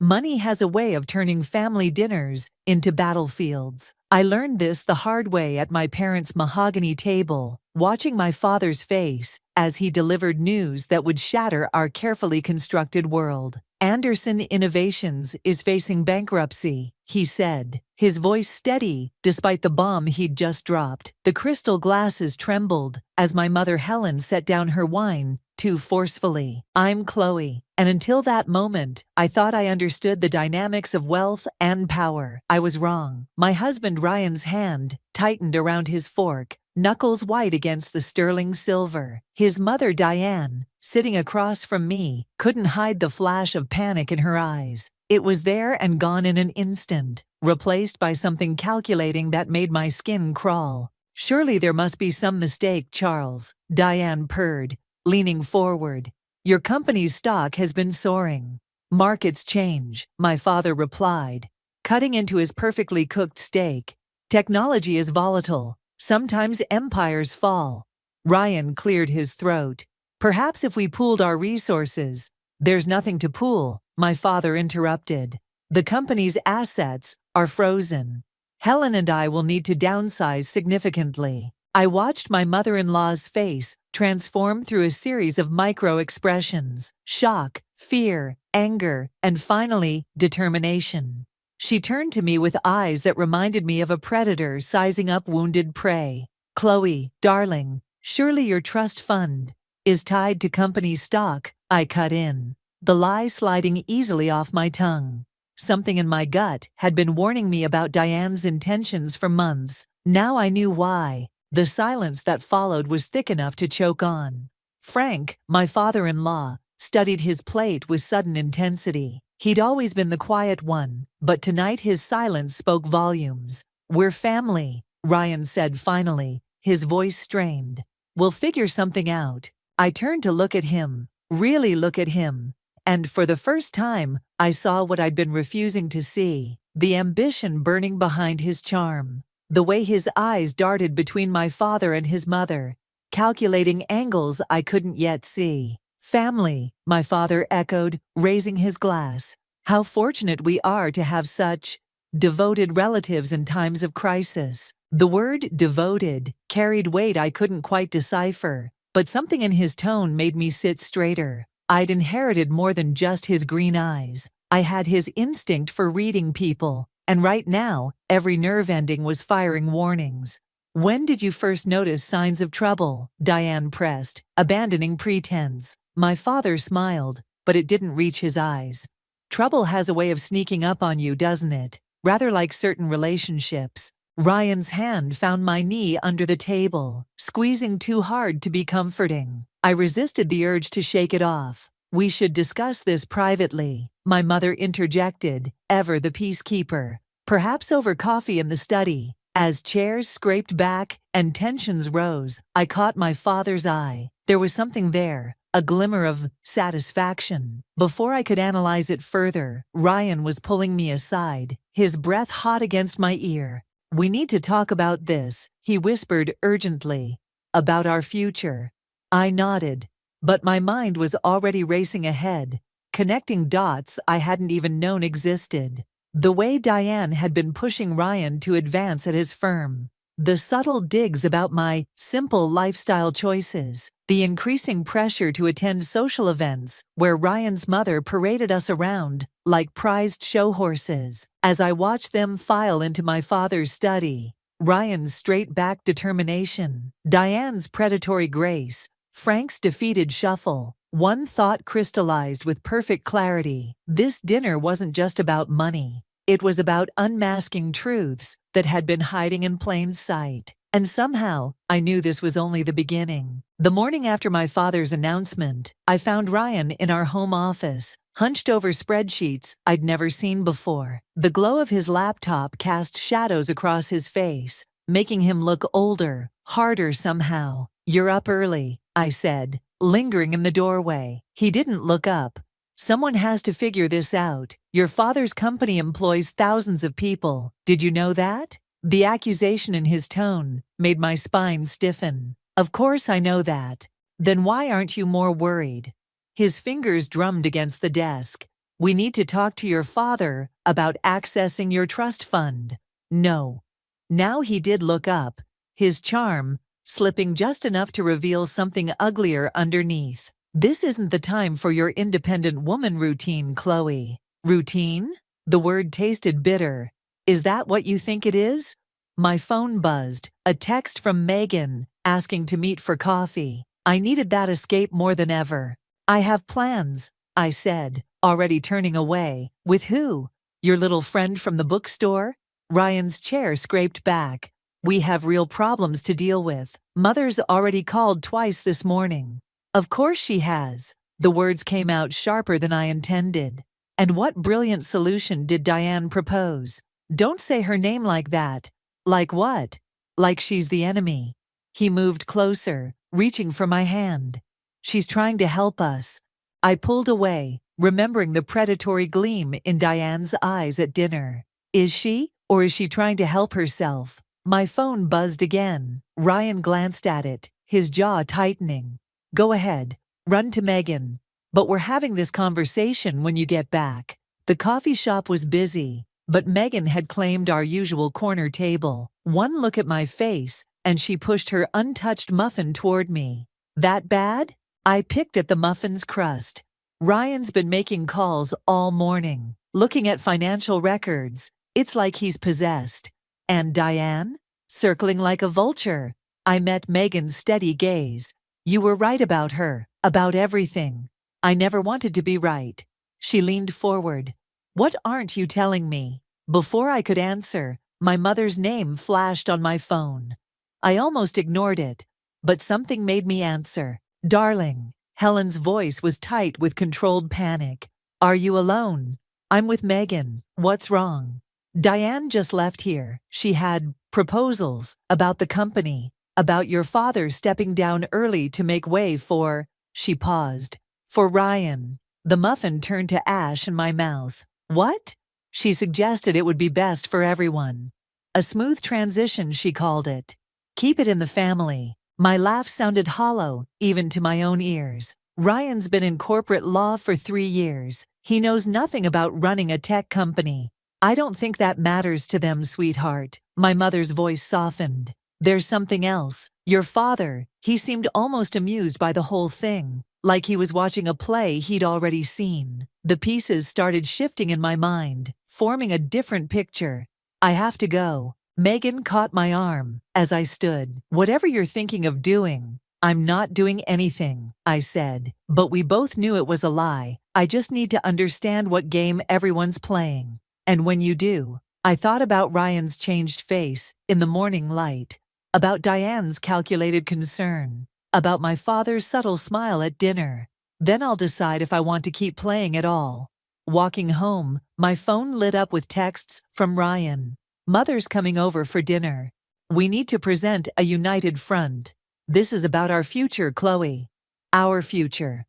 Money has a way of turning family dinners into battlefields. I learned this the hard way at my parents' mahogany table, watching my father's face as he delivered news that would shatter our carefully constructed world. Anderson Innovations is facing bankruptcy, he said, his voice steady despite the bomb he'd just dropped. The crystal glasses trembled as my mother Helen set down her wine too forcefully. I'm Chloe, and until that moment, I thought I understood the dynamics of wealth and power. I was wrong. My husband Ryan's hand tightened around his fork, knuckles white against the sterling silver. His mother Diane, sitting across from me, couldn't hide the flash of panic in her eyes. It was there and gone in an instant, replaced by something calculating that made my skin crawl. Surely there must be some mistake, Charles, Diane purred, leaning forward. Your company's stock has been soaring. Markets change, my father replied, cutting into his perfectly cooked steak. Technology is volatile. Sometimes empires fall. Ryan cleared his throat. Perhaps if we pooled our resources. There's nothing to pool, my father interrupted. The company's assets are frozen. Helen and I will need to downsize significantly. I watched my mother-in-law's face transform through a series of micro-expressions: shock, fear, anger, and finally, determination. She turned to me with eyes that reminded me of a predator sizing up wounded prey. Chloe, darling, surely your trust fund is tied to company stock, I cut in, the lie sliding easily off my tongue. Something in my gut had been warning me about Diane's intentions for months. Now I knew why. The silence that followed was thick enough to choke on. Frank, my father-in-law, studied his plate with sudden intensity. He'd always been the quiet one, but tonight his silence spoke volumes. We're family, Ryan said finally, his voice strained. We'll figure something out. I turned to look at him, really look at him, and for the first time, I saw what I'd been refusing to see, the ambition burning behind his charm. The way his eyes darted between my father and his mother, calculating angles I couldn't yet see. Family, my father echoed, raising his glass. How fortunate we are to have such devoted relatives in times of crisis. The word devoted carried weight I couldn't quite decipher, but something in his tone made me sit straighter. I'd inherited more than just his green eyes. I had his instinct for reading people. And right now, every nerve ending was firing warnings. When did you first notice signs of trouble? Diane pressed, abandoning pretense. My father smiled, but it didn't reach his eyes. Trouble has a way of sneaking up on you, doesn't it? Rather like certain relationships. Ryan's hand found my knee under the table, squeezing too hard to be comforting. I resisted the urge to shake it off. We should discuss this privately, my mother interjected, ever the peacekeeper. Perhaps over coffee in the study. As chairs scraped back and tensions rose, I caught my father's eye. There was something there, a glimmer of satisfaction. Before I could analyze it further, Ryan was pulling me aside, his breath hot against my ear. We need to talk about this, he whispered urgently. About our future. I nodded. But my mind was already racing ahead, connecting dots I hadn't even known existed. The way Diane had been pushing Ryan to advance at his firm, the subtle digs about my simple lifestyle choices, the increasing pressure to attend social events where Ryan's mother paraded us around like prized show horses. As I watched them file into my father's study, Ryan's straight-back determination, Diane's predatory grace, Frank's defeated shuffle, one thought crystallized with perfect clarity. This dinner wasn't just about money. It was about unmasking truths that had been hiding in plain sight. And somehow, I knew this was only the beginning. The morning after my father's announcement, I found Ryan in our home office, hunched over spreadsheets I'd never seen before. The glow of his laptop cast shadows across his face, making him look older, harder somehow. You're up early, I said, lingering in the doorway. He didn't look up. Someone has to figure this out. Your father's company employs thousands of people. Did you know that? The accusation in his tone made my spine stiffen. Of course I know that. Then why aren't you more worried? His fingers drummed against the desk. We need to talk to your father about accessing your trust fund. No. Now he did look up, his charm slipping just enough to reveal something uglier underneath. This isn't the time for your independent woman routine, Chloe. Routine? The word tasted bitter. Is that what you think it is? My phone buzzed, a text from Megan, asking to meet for coffee. I needed that escape more than ever. I have plans, I said, already turning away. With who? Your little friend from the bookstore? Ryan's chair scraped back. We have real problems to deal with. Mother's already called twice this morning. Of course she has. The words came out sharper than I intended. And what brilliant solution did Diane propose? Don't say her name like that. Like what? Like she's the enemy. He moved closer, reaching for my hand. She's trying to help us. I pulled away, remembering the predatory gleam in Diane's eyes at dinner. Is she, or is she trying to help herself? My phone buzzed again. Ryan glanced at it, his jaw tightening. Go ahead, run to Megan. But we're having this conversation when you get back. The coffee shop was busy, but Megan had claimed our usual corner table. One look at my face, and she pushed her untouched muffin toward me. That bad? I picked at the muffin's crust. Ryan's been making calls all morning, looking at financial records. It's like he's possessed. And Diane? Circling like a vulture. I met Megan's steady gaze. You were right about her, about everything. I never wanted to be right. She leaned forward. What aren't you telling me? Before I could answer, my mother's name flashed on my phone. I almost ignored it, but something made me answer. Darling. Helen's voice was tight with controlled panic. Are you alone? I'm with Megan. What's wrong? Diane just left here. She had proposals about the company, about your father stepping down early to make way for, she paused, for Ryan. The muffin turned to ash in my mouth. What? She suggested it would be best for everyone. A smooth transition, she called it. Keep it in the family. My laugh sounded hollow, even to my own ears. Ryan's been in corporate law for 3 years. He knows nothing about running a tech company. I don't think that matters to them, sweetheart. My mother's voice softened. There's something else. Your father, he seemed almost amused by the whole thing, like he was watching a play he'd already seen. The pieces started shifting in my mind, forming a different picture. I have to go. Megan caught my arm as I stood. Whatever you're thinking of doing, I'm not doing anything, I said. But we both knew it was a lie. I just need to understand what game everyone's playing. And when you do, I thought about Ryan's changed face in the morning light, about Diane's calculated concern, about my father's subtle smile at dinner. Then I'll decide if I want to keep playing at all. Walking home, my phone lit up with texts from Ryan. Mother's coming over for dinner. We need to present a united front. This is about our future, Chloe. Our future.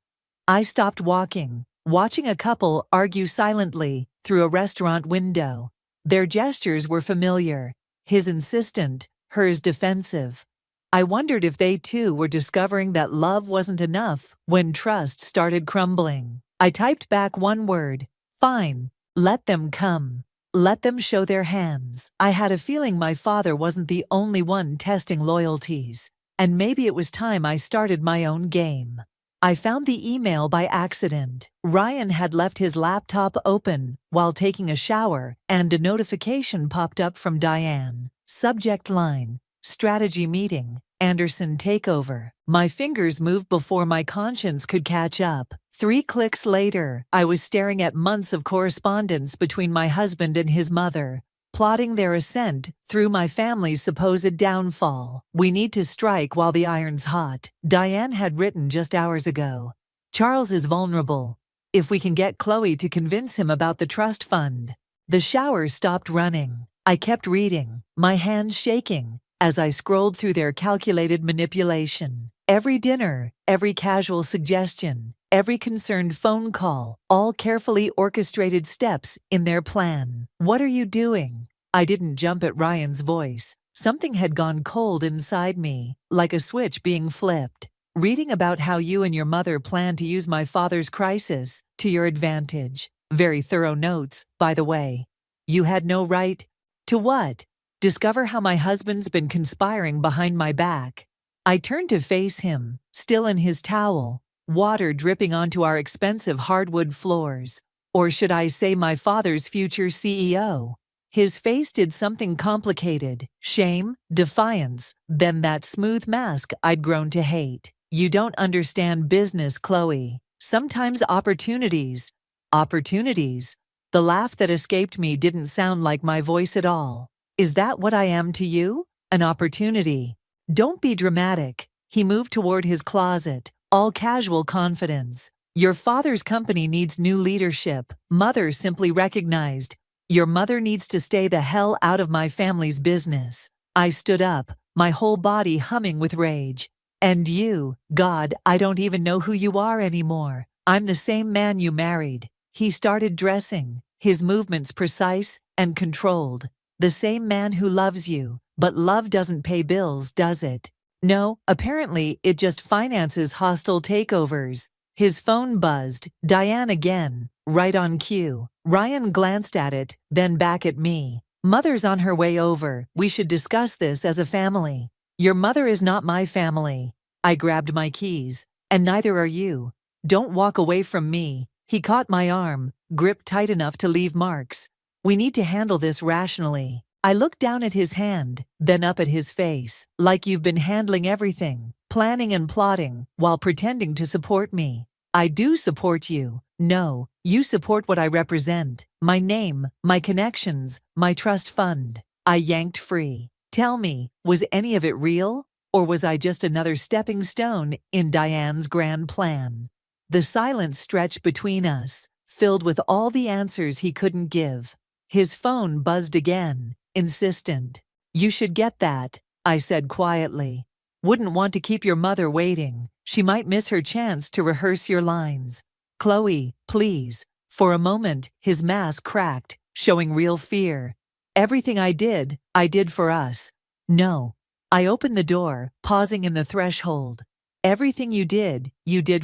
I stopped walking, watching a couple argue silently through a restaurant window. Their gestures were familiar, his insistent, hers defensive. I wondered if they too were discovering that love wasn't enough when trust started crumbling. I typed back one word, fine, let them come. Let them show their hands. I had a feeling my father wasn't the only one testing loyalties, and maybe it was time I started my own game. I found the email by accident. Ryan had left his laptop open while taking a shower, and a notification popped up from Diane. Subject line, strategy meeting, Anderson takeover. My fingers moved before my conscience could catch up. 3 clicks later, I was staring at months of correspondence between my husband and his mother, plotting their ascent through my family's supposed downfall. We need to strike while the iron's hot, Diane had written just hours ago. Charles is vulnerable. If we can get Chloe to convince him about the trust fund. The shower stopped running. I kept reading, my hands shaking, as I scrolled through their calculated manipulation. Every dinner, every casual suggestion, every concerned phone call, all carefully orchestrated steps in their plan. What are you doing? I didn't jump at Ryan's voice. Something had gone cold inside me, like a switch being flipped. Reading about how you and your mother plan to use my father's crisis to your advantage. Very thorough notes, by the way. You had no right. To what? Discover how my husband's been conspiring behind my back. I turned to face him, still in his towel, water dripping onto our expensive hardwood floors. Or should I say my father's future CEO? His face did something complicated. Shame, defiance, then that smooth mask I'd grown to hate. You don't understand business, Chloe. Sometimes opportunities. Opportunities? The laugh that escaped me didn't sound like my voice at all. Is that what I am to you? An opportunity? Don't be dramatic. He moved toward his closet, all casual confidence. Your father's company needs new leadership. Mother simply recognized. Your mother needs to stay the hell out of my family's business. I stood up, my whole body humming with rage. And you, God, I don't even know who you are anymore. I'm the same man you married. He started dressing, his movements precise and controlled. The same man who loves you, but love doesn't pay bills, does it? No, apparently it just finances hostile takeovers. His phone buzzed. Diane again, right on cue. Ryan glanced at it, then back at me. Mother's on her way over. We should discuss this as a family. Your mother is not my family. I grabbed my keys. And neither are you. Don't walk away from me. He caught my arm, gripped tight enough to leave marks. We need to handle this rationally. I looked down at his hand, then up at his face, like you've been handling everything, planning and plotting, while pretending to support me. I do support you. No, you support what I represent. My name, my connections, my trust fund. I yanked free. Tell me, was any of it real? Or was I just another stepping stone in Diane's grand plan? The silence stretched between us, filled with all the answers he couldn't give. His phone buzzed again, insistent. You should get that, I said quietly. Wouldn't want to keep your mother waiting. She might miss her chance to rehearse your lines. Chloe, please. For a moment, his mask cracked, showing real fear. Everything I did for us. No. I opened the door, pausing in the threshold. Everything you did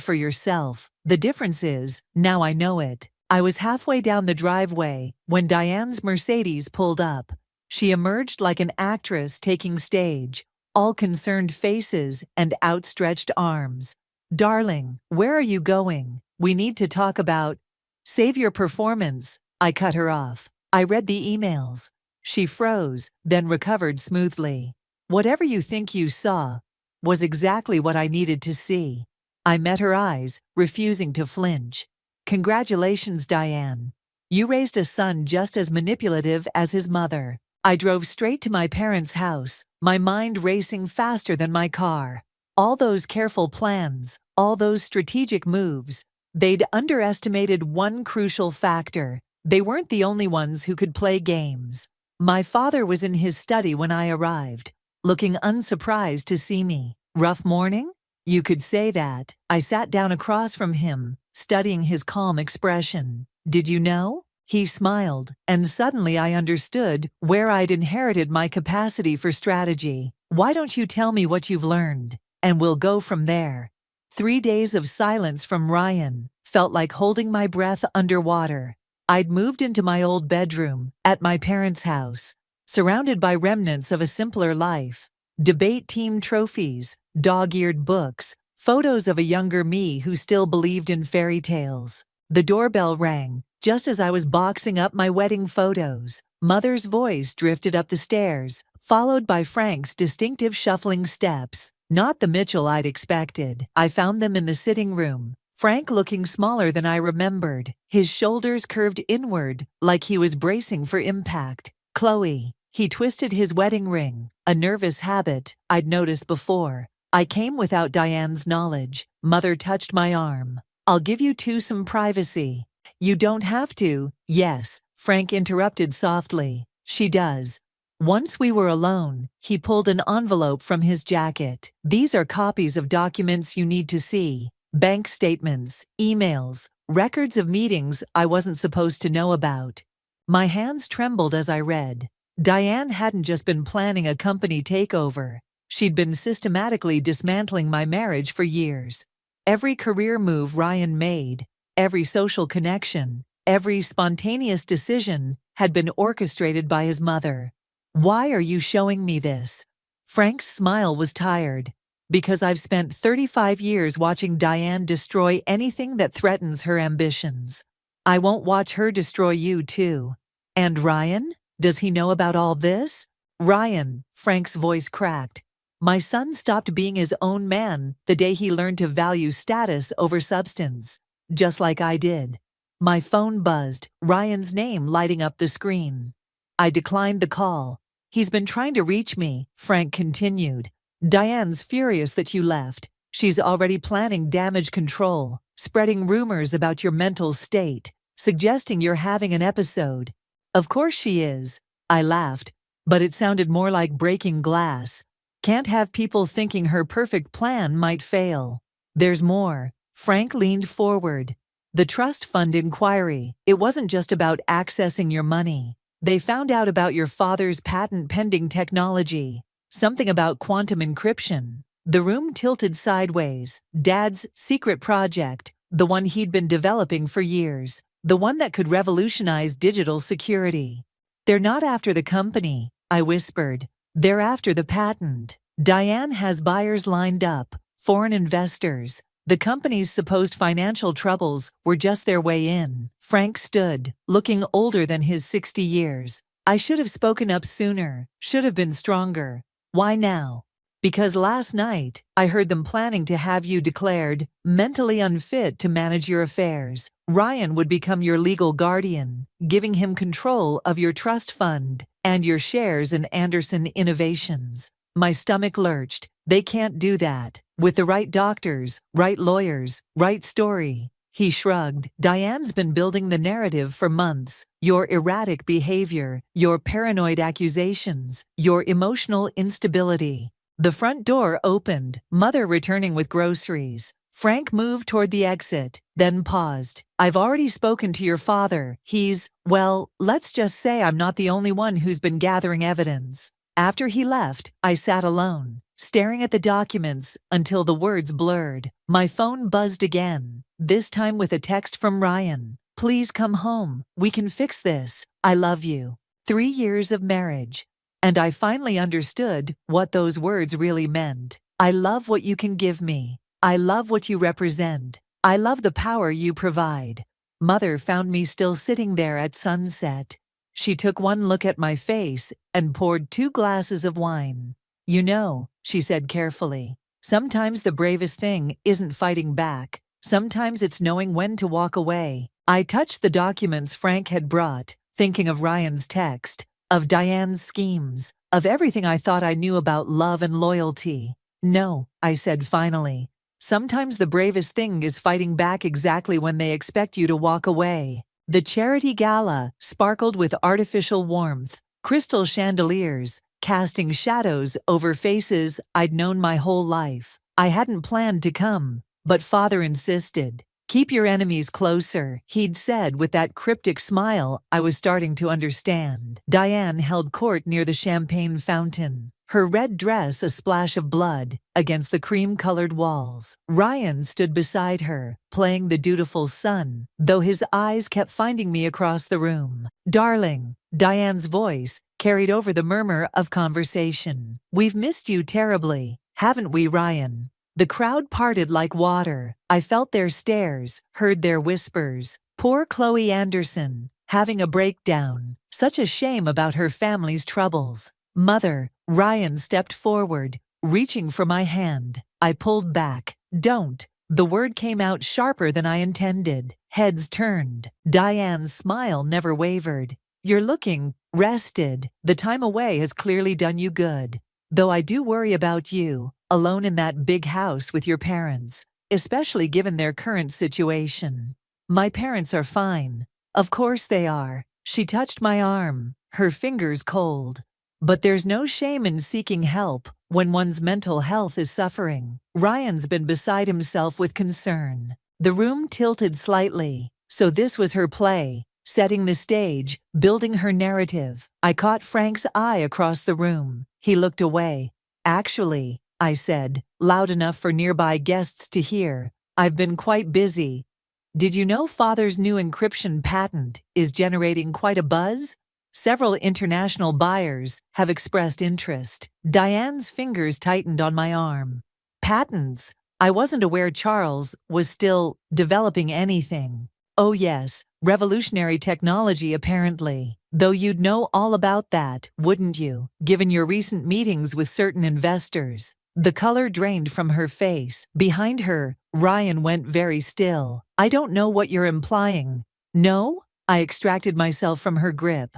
for yourself. The difference is, now I know it. I was halfway down the driveway when Diane's Mercedes pulled up. She emerged like an actress taking stage, all concerned faces and outstretched arms. Darling, where are you going? We need to talk about. Save your performance. I cut her off. I read the emails. She froze, then recovered smoothly. Whatever you think you saw was exactly what I needed to see. I met her eyes, refusing to flinch. Congratulations, Diane. You raised a son just as manipulative as his mother. I drove straight to my parents' house, my mind racing faster than my car. All those careful plans, all those strategic moves, they'd underestimated one crucial factor. They weren't the only ones who could play games. My father was in his study when I arrived, looking unsurprised to see me. Rough morning? You could say that. I sat down across from him, studying his calm expression. Did you know? He smiled, and suddenly I understood where I'd inherited my capacity for strategy. Why don't you tell me what you've learned? And we'll go from there. 3 days of silence from Ryan felt like holding my breath underwater. I'd moved into my old bedroom at my parents' house, surrounded by remnants of a simpler life. Debate team trophies, dog-eared books, photos of a younger me who still believed in fairy tales. The doorbell rang just as I was boxing up my wedding photos. Mother's voice drifted up the stairs, followed by Frank's distinctive shuffling steps. Not the Mitchell I'd expected. I found them in the sitting room. Frank looking smaller than I remembered, his shoulders curved inward like he was bracing for impact. Chloe. He twisted his wedding ring, a nervous habit I'd noticed before. I came without Diane's knowledge. Mother touched my arm. I'll give you two some privacy. You don't have to. Yes, Frank interrupted softly. She does. Once we were alone, he pulled an envelope from his jacket. These are copies of documents you need to see. Bank statements, emails, records of meetings I wasn't supposed to know about. My hands trembled as I read. Diane hadn't just been planning a company takeover. She'd been systematically dismantling my marriage for years. Every career move Ryan made, every social connection, Every spontaneous decision had been orchestrated by his mother. "Why are you showing me this?" Frank's smile was tired. "Because I've spent 35 years watching Diane destroy anything that threatens her ambitions. I won't watch her destroy you too." "And Ryan? Does he know about all this?" "Ryan," Frank's voice cracked. "My son stopped being his own man the day he learned to value status over substance. Just like I did." My phone buzzed, Ryan's name lighting up the screen. I declined the call. "He's been trying to reach me," Frank continued. "Diane's furious that you left. She's already planning damage control, spreading rumors about your mental state, suggesting you're having an episode." "Of course she is," I laughed, but it sounded more like breaking glass. "Can't have people thinking her perfect plan might fail." "There's more." Frank leaned forward. "The trust fund inquiry. It wasn't just about accessing your money. They found out about your father's patent-pending technology, something about quantum encryption." The room tilted sideways. Dad's secret project, the one he'd been developing for years, the one that could revolutionize digital security. "They're not after the company," I whispered. "They're after the patent. Diane has buyers lined up, foreign investors. The company's supposed financial troubles were just their way in." Frank stood, looking older than his 60 years. "I should have spoken up sooner, should have been stronger." "Why now?" "Because last night, I heard them planning to have you declared mentally unfit to manage your affairs. Ryan would become your legal guardian, giving him control of your trust fund and your shares in Anderson Innovations." My stomach lurched. "They can't do that. With the right doctors, right lawyers, right story." He shrugged. "Diane's been building the narrative for months. Your erratic behavior, your paranoid accusations, your emotional instability." The front door opened, Mother returning with groceries. Frank moved toward the exit, then paused. "I've already spoken to your father. Well, let's just say I'm not the only one who's been gathering evidence." After he left, I sat alone, staring at the documents until the words blurred. My phone buzzed again, this time with a text from Ryan. "Please come home. We can fix this. I love you." 3 years of marriage. And I finally understood what those words really meant. I love what you can give me. I love what you represent. I love the power you provide. Mother found me still sitting there at sunset. She took one look at my face and poured 2 glasses of wine. "You know," she said carefully, "sometimes the bravest thing isn't fighting back. Sometimes it's knowing when to walk away." I touched the documents Frank had brought, thinking of Ryan's text, of Diane's schemes, of everything I thought I knew about love and loyalty. "No," I said finally. "Sometimes the bravest thing is fighting back exactly when they expect you to walk away." The charity gala sparkled with artificial warmth, crystal chandeliers, casting shadows over faces I'd known my whole life. I hadn't planned to come, but Father insisted. "Keep your enemies closer," he'd said with that cryptic smile I was starting to understand. Diane held court near the champagne fountain, her red dress a splash of blood against the cream-colored walls. Ryan stood beside her, playing the dutiful son, though his eyes kept finding me across the room. "Darling," Diane's voice carried over the murmur of conversation. "We've missed you terribly, haven't we, Ryan?" The crowd parted like water. I felt their stares, heard their whispers. Poor Chloe Anderson, having a breakdown. Such a shame about her family's troubles. "Mother," Ryan stepped forward, reaching for my hand. I pulled back. "Don't." The word came out sharper than I intended. Heads turned. Diane's smile never wavered. "You're looking rested. The time away has clearly done you good. Though I do worry about you, alone in that big house with your parents, especially given their current situation." "My parents are fine." "Of course they are." She touched my arm, her fingers cold. "But there's no shame in seeking help when one's mental health is suffering." Ryan's been beside himself with concern. The room tilted slightly, so this was her play, setting the stage, building her narrative. I caught Frank's eye across the room. He looked away. "Actually," I said, loud enough for nearby guests to hear, "I've been quite busy." Did you know Father's new encryption patent is generating quite a buzz? Several international buyers have expressed interest. Diane's fingers tightened on my arm. Patents? I wasn't aware Charles was still developing anything. Oh yes, revolutionary technology apparently. Though you'd know all about that, wouldn't you, given your recent meetings with certain investors? The color drained from her face. Behind her, Ryan went very still. I don't know what you're implying. No? I extracted myself from her grip.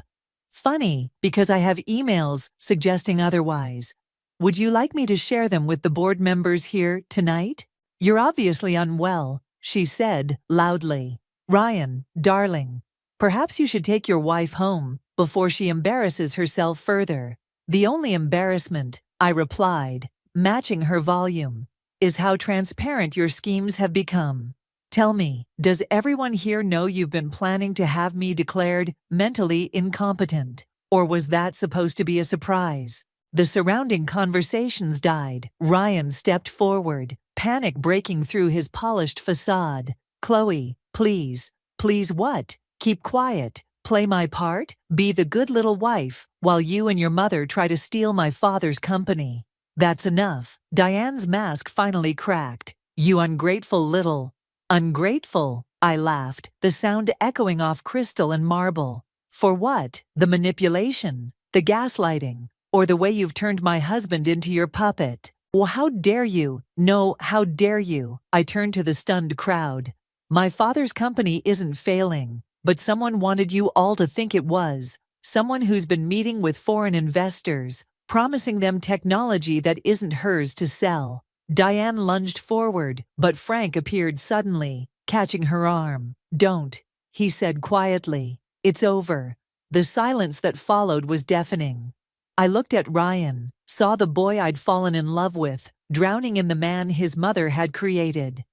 Funny, because I have emails suggesting otherwise. Would you like me to share them with the board members here tonight? You're obviously unwell, she said loudly. Ryan, darling, perhaps you should take your wife home before she embarrasses herself further. The only embarrassment, I replied, matching her volume, is how transparent your schemes have become. Tell me, does everyone here know you've been planning to have me declared mentally incompetent? Or was that supposed to be a surprise? The surrounding conversations died. Ryan stepped forward, panic breaking through his polished facade. Chloe, please. Please what? Keep quiet. Play my part? Be the good little wife, while you and your mother try to steal my father's company. That's enough. Diane's mask finally cracked. You ungrateful little... Ungrateful, I laughed, the sound echoing off crystal and marble. For what? The manipulation, the gaslighting, or the way you've turned my husband into your puppet? Well, how dare you? No, how dare you? I turned to the stunned crowd. My father's company isn't failing, but someone wanted you all to think it was. Someone who's been meeting with foreign investors, promising them technology that isn't hers to sell. Diane lunged forward, but Frank appeared suddenly, catching her arm. Don't, he said quietly. It's over. The silence that followed was deafening. I looked at Ryan, saw the boy I'd fallen in love with, drowning in the man his mother had created.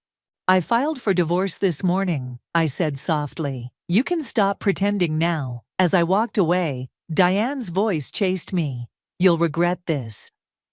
I filed for divorce this morning, I said softly. You can stop pretending now. As I walked away, Diane's voice chased me. You'll regret this.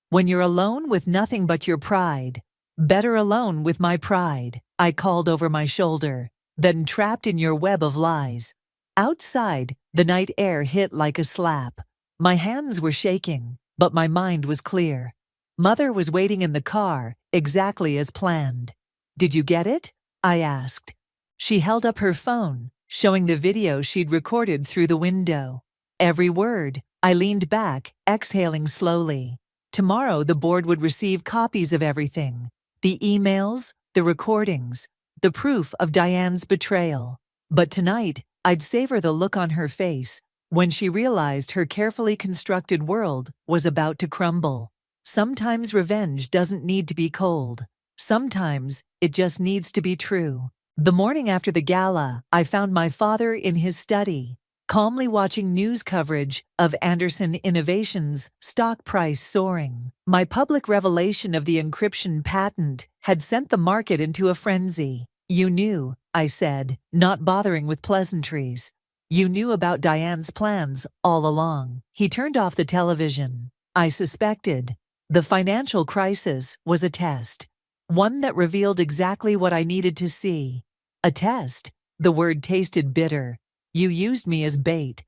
When you're alone with nothing but your pride, better alone with my pride, I called over my shoulder, than trapped in your web of lies. Outside, the night air hit like a slap. My hands were shaking, but my mind was clear. Mother was waiting in the car, exactly as planned. Did you get it? I asked. She held up her phone, showing the video she'd recorded through the window. Every word. I leaned back, exhaling slowly. Tomorrow the board would receive copies of everything. The emails, the recordings, the proof of Diane's betrayal. But tonight, I'd savor the look on her face when she realized her carefully constructed world was about to crumble. Sometimes revenge doesn't need to be cold. Sometimes it just needs to be true. The morning after the gala, I found my father in his study, calmly watching news coverage of Anderson Innovations' stock price soaring. My public revelation of the encryption patent had sent the market into a frenzy. You knew, I said, not bothering with pleasantries. You knew about Diane's plans all along. He turned off the television. I suspected. The financial crisis was a test. One that revealed exactly what I needed to see. A test. The word tasted bitter. You used me as bait.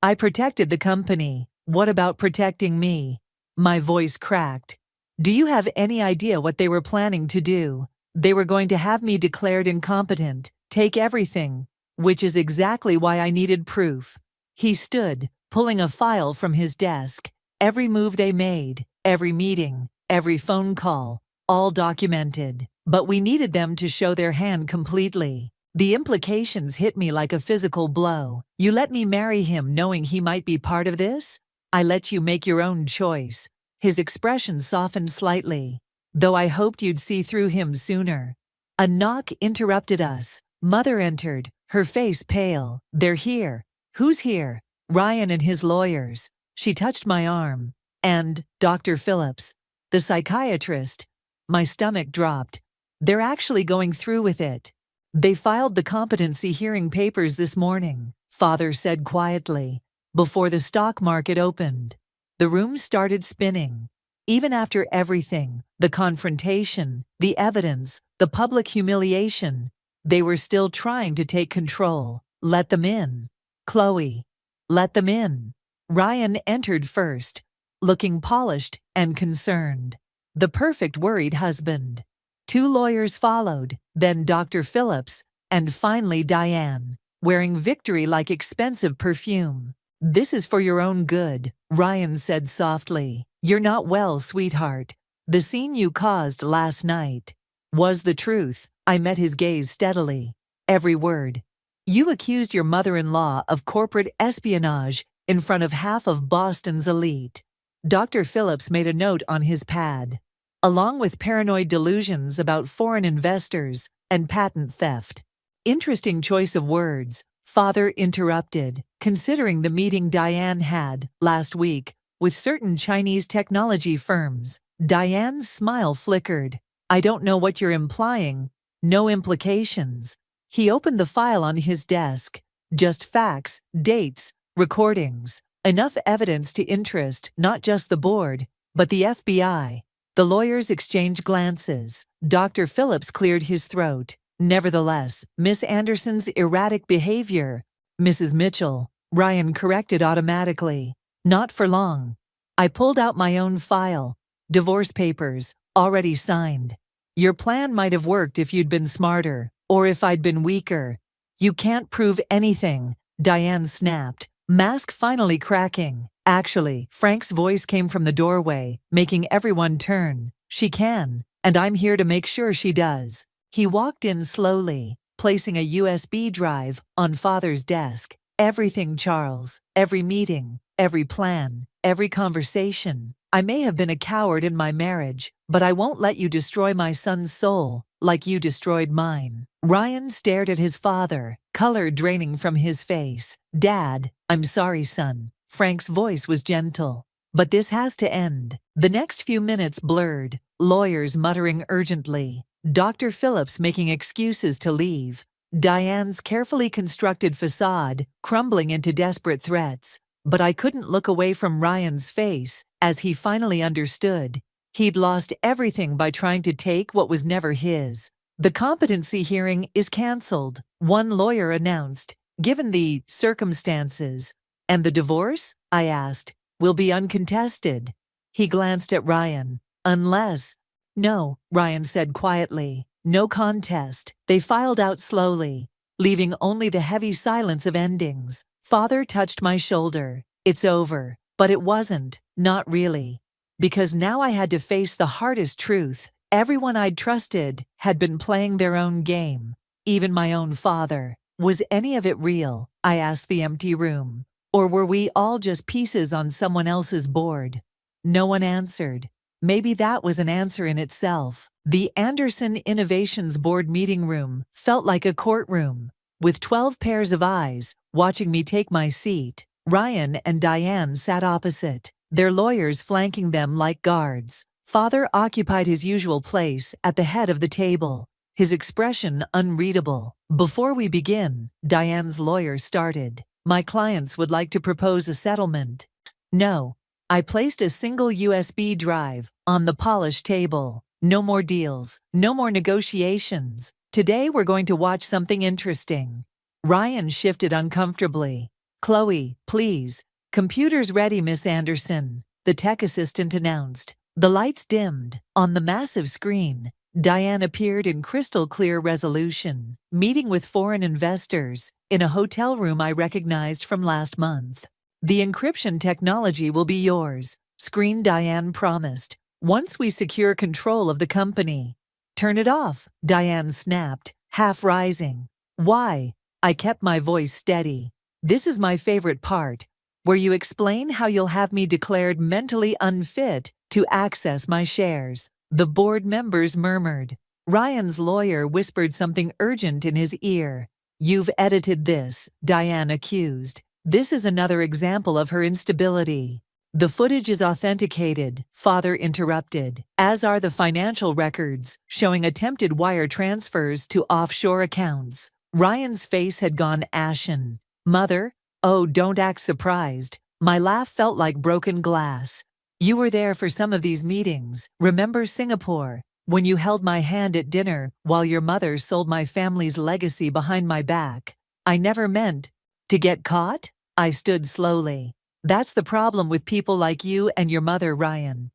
I protected the company. What about protecting me? My voice cracked. Do you have any idea what they were planning to do? They were going to have me declared incompetent, take everything, which is exactly why I needed proof. He stood, pulling a file from his desk. Every move they made, every meeting, every phone call, all documented. But we needed them to show their hand completely. The implications hit me like a physical blow. You let me marry him knowing he might be part of this? I let you make your own choice. His expression softened slightly, though I hoped you'd see through him sooner. A knock interrupted us. Mother entered, her face pale. They're here. Who's here? Ryan and his lawyers. She touched my arm. And Dr. Phillips, the psychiatrist. My stomach dropped. They're actually going through with it. They filed the competency hearing papers this morning, Father said quietly, before the stock market opened. The room started spinning. Even after everything, the confrontation, the evidence, the public humiliation, They were still trying to take control. Let them in. Chloe. Let them in. Ryan entered first, looking polished and concerned. The perfect worried husband. 2 lawyers followed, then Dr. Phillips, and finally Diane, wearing victory like expensive perfume. "This is for your own good," Ryan said softly. "You're not well, sweetheart. The scene you caused last night was the truth." I met his gaze steadily. Every word. "You accused your mother-in-law of corporate espionage in front of half of Boston's elite." Dr. Phillips made a note on his pad. "Along with paranoid delusions about foreign investors and patent theft." Interesting choice of words, Father interrupted, considering the meeting Diane had last week with certain Chinese technology firms. Diane's smile flickered. "I don't know what you're implying." "No implications." He opened the file on his desk. "Just facts, dates, recordings. Enough evidence to interest not just the board, but the FBI." The lawyers exchanged glances. Dr. Phillips cleared his throat. "Nevertheless, Miss Anderson's erratic behavior." "Mrs. Mitchell," Ryan corrected automatically. "Not for long." I pulled out my own file. Divorce papers, already signed. "Your plan might have worked if you'd been smarter, or if I'd been weaker." "You can't prove anything," Diane snapped, mask finally cracking. "Actually," Frank's voice came from the doorway, making everyone turn. "She can, and I'm here to make sure she does." He walked in slowly, placing a USB drive on Father's desk. "Everything, Charles. Every meeting, every plan, every conversation. I may have been a coward in my marriage, but I won't let you destroy my son's soul like you destroyed mine." Ryan stared at his father, color draining from his face. "Dad, I'm sorry, son." Frank's voice was gentle. "But this has to end." The next few minutes blurred, lawyers muttering urgently, Dr. Phillips making excuses to leave, Diane's carefully constructed facade crumbling into desperate threats. But I couldn't look away from Ryan's face as he finally understood. He'd lost everything by trying to take what was never his. "The competency hearing is canceled," one lawyer announced, "given the circumstances." "And the divorce?" I asked. "Will be uncontested." He glanced at Ryan. "Unless—" "No," Ryan said quietly. "No contest." They filed out slowly, leaving only the heavy silence of endings. Father touched my shoulder. "It's over." But it wasn't. Not really. Because now I had to face the hardest truth. Everyone I'd trusted had been playing their own game. Even my own father. Was any of it real? I asked the empty room. Or were we all just pieces on someone else's board? No one answered. Maybe that was an answer in itself. The Anderson Innovations Board meeting room felt like a courtroom, with 12 pairs of eyes watching me take my seat. Ryan and Diane sat opposite, their lawyers flanking them like guards. Father occupied his usual place at the head of the table, his expression unreadable. "Before we begin," Diane's lawyer started, "my clients would like to propose a settlement." "No." I placed a single USB drive on the polished table. "No more deals, no more negotiations. Today we're going to watch something interesting." Ryan shifted uncomfortably. "Chloe, please." "Computer's ready, Miss Anderson," the tech assistant announced. The lights dimmed. On the massive screen, Diane appeared in crystal-clear resolution, meeting with foreign investors in a hotel room I recognized from last month. "The encryption technology will be yours," screen Diane promised, "once we secure control of the company." "Turn it off," Diane snapped, half rising. "Why?" I kept my voice steady. "This is my favorite part, where you explain how you'll have me declared mentally unfit to access my shares." The board members murmured. Ryan's lawyer whispered something urgent in his ear. "You've edited this," Diane accused. "This is another example of her instability." "The footage is authenticated," Father interrupted, "as are the financial records showing attempted wire transfers to offshore accounts." Ryan's face had gone ashen. "Mother? Oh, don't act surprised." My laugh felt like broken glass. "You were there for some of these meetings. Remember Singapore? When you held my hand at dinner while your mother sold my family's legacy behind my back. I never meant to get caught? I stood slowly. That's the problem with people like you and your mother, Ryan.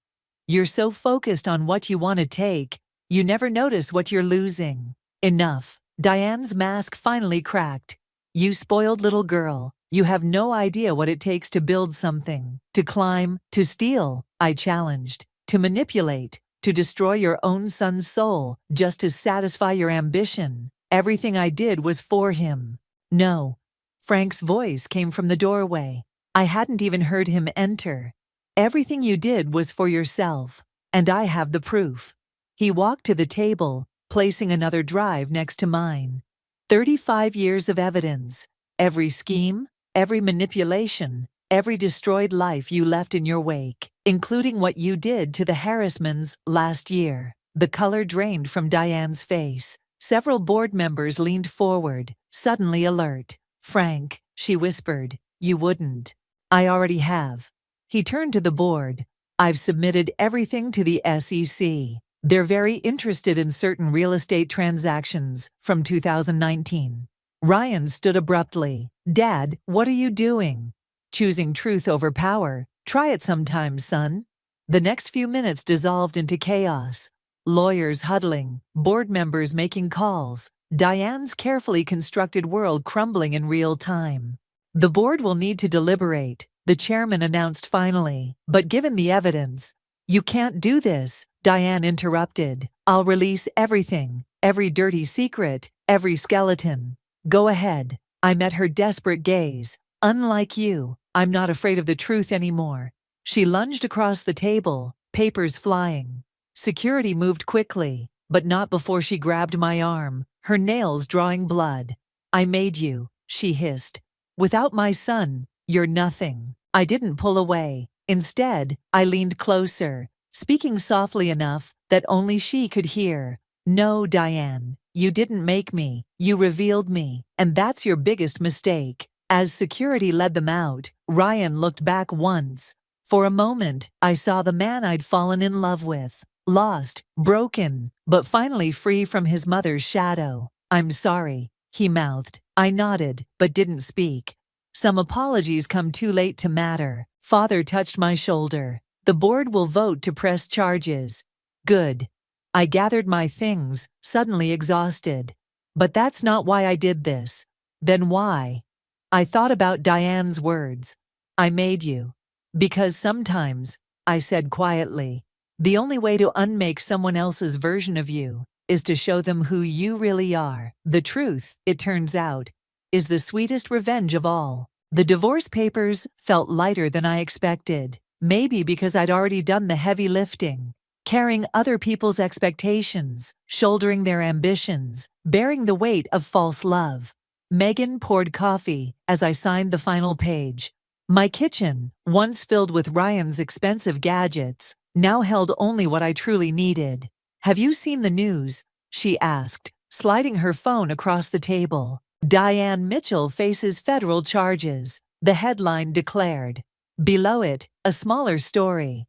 You're so focused on what you want to take, you never notice what you're losing. Enough. Diane's mask finally cracked. You spoiled little girl. You have no idea what it takes to build something, to climb, to steal, I challenged, to manipulate, to destroy your own son's soul just to satisfy your ambition. Everything I did was for him. No. Frank's voice came from the doorway. I hadn't even heard him enter. Everything you did was for yourself, and I have the proof. He walked to the table, placing another drive next to mine. 35 years of evidence. Every scheme, every manipulation, every destroyed life you left in your wake, including what you did to the Harrismans last year. The color drained from Diane's face. Several board members leaned forward, suddenly alert. Frank, she whispered, you wouldn't. I already have. He turned to the board. I've submitted everything to the SEC. They're very interested in certain real estate transactions from 2019. Ryan stood abruptly. Dad, what are you doing? Choosing truth over power. Try it sometime, son. The next few minutes dissolved into chaos. Lawyers huddling, board members making calls, Diane's carefully constructed world crumbling in real time. The board will need to deliberate, the chairman announced finally, but given the evidence, you can't do this, Diane interrupted. I'll release everything, every dirty secret, every skeleton. Go ahead. I met her desperate gaze. Unlike you, I'm not afraid of the truth anymore. She lunged across the table, papers flying. Security moved quickly, but not before she grabbed my arm, her nails drawing blood. I made you, she hissed. Without my son, you're nothing. I didn't pull away. Instead, I leaned closer, speaking softly enough that only she could hear. No, Diane, you didn't make me. You revealed me, and that's your biggest mistake. As security led them out, Ryan looked back once. For a moment, I saw the man I'd fallen in love with. Lost, broken, but finally free from his mother's shadow. I'm sorry, he mouthed. I nodded, but didn't speak. Some apologies come too late to matter. Father touched my shoulder. The board will vote to press charges. Good. I gathered my things, suddenly exhausted. But that's not why I did this. Then why? I thought about Diane's words. I made you. Because sometimes, I said quietly, the only way to unmake someone else's version of you is to show them who you really are. The truth, it turns out, is the sweetest revenge of all. The divorce papers felt lighter than I expected, maybe because I'd already done the heavy lifting, carrying other people's expectations, shouldering their ambitions, bearing the weight of false love. Megan poured coffee as I signed the final page. My kitchen, once filled with Ryan's expensive gadgets, now held only what I truly needed. Have you seen the news? She asked, sliding her phone across the table. Diane Mitchell faces federal charges, the headline declared. Below it, a smaller story.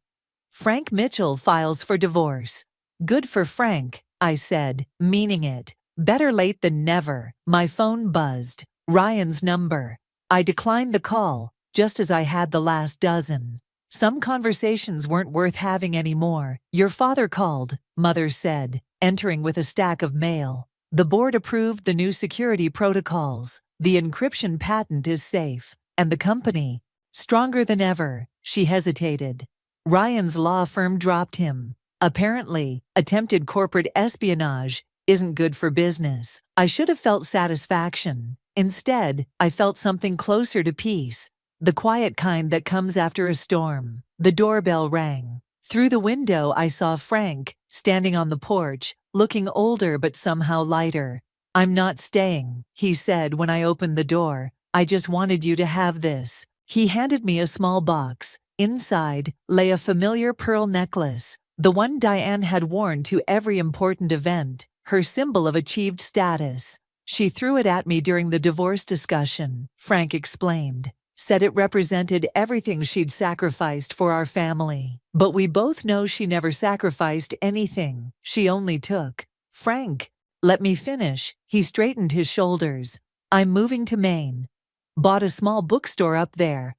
Frank Mitchell files for divorce. Good for Frank, I said, meaning it. Better late than never. My phone buzzed. Ryan's number. I declined the call, just as I had the last dozen. Some conversations weren't worth having anymore. Your father called, Mother said, entering with a stack of mail. The board approved the new security protocols. The encryption patent is safe. And the company? Stronger than ever. She hesitated. Ryan's law firm dropped him. Apparently, attempted corporate espionage isn't good for business. I should have felt satisfaction. Instead, I felt something closer to peace. The quiet kind that comes after a storm. The doorbell rang. Through the window I saw Frank, standing on the porch, looking older but somehow lighter. I'm not staying, he said when I opened the door. I just wanted you to have this. He handed me a small box. Inside lay a familiar pearl necklace, the one Diane had worn to every important event, her symbol of achieved status. She threw it at me during the divorce discussion, Frank explained. said it represented everything she'd sacrificed for our family. But we both know she never sacrificed anything, she only took. Frank, let me finish. He straightened his shoulders. I'm moving to Maine. Bought a small bookstore up there.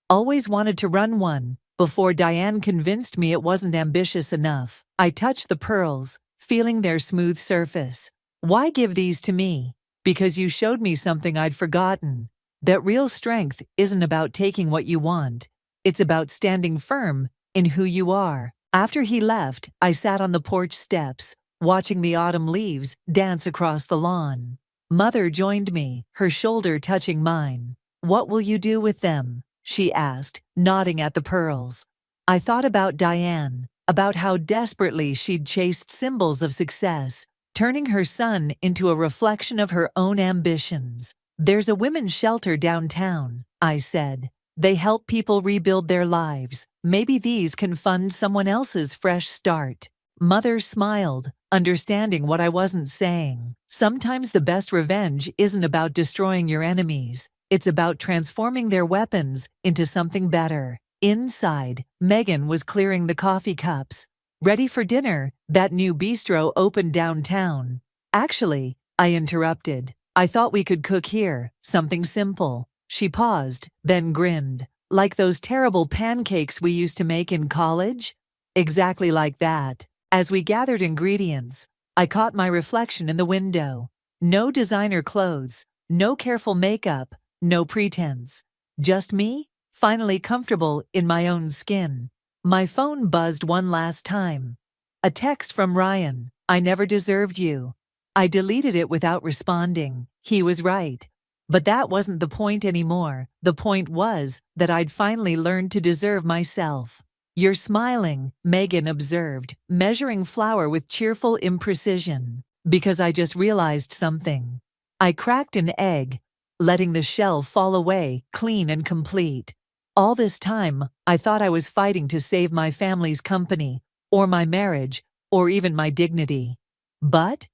Always wanted to run one, before Diane convinced me it wasn't ambitious enough. I touched the pearls, feeling their smooth surface. Why give these to me? Because you showed me something I'd forgotten. That real strength isn't about taking what you want. It's about standing firm in who you are. After he left, I sat on the porch steps, watching the autumn leaves dance across the lawn. Mother joined me, her shoulder touching mine. What will you do with them? She asked, nodding at the pearls. I thought about Diane, about how desperately she'd chased symbols of success, turning her son into a reflection of her own ambitions. There's a women's shelter downtown, I said. They help people rebuild their lives. Maybe these can fund someone else's fresh start. Mother smiled, understanding what I wasn't saying. Sometimes the best revenge isn't about destroying your enemies. It's about transforming their weapons into something better. Inside, Megan was clearing the coffee cups. Ready for dinner, that new bistro opened downtown. Actually, I interrupted. I thought we could cook here, something simple. She paused, then grinned. Like those terrible pancakes we used to make in college? Exactly like that. As we gathered ingredients, I caught my reflection in the window. No designer clothes, no careful makeup, no pretense. Just me, finally comfortable in my own skin. My phone buzzed one last time. A text from Ryan. I never deserved you. I deleted it without responding. He was right. But that wasn't the point anymore. The point was that I'd finally learned to deserve myself. You're smiling, Megan observed, measuring flour with cheerful imprecision. Because I just realized something. I cracked an egg, letting the shell fall away, clean and complete. All this time, I thought I was fighting to save my family's company, or my marriage, or even my dignity. But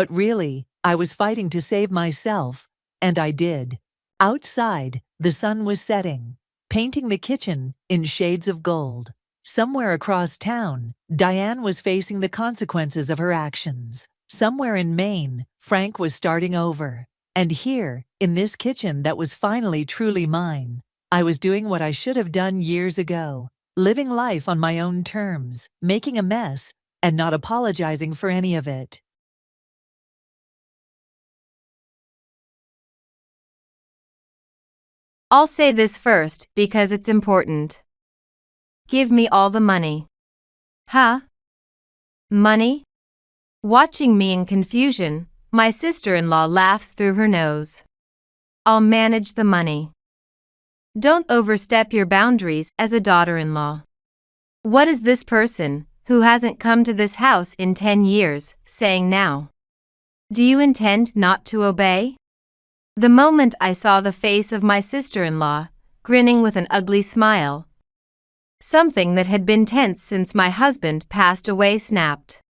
really, I was fighting to save myself, and I did. Outside, the sun was setting, painting the kitchen in shades of gold. Somewhere across town, Diane was facing the consequences of her actions. Somewhere in Maine, Frank was starting over. And here, in this kitchen that was finally truly mine, I was doing what I should have done years ago, living life on my own terms, making a mess, and not apologizing for any of it. I'll say this first because it's important. Give me all the money. Huh? Money? Watching me in confusion, my sister-in-law laughs through her nose. I'll manage the money. Don't overstep your boundaries as a daughter-in-law. What is this person, who hasn't come to this house in 10 years, saying now? Do you intend not to obey? The moment I saw the face of my sister-in-law, grinning with an ugly smile, something that had been tense since my husband passed away snapped.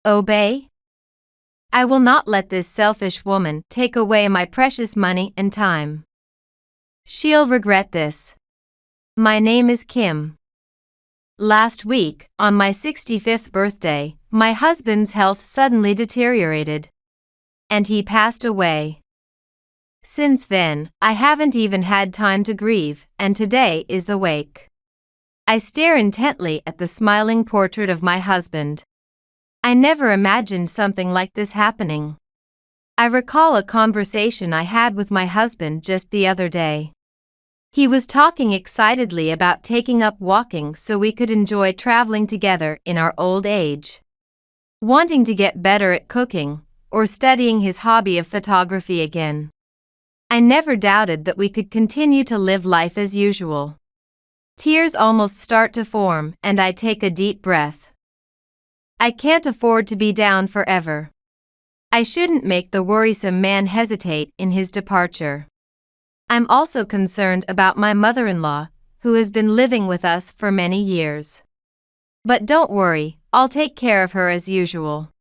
Obey? I will not let this selfish woman take away my precious money and time. She'll regret this. My name is Kim. Last week, on my 65th birthday, my husband's health suddenly deteriorated, and he passed away. Since then, I haven't even had time to grieve, and today is the wake. I stare intently at the smiling portrait of my husband. I never imagined something like this happening. I recall a conversation I had with my husband just the other day. He was talking excitedly about taking up walking so we could enjoy traveling together in our old age. Wanting to get better at cooking, or studying his hobby of photography again. I never doubted that we could continue to live life as usual. Tears almost start to form, and I take a deep breath. I can't afford to be down forever. I shouldn't make the worrisome man hesitate in his departure. I'm also concerned about my mother-in-law, who has been living with us for many years. But don't worry, I'll take care of her as usual.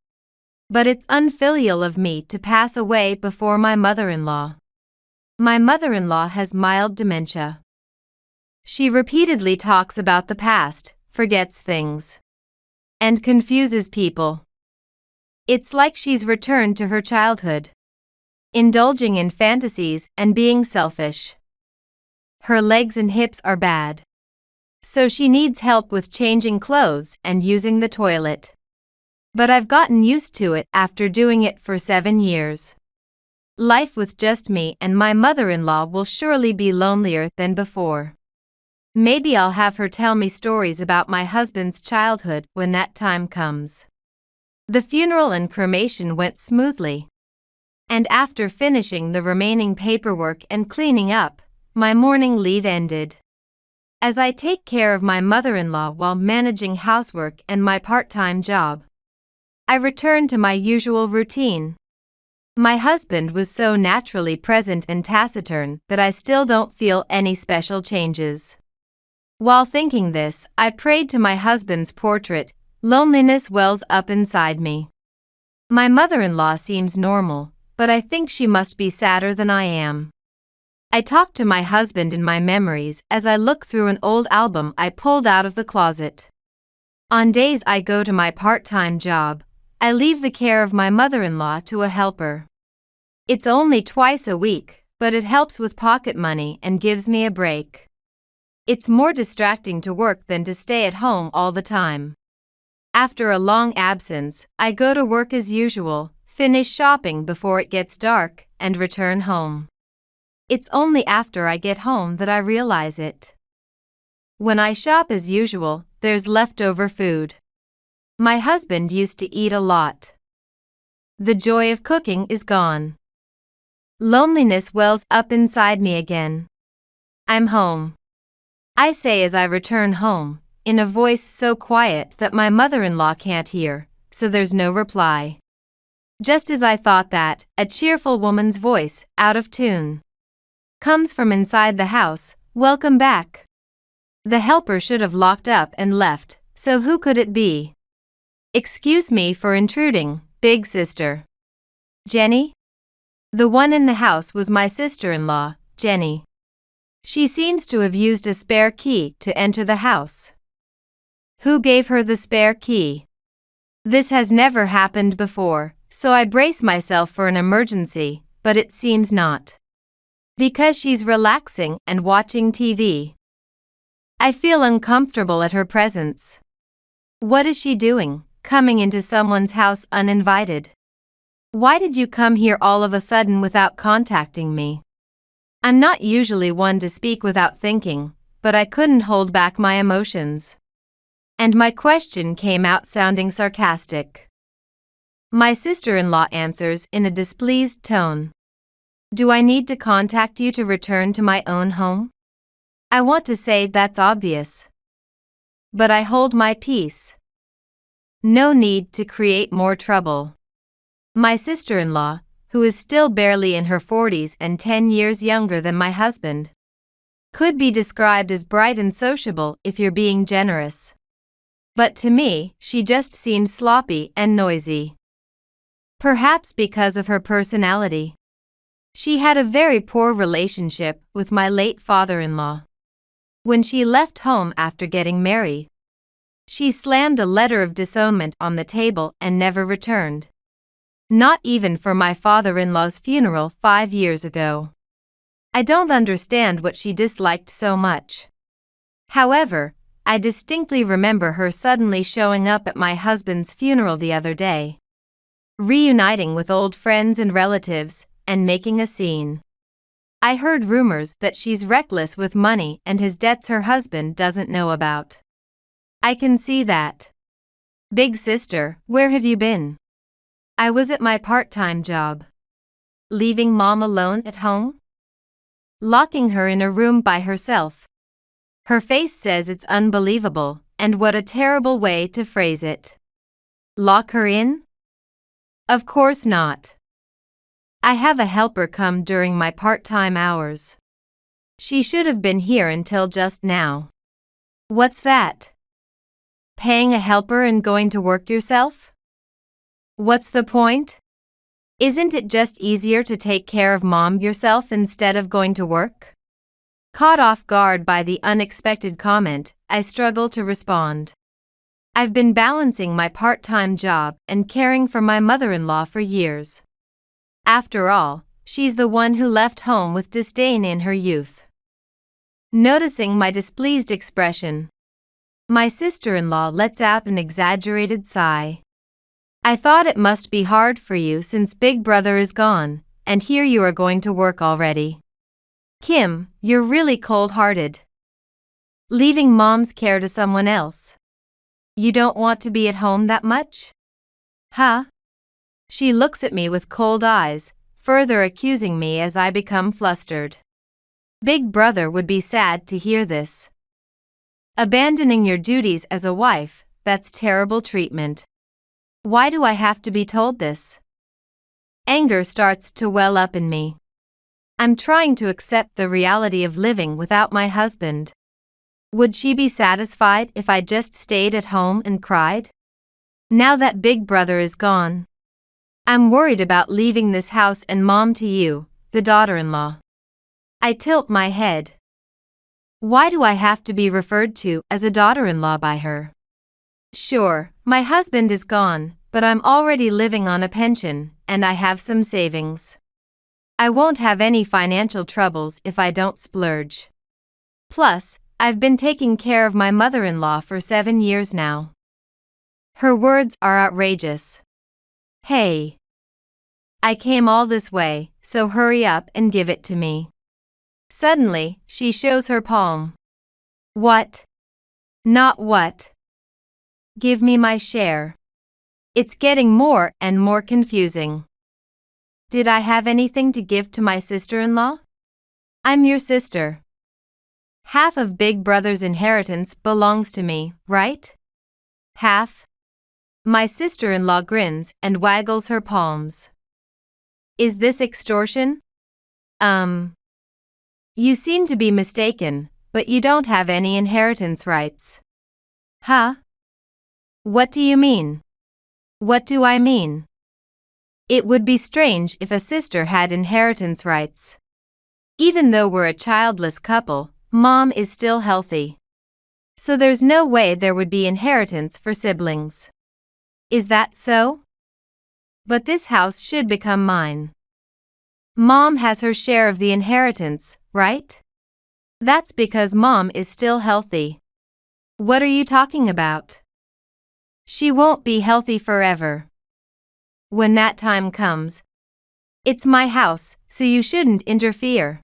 But it's unfilial of me to pass away before my mother-in-law. My mother-in-law has mild dementia. She repeatedly talks about the past, forgets things, and confuses people. It's like she's returned to her childhood, indulging in fantasies and being selfish. Her legs and hips are bad, so she needs help with changing clothes and using the toilet. But I've gotten used to it after doing it for 7 years. Life with just me and my mother-in-law will surely be lonelier than before. Maybe I'll have her tell me stories about my husband's childhood when that time comes. The funeral and cremation went smoothly. And after finishing the remaining paperwork and cleaning up, my morning leave ended. As I take care of my mother-in-law while managing housework and my part-time job, I return to my usual routine. My husband was so naturally present and taciturn that I still don't feel any special changes. While thinking this, I prayed to my husband's portrait. Loneliness wells up inside me. My mother-in-law seems normal, but I think she must be sadder than I am. I talk to my husband in my memories as I look through an old album I pulled out of the closet. On days I go to my part-time job, I leave the care of my mother-in-law to a helper. It's only twice a week, but it helps with pocket money and gives me a break. It's more distracting to work than to stay at home all the time. After a long absence, I go to work as usual, finish shopping before it gets dark, and return home. It's only after I get home that I realize it. When I shop as usual, there's leftover food. My husband used to eat a lot. The joy of cooking is gone. Loneliness wells up inside me again. I'm home, I say as I return home, in a voice so quiet that my mother-in-law can't hear, so there's no reply. Just as I thought that, a cheerful woman's voice, out of tune, comes from inside the house. Welcome back. The helper should have locked up and left, so who could it be? Excuse me for intruding, big sister. Jenny? The one in the house was my sister-in-law, Jenny. She seems to have used a spare key to enter the house. Who gave her the spare key? This has never happened before, so I brace myself for an emergency, but it seems not. Because she's relaxing and watching TV. I feel uncomfortable at her presence. What is she doing, coming into someone's house uninvited? Why did you come here all of a sudden without contacting me? I'm not usually one to speak without thinking, but I couldn't hold back my emotions. And my question came out sounding sarcastic. My sister-in-law answers in a displeased tone. Do I need to contact you to return to my own home? I want to say that's obvious. But I hold my peace. No need to create more trouble. My sister-in-law, who is still barely in her 40s and 10 years younger than my husband, could be described as bright and sociable if you're being generous. But to me, she just seems sloppy and noisy. Perhaps because of her personality. She had a very poor relationship with my late father-in-law. When she left home after getting married, she slammed a letter of disownment on the table and never returned. Not even for my father-in-law's funeral 5 years ago. I don't understand what she disliked so much. However, I distinctly remember her suddenly showing up at my husband's funeral the other day, reuniting with old friends and relatives, and making a scene. I heard rumors that she's reckless with money and has debts her husband doesn't know about. I can see that. Big sister, where have you been? I was at my part-time job. Leaving mom alone at home? Locking her in a room by herself. Her face says it's unbelievable, and what a terrible way to phrase it. Lock her in? Of course not. I have a helper come during my part-time hours. She should have been here until just now. What's that? Paying a helper and going to work yourself? What's the point? Isn't it just easier to take care of mom yourself instead of going to work? Caught off guard by the unexpected comment, I struggle to respond. I've been balancing my part-time job and caring for my mother-in-law for years. After all, she's the one who left home with disdain in her youth. Noticing my displeased expression, my sister-in-law lets out an exaggerated sigh. I thought it must be hard for you since Big Brother is gone, and here you are going to work already. Kim, you're really cold-hearted. Leaving mom's care to someone else. You don't want to be at home that much? Huh? She looks at me with cold eyes, further accusing me as I become flustered. Big Brother would be sad to hear this. Abandoning your duties as a wife, that's terrible treatment. Why do I have to be told this? Anger starts to well up in me. I'm trying to accept the reality of living without my husband. Would she be satisfied if I just stayed at home and cried? Now that Big Brother is gone, I'm worried about leaving this house and mom to you, the daughter-in-law. I tilt my head. Why do I have to be referred to as a daughter-in-law by her? Sure, my husband is gone, but I'm already living on a pension, and I have some savings. I won't have any financial troubles if I don't splurge. Plus, I've been taking care of my mother-in-law for 7 years now. Her words are outrageous. Hey. I came all this way, so hurry up and give it to me. Suddenly, she shows her palm. What? Not what? Give me my share. It's getting more and more confusing. Did I have anything to give to my sister-in-law? I'm your sister. Half of Big Brother's inheritance belongs to me, right? Half? My sister-in-law grins and waggles her palms. Is this extortion? You seem to be mistaken, but you don't have any inheritance rights. Huh? What do you mean? What do I mean? It would be strange if a sister had inheritance rights. Even though we're a childless couple, mom is still healthy. So there's no way there would be inheritance for siblings. Is that so? But this house should become mine. Mom has her share of the inheritance, right? That's because mom is still healthy. What are you talking about? She won't be healthy forever. When that time comes, it's my house, so you shouldn't interfere.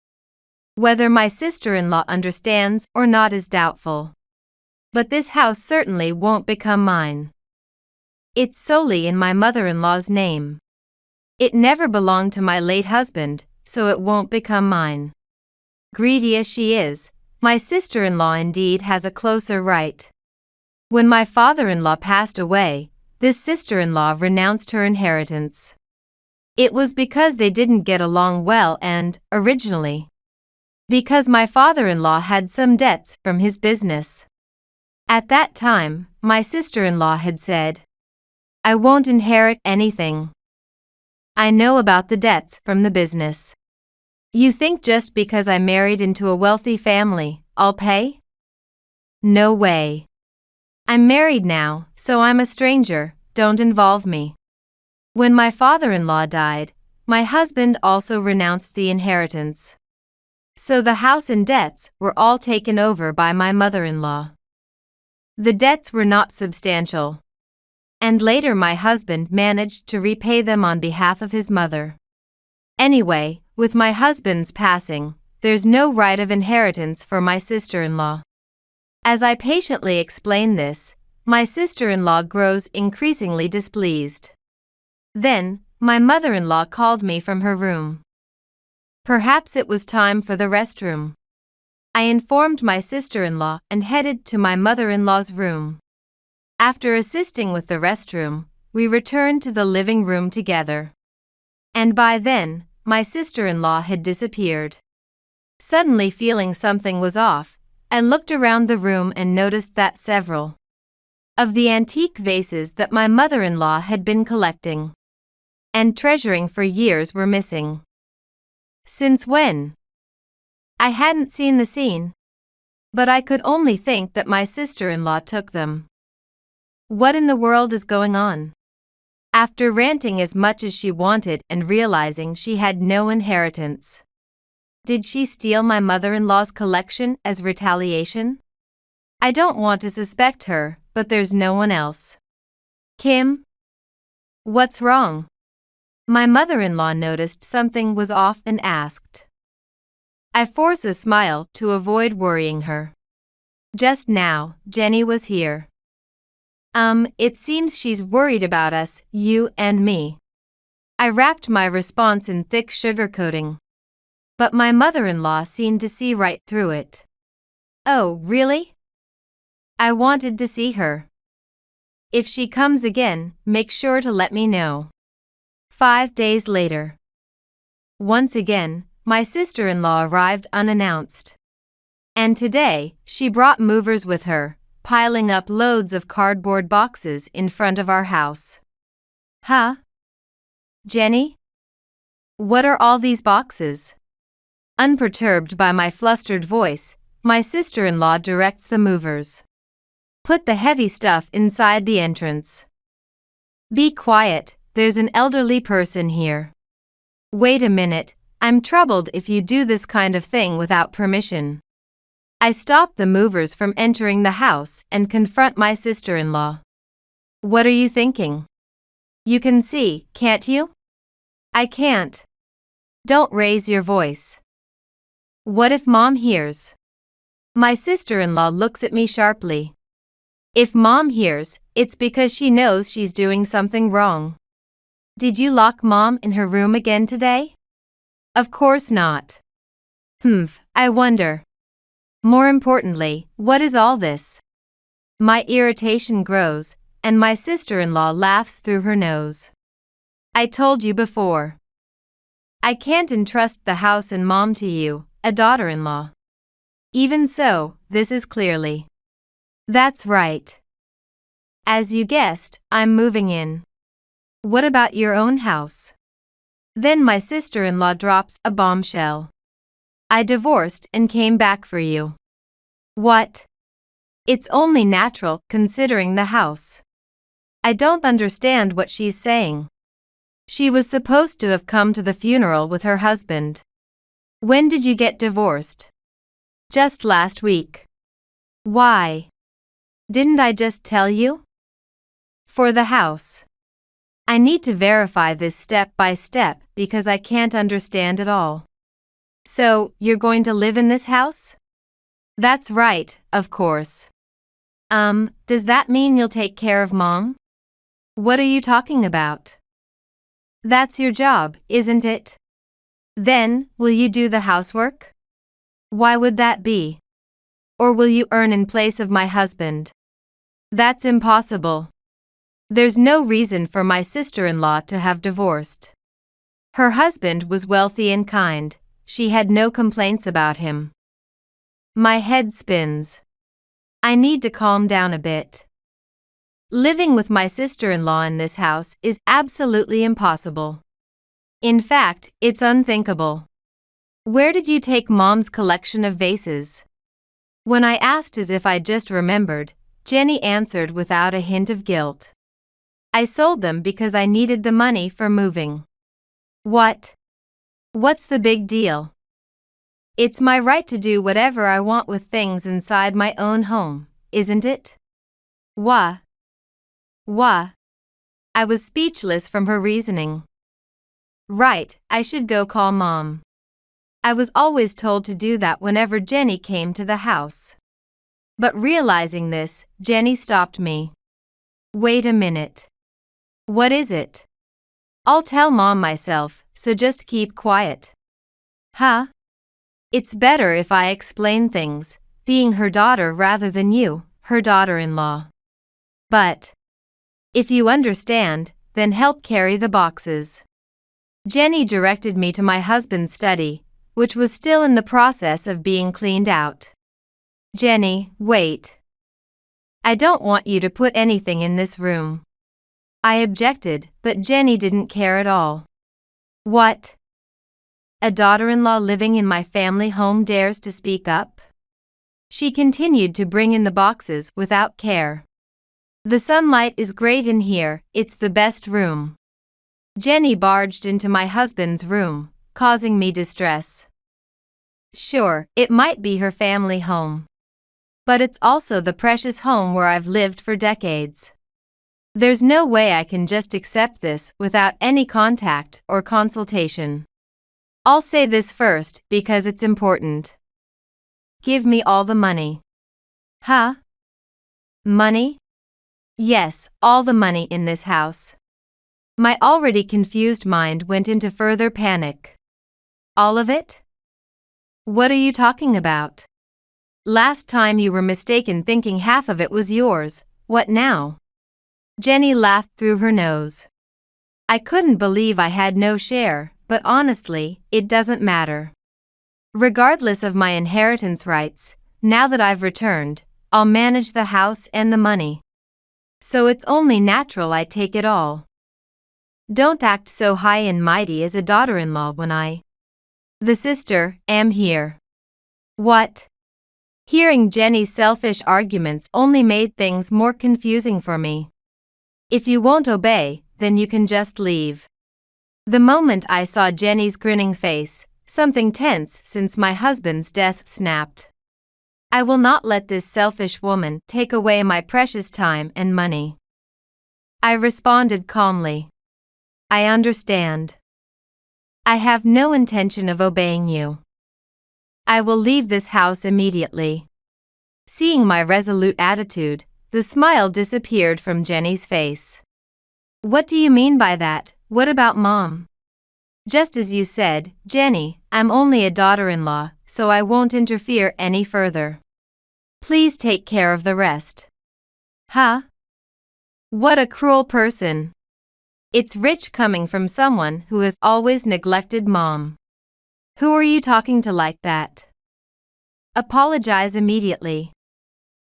Whether my sister-in-law understands or not is doubtful. But this house certainly won't become mine. It's solely in my mother-in-law's name. It never belonged to my late husband, so it won't become mine. Greedy as she is, my sister-in-law indeed has a closer right. When my father-in-law passed away, this sister-in-law renounced her inheritance. It was because they didn't get along well and, originally, because my father-in-law had some debts from his business. At that time, my sister-in-law had said, I won't inherit anything. I know about the debts from the business. You think just because I married into a wealthy family, I'll pay? No way. I'm married now, so I'm a stranger, don't involve me. When my father-in-law died, my husband also renounced the inheritance. So the house and debts were all taken over by my mother-in-law. The debts were not substantial. And later my husband managed to repay them on behalf of his mother. Anyway, with my husband's passing, there's no right of inheritance for my sister-in-law. As I patiently explain this, my sister-in-law grows increasingly displeased. Then, my mother-in-law called me from her room. Perhaps it was time for the restroom. I informed my sister-in-law and headed to my mother-in-law's room. After assisting with the restroom, we returned to the living room together. And by then, my sister-in-law had disappeared. Suddenly feeling something was off, I looked around the room and noticed that several of the antique vases that my mother-in-law had been collecting and treasuring for years were missing. Since when? I hadn't seen the scene, but I could only think that my sister-in-law took them. What in the world is going on? After ranting as much as she wanted and realizing she had no inheritance, did she steal my mother-in-law's collection as retaliation? I don't want to suspect her, but there's no one else. Kim? What's wrong? My mother-in-law noticed something was off and asked. I forced a smile to avoid worrying her. Just now, Jenny was here. It seems she's worried about us, you and me. I wrapped my response in thick sugarcoating. But my mother-in-law seemed to see right through it. Oh, really? I wanted to see her. If she comes again, make sure to let me know. 5 days later. Once again, my sister-in-law arrived unannounced. And today, she brought movers with her, piling up loads of cardboard boxes in front of our house. Huh? Jenny? What are all these boxes? Unperturbed by my flustered voice, my sister-in-law directs the movers. Put the heavy stuff inside the entrance. Be quiet, there's an elderly person here. Wait a minute, I'm troubled if you do this kind of thing without permission. I stop the movers from entering the house and confront my sister-in-law. What are you thinking? You can see, can't you? I can't. Don't raise your voice. What if Mom hears? My sister-in-law looks at me sharply. If Mom hears, it's because she knows she's doing something wrong. Did you lock Mom in her room again today? Of course not. I wonder. More importantly, what is all this? My irritation grows, and my sister-in-law laughs through her nose. I told you before. I can't entrust the house and Mom to you, a daughter-in-law. Even so, this is clearly. That's right. As you guessed, I'm moving in. What about your own house? Then my sister-in-law drops a bombshell. I divorced and came back for you. What? It's only natural, considering the house. I don't understand what she's saying. She was supposed to have come to the funeral with her husband. When did you get divorced? Just last week. Why? Didn't I just tell you? For the house. I need to verify this step by step because I can't understand it all. So, you're going to live in this house? That's right, of course. Does that mean you'll take care of Mom? What are you talking about? That's your job, isn't it? Then, will you do the housework? Why would that be? Or will you earn in place of my husband? That's impossible. There's no reason for my sister-in-law to have divorced. Her husband was wealthy and kind. She had no complaints about him. My head spins. I need to calm down a bit. Living with my sister-in-law in this house is absolutely impossible. In fact, it's unthinkable. Where did you take Mom's collection of vases? When I asked as if I just remembered, Jenny answered without a hint of guilt. I sold them because I needed the money for moving. What? What's the big deal? It's my right to do whatever I want with things inside my own home, isn't it? Wah. Wah. I was speechless from her reasoning. Right, I should go call Mom. I was always told to do that whenever Jenny came to the house. But realizing this, Jenny stopped me. Wait a minute. What is it? I'll tell Mom myself, so just keep quiet. Huh? It's better if I explain things, being her daughter rather than you, her daughter-in-law. But if you understand, then help carry the boxes. Jenny directed me to my husband's study, which was still in the process of being cleaned out. Jenny, wait. I don't want you to put anything in this room. I objected, but Jenny didn't care at all. What? A daughter-in-law living in my family home dares to speak up? She continued to bring in the boxes without care. The sunlight is great in here, it's the best room. Jenny barged into my husband's room, causing me distress. Sure, it might be her family home. But it's also the precious home where I've lived for decades. There's no way I can just accept this without any contact or consultation. I'll say this first because it's important. Give me all the money. Huh? Money? Yes, all the money in this house. My already confused mind went into further panic. All of it? What are you talking about? Last time you were mistaken thinking half of it was yours, what now? Jenny laughed through her nose. I couldn't believe I had no share, but honestly, it doesn't matter. Regardless of my inheritance rights, now that I've returned, I'll manage the house and the money. So it's only natural I take it all. Don't act so high and mighty as a daughter-in-law when the sister, am here. What? Hearing Jenny's selfish arguments only made things more confusing for me. If you won't obey, then you can just leave. The moment I saw Jenny's grinning face, something tense since my husband's death snapped. I will not let this selfish woman take away my precious time and money. I responded calmly. I understand. I have no intention of obeying you. I will leave this house immediately. Seeing my resolute attitude, the smile disappeared from Jenny's face. What do you mean by that? What about Mom? Just as you said, Jenny, I'm only a daughter-in-law, so I won't interfere any further. Please take care of the rest. Huh? What a cruel person. It's rich coming from someone who has always neglected Mom. Who are you talking to like that? Apologize immediately.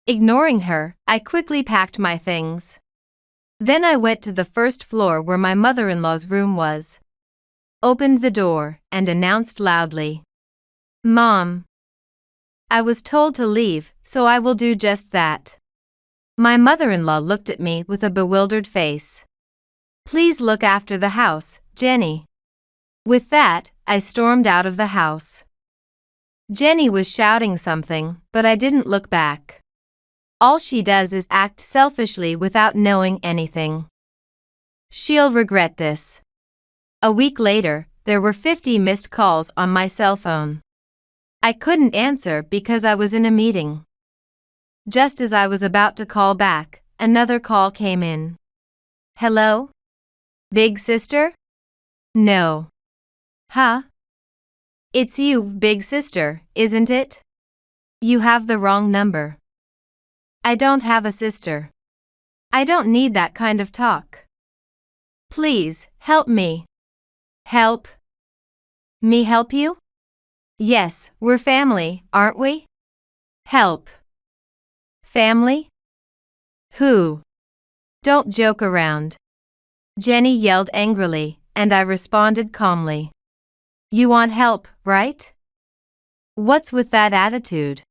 Ignoring her, I quickly packed my things. Then I went to the first floor where my mother-in-law's room was. Opened the door and announced loudly, Mom. I was told to leave, so I will do just that. My mother-in-law looked at me with a bewildered face. Please look after the house, Jenny. With that, I stormed out of the house. Jenny was shouting something, but I didn't look back. All she does is act selfishly without knowing anything. She'll regret this. A week later, there were 50 missed calls on my cell phone. I couldn't answer because I was in a meeting. Just as I was about to call back, another call came in. Hello? Big sister? No. Huh? It's you, big sister, isn't it? You have the wrong number. I don't have a sister. I don't need that kind of talk. Please, help me. Help? Me help you? Yes, we're family, aren't we? Help. Family? Who? Don't joke around. Jenny yelled angrily, and I responded calmly. You want help, right? What's with that attitude?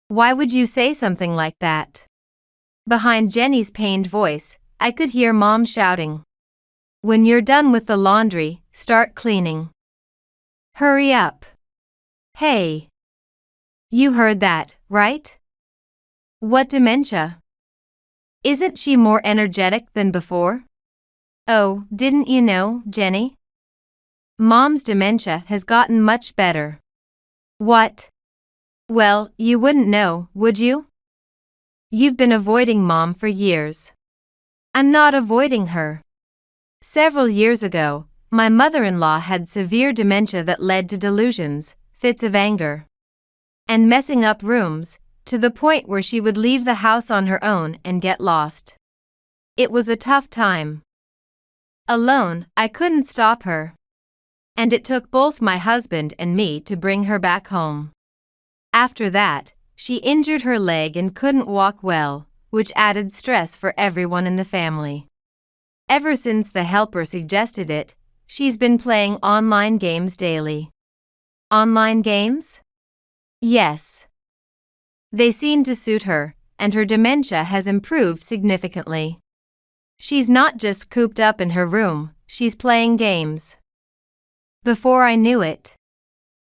Why would you say something like that? Behind Jenny's pained voice, I could hear Mom shouting. When you're done with the laundry, start cleaning. Hurry up. Hey. You heard that, right? What dementia? Isn't she more energetic than before? Oh, didn't you know, Jenny? Mom's dementia has gotten much better. What? Well, you wouldn't know, would you? You've been avoiding Mom for years. I'm not avoiding her. Several years ago, my mother-in-law had severe dementia that led to delusions, fits of anger, and messing up rooms, to the point where she would leave the house on her own and get lost. It was a tough time. Alone, I couldn't stop her. And it took both my husband and me to bring her back home. After that, she injured her leg and couldn't walk well, which added stress for everyone in the family. Ever since the helper suggested it, she's been playing online games daily. Online games? Yes. They seem to suit her, and her dementia has improved significantly. She's not just cooped up in her room, she's playing games. Before I knew it,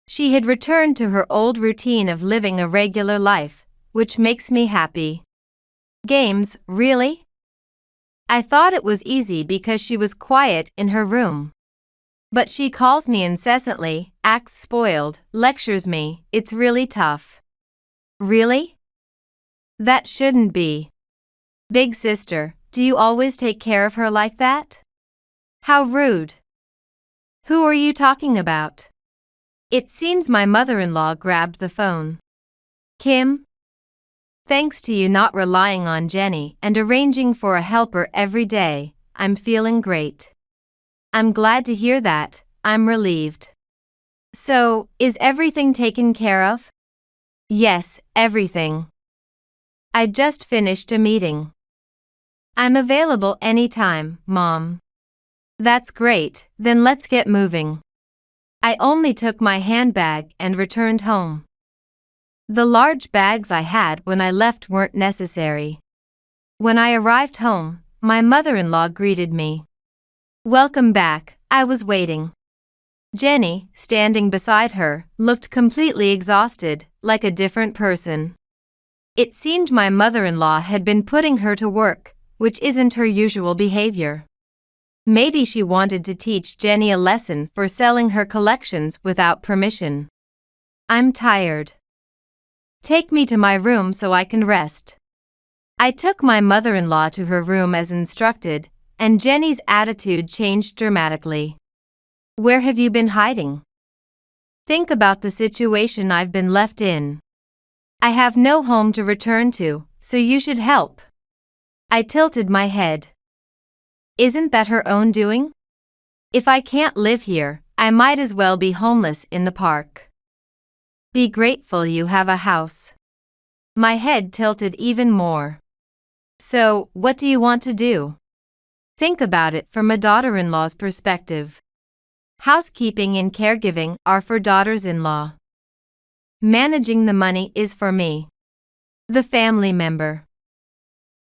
she had returned to her old routine of living a regular life, which makes me happy. Games, really? I thought it was easy because she was quiet in her room. But she calls me incessantly, acts spoiled, lectures me, it's really tough. Really? That shouldn't be. Big sister, do you always take care of her like that? How rude. Who are you talking about? It seems my mother-in-law grabbed the phone. Kim? Thanks to you not relying on Jenny and arranging for a helper every day, I'm feeling great. I'm glad to hear that, I'm relieved. So, is everything taken care of? Yes, everything. I just finished a meeting. I'm available anytime, Mom. That's great, then let's get moving. I only took my handbag and returned home. The large bags I had when I left weren't necessary. When I arrived home, my mother-in-law greeted me. Welcome back, I was waiting. Jenny, standing beside her, looked completely exhausted, like a different person. It seemed my mother-in-law had been putting her to work, which isn't her usual behavior. Maybe she wanted to teach Jenny a lesson for selling her collections without permission. I'm tired. Take me to my room so I can rest. I took my mother-in-law to her room as instructed, and Jenny's attitude changed dramatically. Where have you been hiding? Think about the situation I've been left in. I have no home to return to, so you should help. I tilted my head. Isn't that her own doing? If I can't live here, I might as well be homeless in the park. Be grateful you have a house. My head tilted even more. So, what do you want to do? Think about it from a daughter-in-law's perspective. Housekeeping and caregiving are for daughters-in-law. Managing the money is for me, the family member.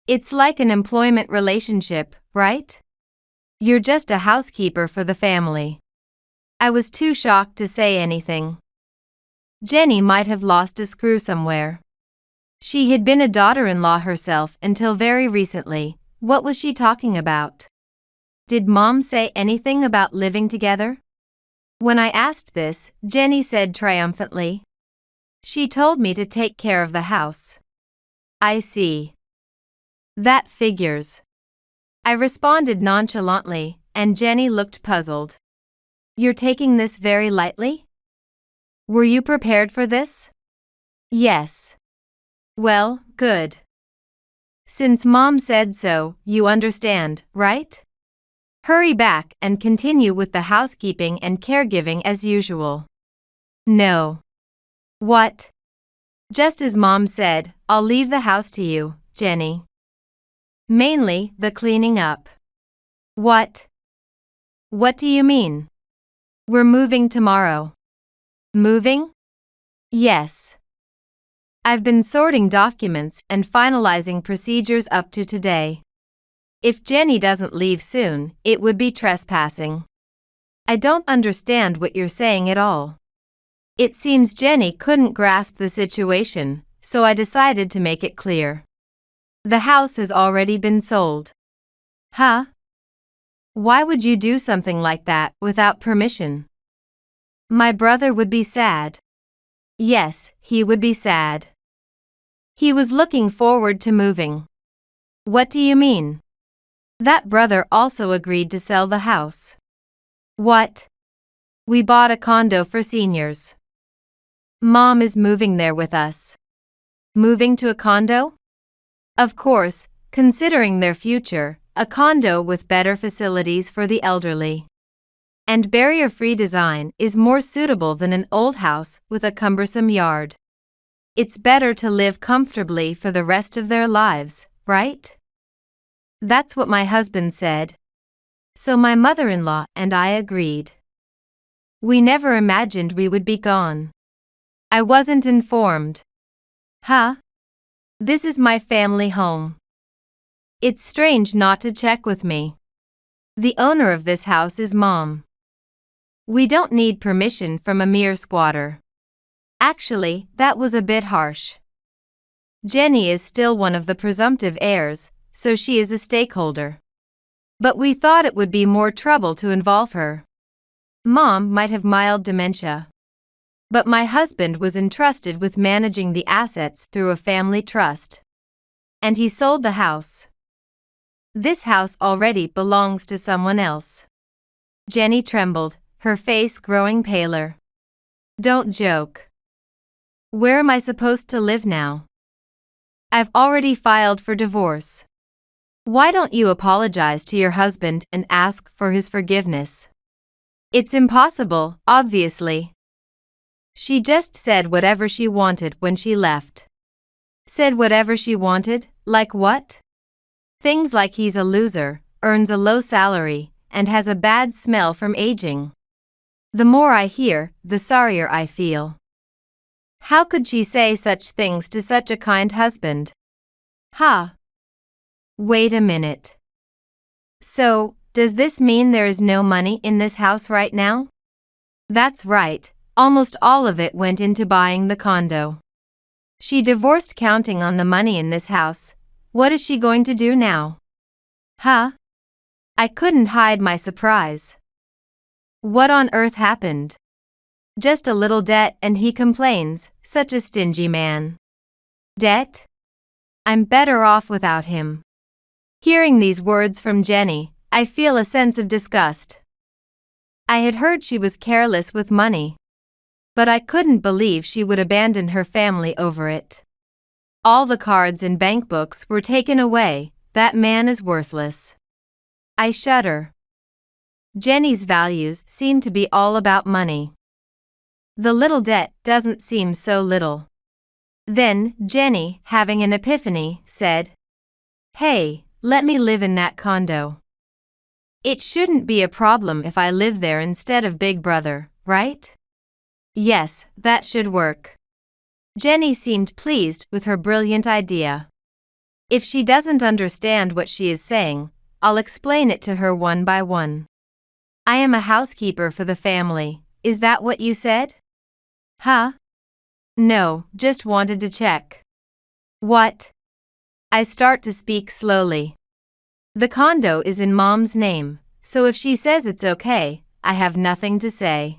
It's like an employment relationship, right? You're just a housekeeper for the family. I was too shocked to say anything. Jenny might have lost a screw somewhere. She had been a daughter-in-law herself until very recently. What was she talking about? Did Mom say anything about living together? When I asked this, Jenny said triumphantly, she told me to take care of the house. I see. That figures. I responded nonchalantly, and Jenny looked puzzled. You're taking this very lightly? Were you prepared for this? Yes. Well, good. Since Mom said so, you understand, right? Hurry back and continue with the housekeeping and caregiving as usual. No. What? Just as Mom said, I'll leave the house to you, Jenny. Mainly, the cleaning up. What? What do you mean? We're moving tomorrow. Moving? Yes. I've been sorting documents and finalizing procedures up to today. If Jenny doesn't leave soon, it would be trespassing. I don't understand what you're saying at all. It seems Jenny couldn't grasp the situation, so I decided to make it clear. The house has already been sold. Huh? Why would you do something like that without permission? My brother would be sad. Yes, he would be sad. He was looking forward to moving. What do you mean? That brother also agreed to sell the house. What? We bought a condo for seniors. Mom is moving there with us. Moving to a condo? Of course, considering their future, a condo with better facilities for the elderly. And barrier-free design is more suitable than an old house with a cumbersome yard. It's better to live comfortably for the rest of their lives, right? That's what my husband said. So my mother-in-law and I agreed. We never imagined we would be gone. I wasn't informed. Huh? This is my family home. It's strange not to check with me. The owner of this house is Mom. We don't need permission from a mere squatter. Actually, that was a bit harsh. Jenny is still one of the presumptive heirs, so she is a stakeholder. But we thought it would be more trouble to involve her. Mom might have mild dementia. But my husband was entrusted with managing the assets through a family trust. And he sold the house. This house already belongs to someone else. Jenny trembled, her face growing paler. Don't joke. Where am I supposed to live now? I've already filed for divorce. Why don't you apologize to your husband and ask for his forgiveness? It's impossible, obviously. She just said whatever she wanted when she left. Said whatever she wanted, like what? Things like he's a loser, earns a low salary, and has a bad smell from aging. The more I hear, the sorrier I feel. How could she say such things to such a kind husband? Ha! Wait a minute. So, does this mean there is no money in this house right now? That's right, almost all of it went into buying the condo. She divorced counting on the money in this house. What is she going to do now? Huh? I couldn't hide my surprise. What on earth happened? Just a little debt and he complains, such a stingy man. Debt? I'm better off without him. Hearing these words from Jenny, I feel a sense of disgust. I had heard she was careless with money. But I couldn't believe she would abandon her family over it. All the cards and bank books were taken away. That man is worthless. I shudder. Jenny's values seem to be all about money. The little debt doesn't seem so little. Then, Jenny, having an epiphany, said, "Hey, let me live in that condo. It shouldn't be a problem if I live there instead of Big Brother, right?" Yes, that should work. Jenny seemed pleased with her brilliant idea. If she doesn't understand what she is saying, I'll explain it to her one by one. I am a housekeeper for the family. Is that what you said? Huh? No, just wanted to check. What? I start to speak slowly. The condo is in Mom's name, so if she says it's okay, I have nothing to say.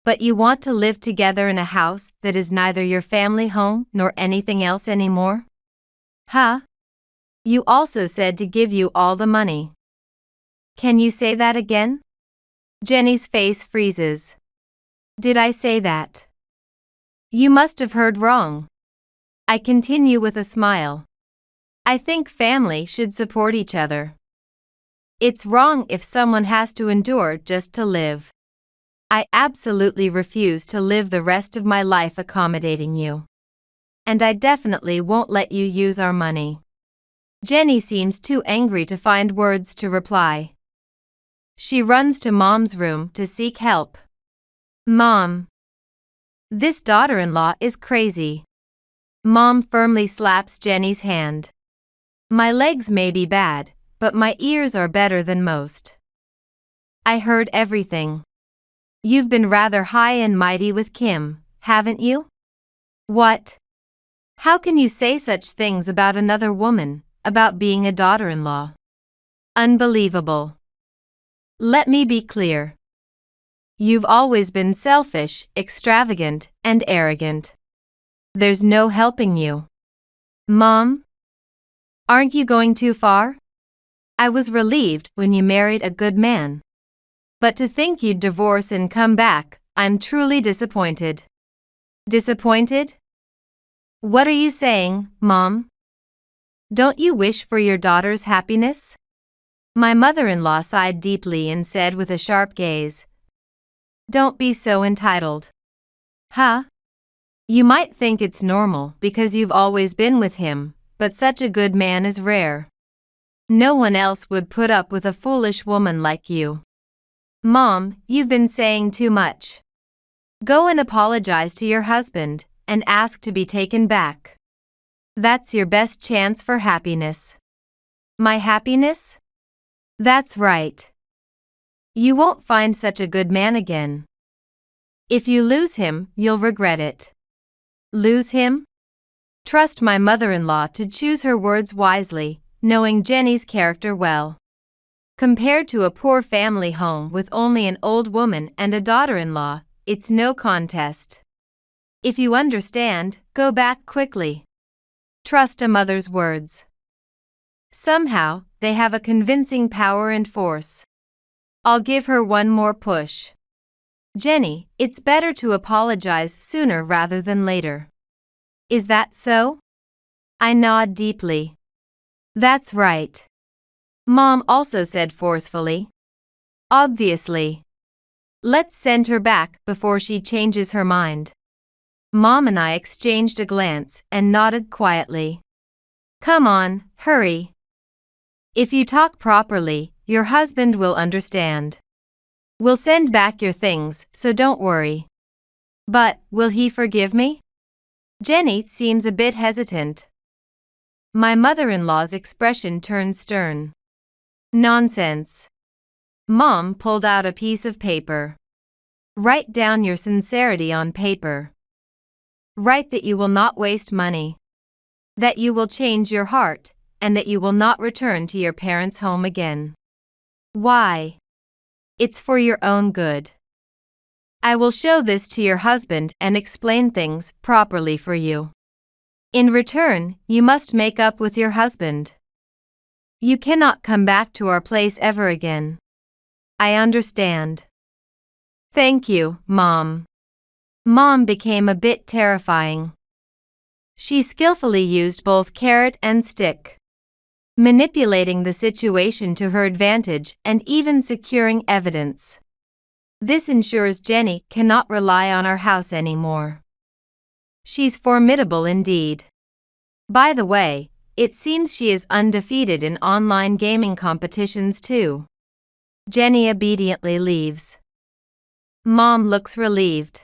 But you want to live together in a house that is neither your family home nor anything else anymore? Huh? You also said to give you all the money. Can you say that again? Jenny's face freezes. Did I say that? You must have heard wrong. I continue with a smile. I think family should support each other. It's wrong if someone has to endure just to live. I absolutely refuse to live the rest of my life accommodating you. And I definitely won't let you use our money. Jenny seems too angry to find words to reply. She runs to Mom's room to seek help. Mom. This daughter-in-law is crazy. Mom firmly slaps Jenny's hand. My legs may be bad, but my ears are better than most. I heard everything. You've been rather high and mighty with Kim, haven't you? What? How can you say such things about another woman, about being a daughter-in-law? Unbelievable. Let me be clear. You've always been selfish, extravagant, and arrogant. There's no helping you. Mom? Aren't you going too far? I was relieved when you married a good man. But to think you'd divorce and come back, I'm truly disappointed. Disappointed? What are you saying, Mom? Don't you wish for your daughter's happiness? My mother-in-law sighed deeply and said with a sharp gaze, Don't be so entitled. Huh? You might think it's normal because you've always been with him, but such a good man is rare. No one else would put up with a foolish woman like you. Mom, you've been saying too much. Go and apologize to your husband and ask to be taken back. That's your best chance for happiness. My happiness? That's right. You won't find such a good man again. If you lose him, you'll regret it. Lose him? Trust my mother-in-law to choose her words wisely, knowing Jenny's character well. Compared to a poor family home with only an old woman and a daughter-in-law, it's no contest. If you understand, go back quickly. Trust a mother's words. Somehow, they have a convincing power and force. I'll give her one more push. Jenny, it's better to apologize sooner rather than later. Is that so? I nod deeply. That's right. Mom also said forcefully. Obviously. Let's send her back before she changes her mind. Mom and I exchanged a glance and nodded quietly. Come on, hurry. If you talk properly, your husband will understand. We'll send back your things, so don't worry. But, will he forgive me? Jenny seems a bit hesitant. My mother-in-law's expression turned stern. Nonsense. Mom pulled out a piece of paper. Write down your sincerity on paper. Write that you will not waste money. That you will change your heart, and that you will not return to your parents' home again. Why? It's for your own good. I will show this to your husband and explain things properly for you. In return, you must make up with your husband. You cannot come back to our place ever again. I understand. Thank you, Mom. Mom became a bit terrifying. She skillfully used both carrot and stick, manipulating the situation to her advantage and even securing evidence. This ensures Jenny cannot rely on our house anymore. She's formidable indeed. By the way, it seems she is undefeated in online gaming competitions too. Jenny obediently leaves. Mom looks relieved.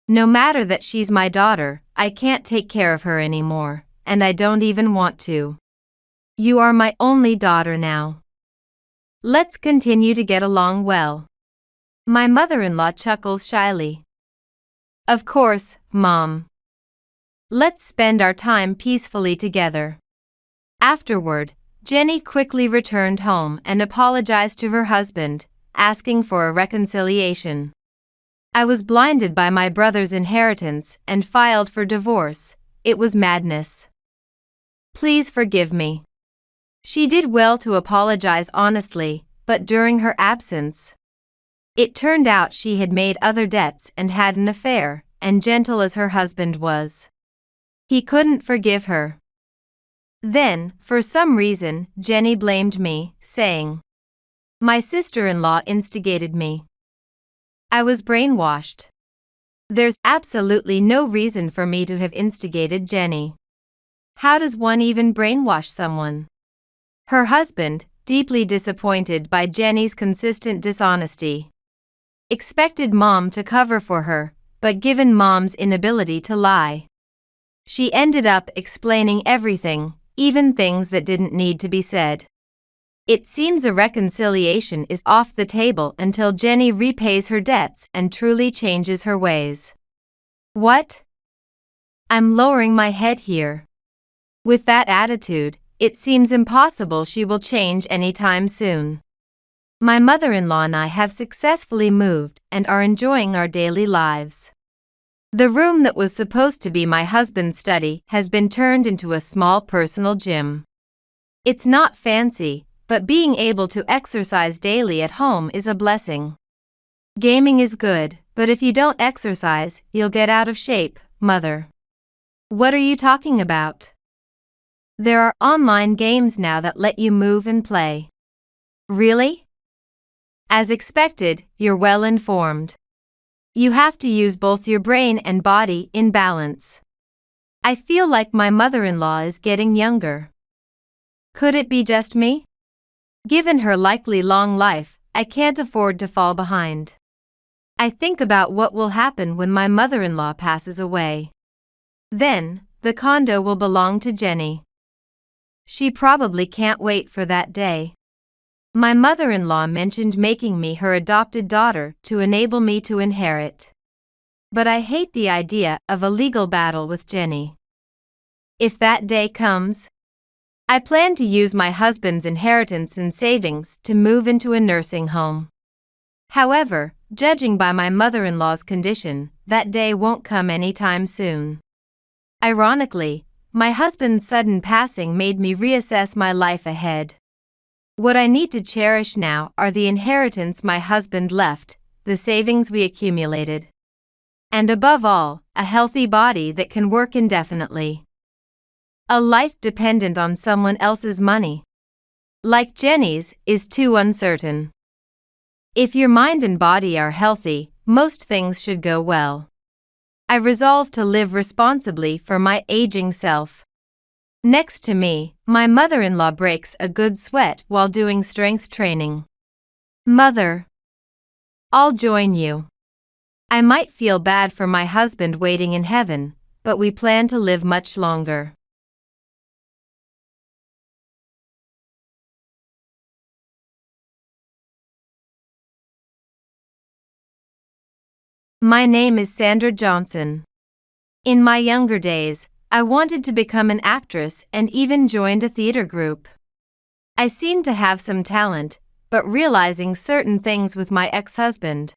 No matter that she's my daughter, I can't take care of her anymore, and I don't even want to. You are my only daughter now. Let's continue to get along well. My mother-in-law chuckles shyly. Of course, Mom. Let's spend our time peacefully together. Afterward, Jenny quickly returned home and apologized to her husband, asking for a reconciliation. I was blinded by my brother's inheritance and filed for divorce. It was madness. Please forgive me. She did well to apologize honestly, but during her absence, it turned out she had made other debts and had an affair, and gentle as her husband was, he couldn't forgive her. Then, for some reason, Jenny blamed me, saying, my sister-in-law instigated me. I was brainwashed. There's absolutely no reason for me to have instigated Jenny. How does one even brainwash someone? Her husband, deeply disappointed by Jenny's consistent dishonesty, expected Mom to cover for her, but given Mom's inability to lie, she ended up explaining everything, even things that didn't need to be said. It seems a reconciliation is off the table until Jenny repays her debts and truly changes her ways. What? I'm lowering my head here. With that attitude, it seems impossible she will change anytime soon. My mother-in-law and I have successfully moved and are enjoying our daily lives. The room that was supposed to be my husband's study has been turned into a small personal gym. It's not fancy, but being able to exercise daily at home is a blessing. Gaming is good, but if you don't exercise, you'll get out of shape, Mother. What are you talking about? There are online games now that let you move and play. Really? As expected, you're well informed. You have to use both your brain and body in balance. I feel like my mother-in-law is getting younger. Could it be just me? Given her likely long life, I can't afford to fall behind. I think about what will happen when my mother-in-law passes away. Then, the condo will belong to Jenny. She probably can't wait for that day. My mother-in-law mentioned making me her adopted daughter to enable me to inherit. But I hate the idea of a legal battle with Jenny. If that day comes, I plan to use my husband's inheritance and savings to move into a nursing home. However, judging by my mother-in-law's condition, that day won't come anytime soon. Ironically, my husband's sudden passing made me reassess my life ahead. What I need to cherish now are the inheritance my husband left, the savings we accumulated, and above all, a healthy body that can work indefinitely. A life dependent on someone else's money, like Jenny's, is too uncertain. If your mind and body are healthy, most things should go well. I resolve to live responsibly for my aging self. Next to me, my mother-in-law breaks a good sweat while doing strength training. Mother, I'll join you. I might feel bad for my husband waiting in heaven, but we plan to live much longer. My name is Sandra Johnson. In my younger days, I wanted to become an actress and even joined a theater group. I seemed to have some talent, but realizing certain things with my ex-husband,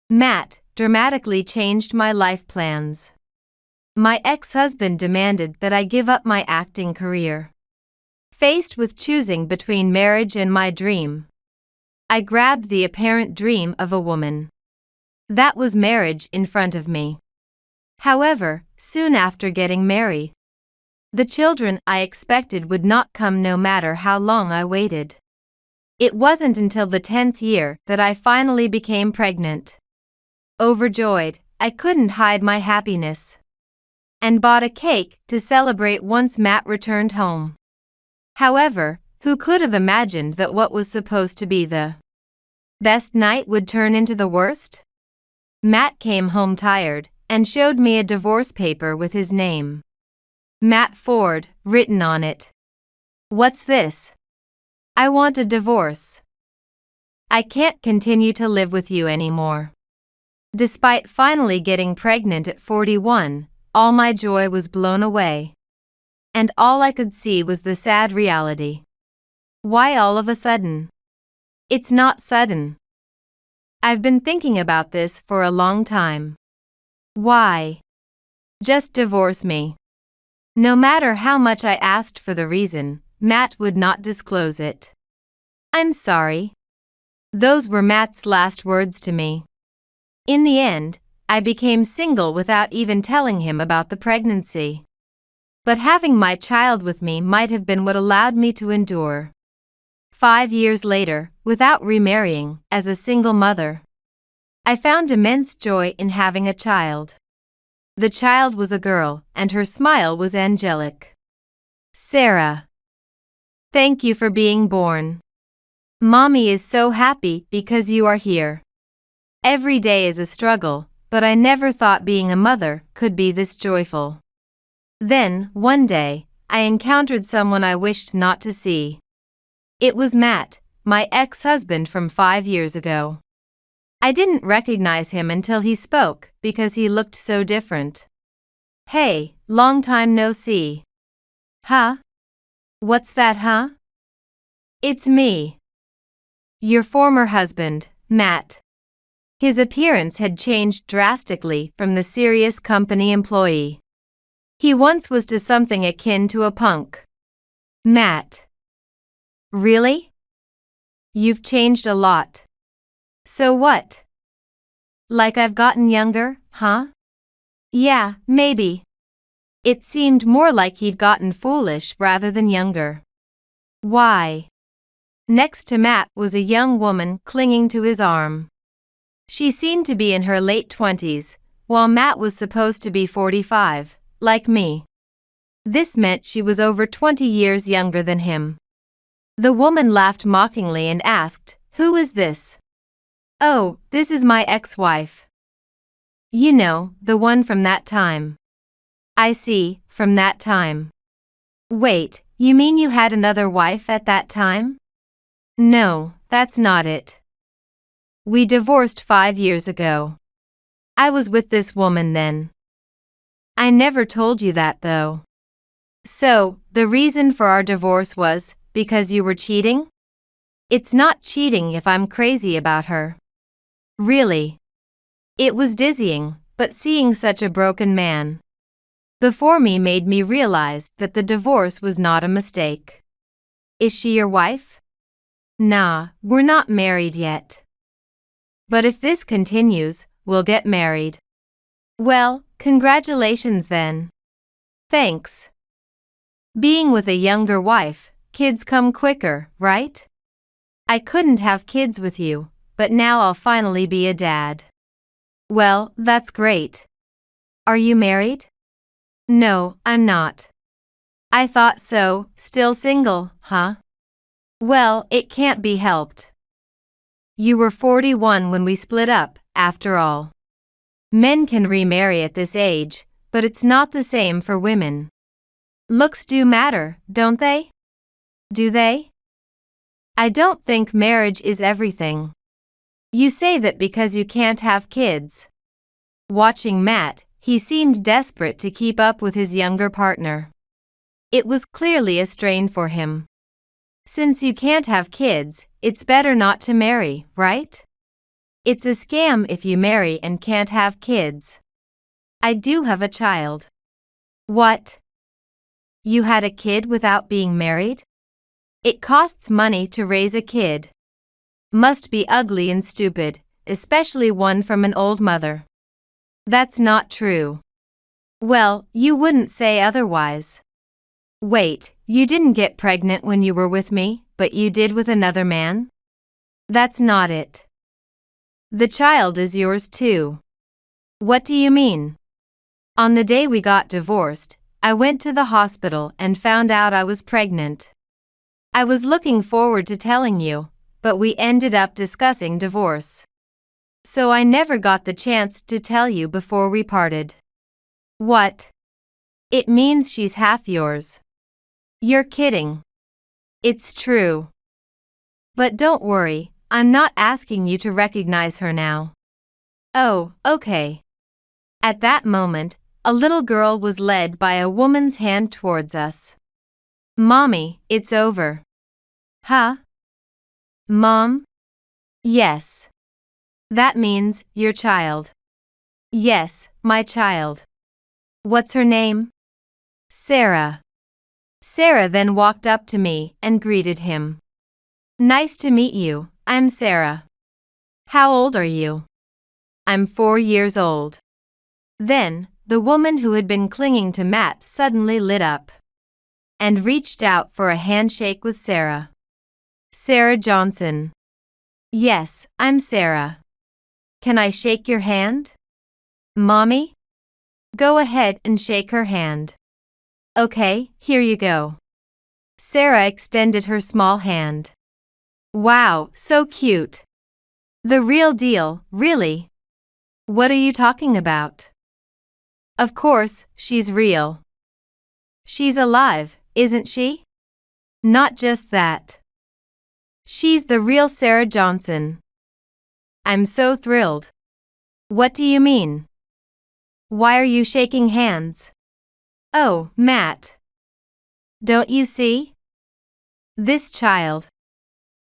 Matt, dramatically changed my life plans. My ex-husband demanded that I give up my acting career. Faced with choosing between marriage and my dream, I grabbed the apparent dream of a woman. That was marriage in front of me. However, soon after getting married, the children I expected would not come no matter how long I waited. It wasn't until the 10th year that I finally became pregnant. Overjoyed, I couldn't hide my happiness, and bought a cake to celebrate once Matt returned home. However, who could have imagined that what was supposed to be the best night would turn into the worst? Matt came home tired and showed me a divorce paper with his name, Matt Ford, written on it. What's this? I want a divorce. I can't continue to live with you anymore. Despite finally getting pregnant at 41, all my joy was blown away. And all I could see was the sad reality. Why all of a sudden? It's not sudden. I've been thinking about this for a long time. Why? Just divorce me. No matter how much I asked for the reason, Matt would not disclose it. I'm sorry. Those were Matt's last words to me. In the end, I became single without even telling him about the pregnancy. But having my child with me might have been what allowed me to endure. 5 years later, without remarrying, as a single mother, I found immense joy in having a child. The child was a girl, and her smile was angelic. Sarah. Thank you for being born. Mommy is so happy because you are here. Every day is a struggle, but I never thought being a mother could be this joyful. Then, one day, I encountered someone I wished not to see. It was Matt, my ex-husband from 5 years ago. I didn't recognize him until he spoke because he looked so different. Hey, long time no see. Huh? What's that, huh? It's me. Your former husband, Matt. His appearance had changed drastically from the serious company employee he once was to something akin to a punk. Matt. Really? You've changed a lot. So what? Like I've gotten younger, huh? Yeah, maybe. It seemed more like he'd gotten foolish rather than younger. Why? Next to Matt was a young woman clinging to his arm. She seemed to be in her late 20s, while Matt was supposed to be 45, like me. This meant she was over 20 years younger than him. The woman laughed mockingly and asked, "Who is this?" "Oh, this is my ex-wife. You know, the one from that time." "I see, from that time." "Wait, you mean you had another wife at that time?" "No, that's not it. We divorced 5 years ago. I was with this woman then." "I never told you that though." "So, the reason for our divorce was because you were cheating?" "It's not cheating if I'm crazy about her." "Really?" "It was dizzying, but seeing such a broken man before me made me realize that the divorce was not a mistake." "Is she your wife?" "Nah, we're not married yet. But if this continues, we'll get married." "Well, congratulations then." "Thanks. Being with a younger wife, kids come quicker, right?" "I couldn't have kids with you, but now I'll finally be a dad." "Well, that's great. Are you married?" "No, I'm not." "I thought so, still single, huh?" "Well, it can't be helped. You were 41 when we split up, after all. Men can remarry at this age, but it's not the same for women." "Looks do matter, don't they?" "Do they?" "I don't think marriage is everything." "You say that because you can't have kids." Watching Matt, he seemed desperate to keep up with his younger partner. It was clearly a strain for him. "Since you can't have kids, it's better not to marry, right? It's a scam if you marry and can't have kids." "I do have a child." "What? You had a kid without being married?" "It costs money to raise a kid. Must be ugly and stupid, especially one from an old mother." "That's not true." "Well, you wouldn't say otherwise." "Wait, you didn't get pregnant when you were with me, but you did with another man?" "That's not it." "The child is yours too." "What do you mean?" "On the day we got divorced, I went to the hospital and found out I was pregnant. I was looking forward to telling you, but we ended up discussing divorce. So I never got the chance to tell you before we parted." "What?" "It means she's half yours." "You're kidding." "It's true. But don't worry, I'm not asking you to recognize her now." "Oh, okay." At that moment, a little girl was led by a woman's hand towards us. "Mommy, it's over." "Huh? Mom?" "Yes. That means, your child." "Yes, my child." "What's her name?" "Sarah." Sarah then walked up to me and greeted him. "Nice to meet you, I'm Sarah." "How old are you?" "I'm 4 years old." Then, the woman who had been clinging to Matt suddenly lit up and reached out for a handshake with Sarah. "Sarah Johnson." "Yes, I'm Sarah. Can I shake your hand?" "Mommy?" "Go ahead and shake her hand." "Okay, here you go." Sarah extended her small hand. "Wow, so cute. The real deal, really." "What are you talking about?" "Of course, she's real. She's alive, isn't she?" "Not just that. She's the real Sarah Johnson." "I'm so thrilled." "What do you mean? Why are you shaking hands?" "Oh, Matt. Don't you see? This child.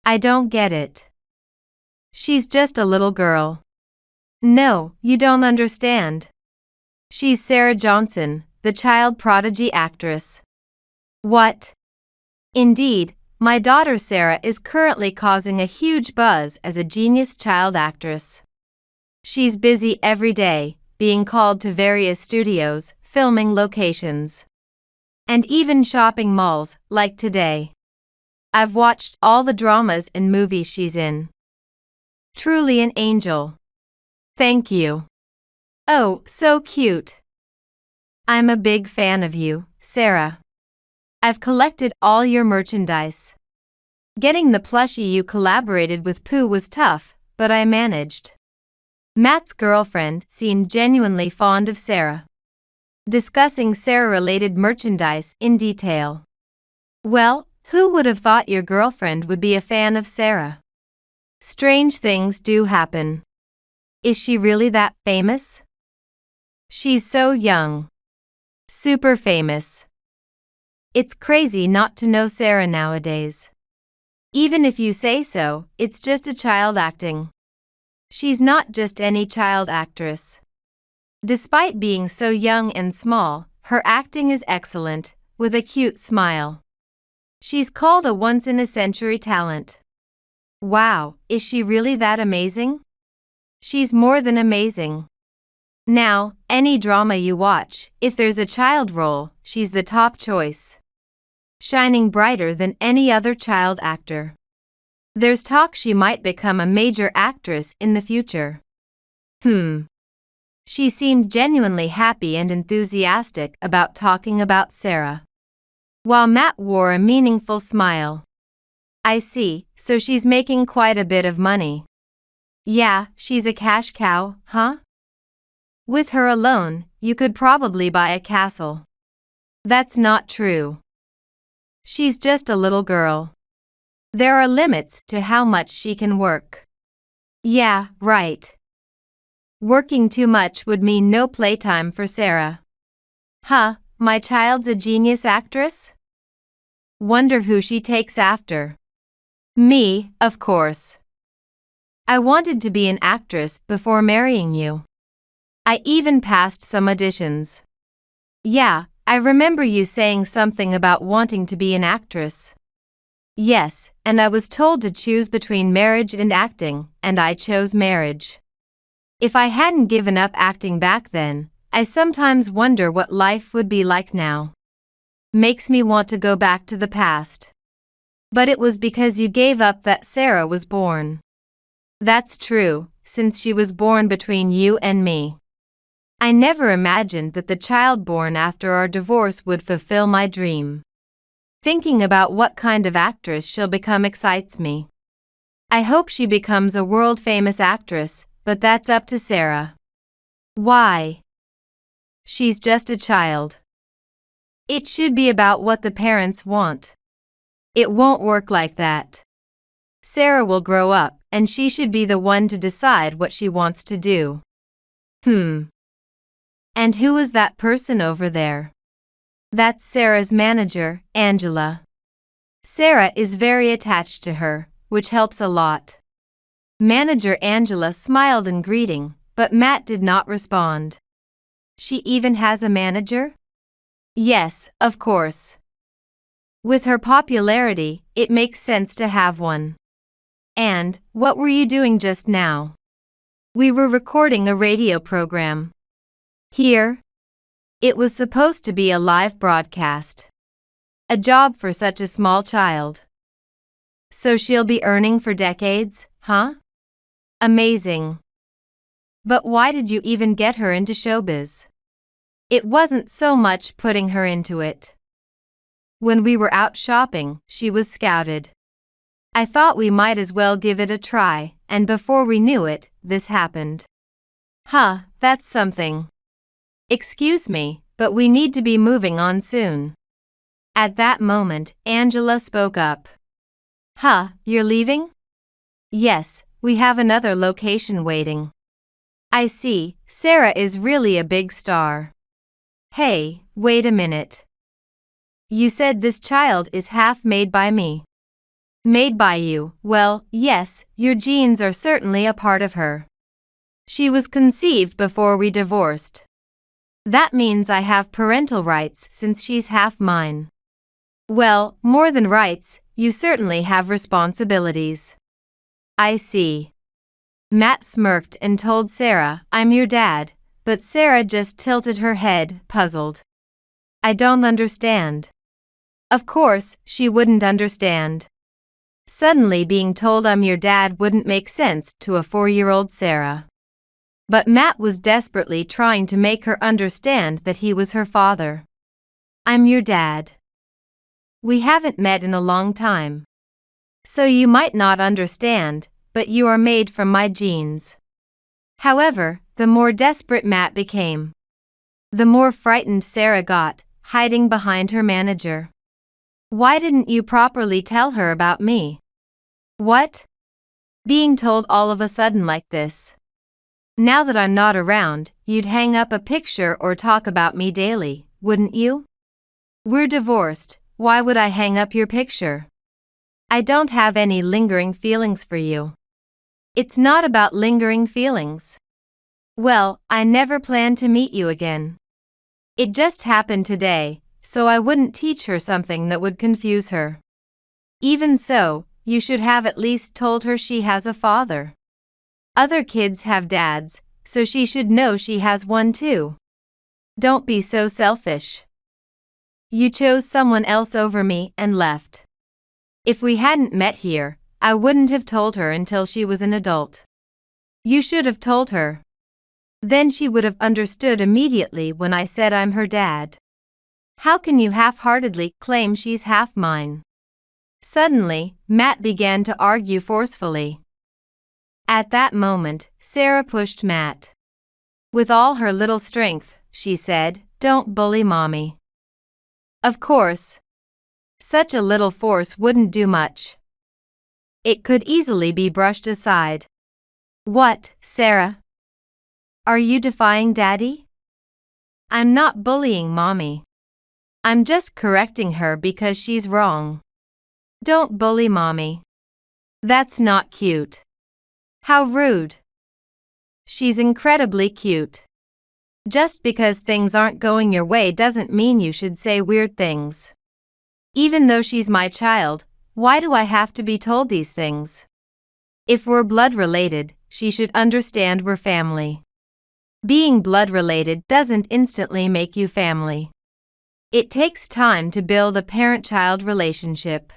I don't get it. She's just a little girl." "No, you don't understand. She's Sarah Johnson, the child prodigy actress." "What?" "Indeed, my daughter Sarah is currently causing a huge buzz as a genius child actress. She's busy every day, being called to various studios, filming locations, and even shopping malls, like today. I've watched all the dramas and movies she's in. Truly an angel." "Thank you." "Oh, so cute." "I'm a big fan of you, Sarah. I've collected all your merchandise." Getting the plushie you collaborated with Pooh was tough, but I managed. Matt's girlfriend seemed genuinely fond of Sarah. Discussing Sarah-related merchandise in detail. Well, who would have thought your girlfriend would be a fan of Sarah? Strange things do happen. Is she really that famous? She's so young. Super famous. It's crazy not to know Sarah nowadays. Even if you say so, it's just a child acting. She's not just any child actress. Despite being so young and small, her acting is excellent, with a cute smile. She's called a once-in-a-century talent. Wow, is she really that amazing? She's more than amazing. Now, any drama you watch, if there's a child role, she's the top choice. Shining brighter than any other child actor. There's talk she might become a major actress in the future. She seemed genuinely happy and enthusiastic about talking about Sarah. While Matt wore a meaningful smile. I see, so she's making quite a bit of money. Yeah, she's a cash cow, huh? With her alone, you could probably buy a castle. That's not true. She's just a little girl. There are limits to how much she can work. Yeah, right. Working too much would mean no playtime for Sarah. My child's a genius actress? Wonder who she takes after. Me, of course. I wanted to be an actress before marrying you. I even passed some auditions. Yeah, I remember you saying something about wanting to be an actress. Yes, and I was told to choose between marriage and acting, and I chose marriage. If I hadn't given up acting back then, I sometimes wonder what life would be like now. Makes me want to go back to the past. But it was because you gave up that Sarah was born. That's true, since she was born between you and me. I never imagined that the child born after our divorce would fulfill my dream. Thinking about what kind of actress she'll become excites me. I hope she becomes a world-famous actress, but that's up to Sarah. Why? She's just a child. It should be about what the parents want. It won't work like that. Sarah will grow up, and she should be the one to decide what she wants to do. And who is that person over there? That's Sarah's manager, Angela. Sarah is very attached to her, which helps a lot. Manager Angela smiled in greeting, but Matt did not respond. She even has a manager? Yes, of course. With her popularity, it makes sense to have one. And, what were you doing just now? We were recording a radio program. Here? It was supposed to be a live broadcast. A job for such a small child. So she'll be earning for decades, huh? Amazing. But why did you even get her into showbiz? It wasn't so much putting her into it. When we were out shopping, she was scouted. I thought we might as well give it a try, and before we knew it, this happened. That's something. Excuse me, but we need to be moving on soon. At that moment, Angela spoke up. You're leaving? Yes, we have another location waiting. I see, Sarah is really a big star. Hey, wait a minute. You said this child is half made by me. Made by you, well, yes, your genes are certainly a part of her. She was conceived before we divorced. That means I have parental rights since she's half mine. Well, more than rights, you certainly have responsibilities. I see. Matt smirked and told Sarah, I'm your dad, but Sarah just tilted her head, puzzled. I don't understand. Of course, she wouldn't understand. Suddenly being told I'm your dad wouldn't make sense to a 4-year-old Sarah. But Matt was desperately trying to make her understand that he was her father. I'm your dad. We haven't met in a long time. So you might not understand, but you are made from my genes. However, the more desperate Matt became, the more frightened Sarah got, hiding behind her manager. Why didn't you properly tell her about me? What? Being told all of a sudden like this. Now that I'm not around, you'd hang up a picture or talk about me daily, wouldn't you? We're divorced, why would I hang up your picture? I don't have any lingering feelings for you. It's not about lingering feelings. Well, I never planned to meet you again. It just happened today, so I wouldn't teach her something that would confuse her. Even so, you should have at least told her she has a father. Other kids have dads, so she should know she has one too. Don't be so selfish. You chose someone else over me and left. If we hadn't met here, I wouldn't have told her until she was an adult. You should have told her. Then she would have understood immediately when I said I'm her dad. How can you half-heartedly claim she's half mine? Suddenly, Matt began to argue forcefully. At that moment, Sarah pushed Matt. With all her little strength, she said, "Don't bully Mommy." Of course. Such a little force wouldn't do much. It could easily be brushed aside. What, Sarah? Are you defying Daddy? I'm not bullying Mommy. I'm just correcting her because she's wrong. Don't bully Mommy. That's not cute. How rude. She's incredibly cute. Just because things aren't going your way doesn't mean you should say weird things. Even though she's my child, why do I have to be told these things? If we're blood related, she should understand we're family. Being blood related doesn't instantly make you family. It takes time to build a parent-child relationship.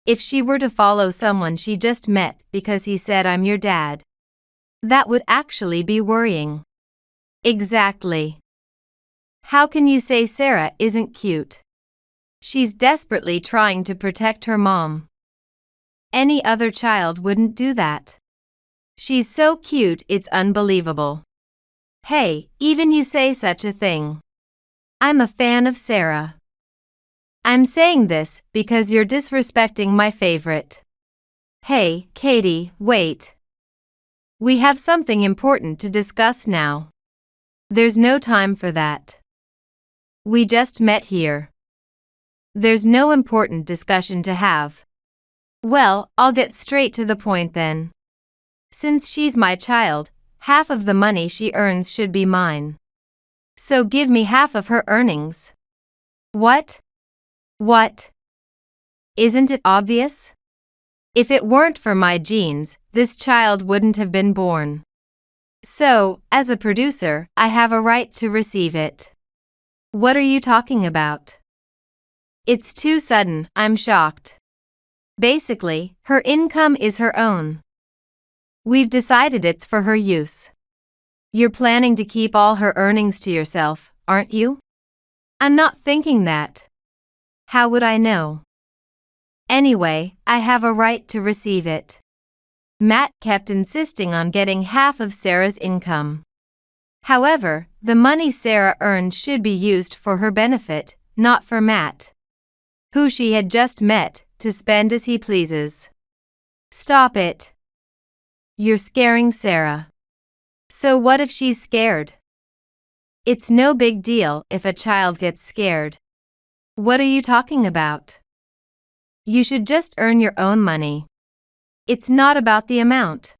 If she were to follow someone she just met because he said I'm your dad, that would actually be worrying. Exactly. How can you say Sarah isn't cute? She's desperately trying to protect her mom. Any other child wouldn't do that. She's so cute it's unbelievable. Hey, even you say such a thing. I'm a fan of Sarah. I'm saying this because you're disrespecting my favorite. Hey, Katie, wait. We have something important to discuss now. There's no time for that. We just met here. There's no important discussion to have. Well, I'll get straight to the point then. Since she's my child, half of the money she earns should be mine. So give me half of her earnings. What? What? Isn't it obvious? If it weren't for my genes, this child wouldn't have been born. So, as a producer, I have a right to receive it. What are you talking about? It's too sudden, I'm shocked. Basically, her income is her own. We've decided it's for her use. You're planning to keep all her earnings to yourself, aren't you? I'm not thinking that. How would I know? Anyway, I have a right to receive it. Matt kept insisting on getting half of Sarah's income. However, the money Sarah earned should be used for her benefit, not for Matt, who she had just met, to spend as he pleases. Stop it. You're scaring Sarah. So what if she's scared? It's no big deal if a child gets scared. What are you talking about? You should just earn your own money. It's not about the amount.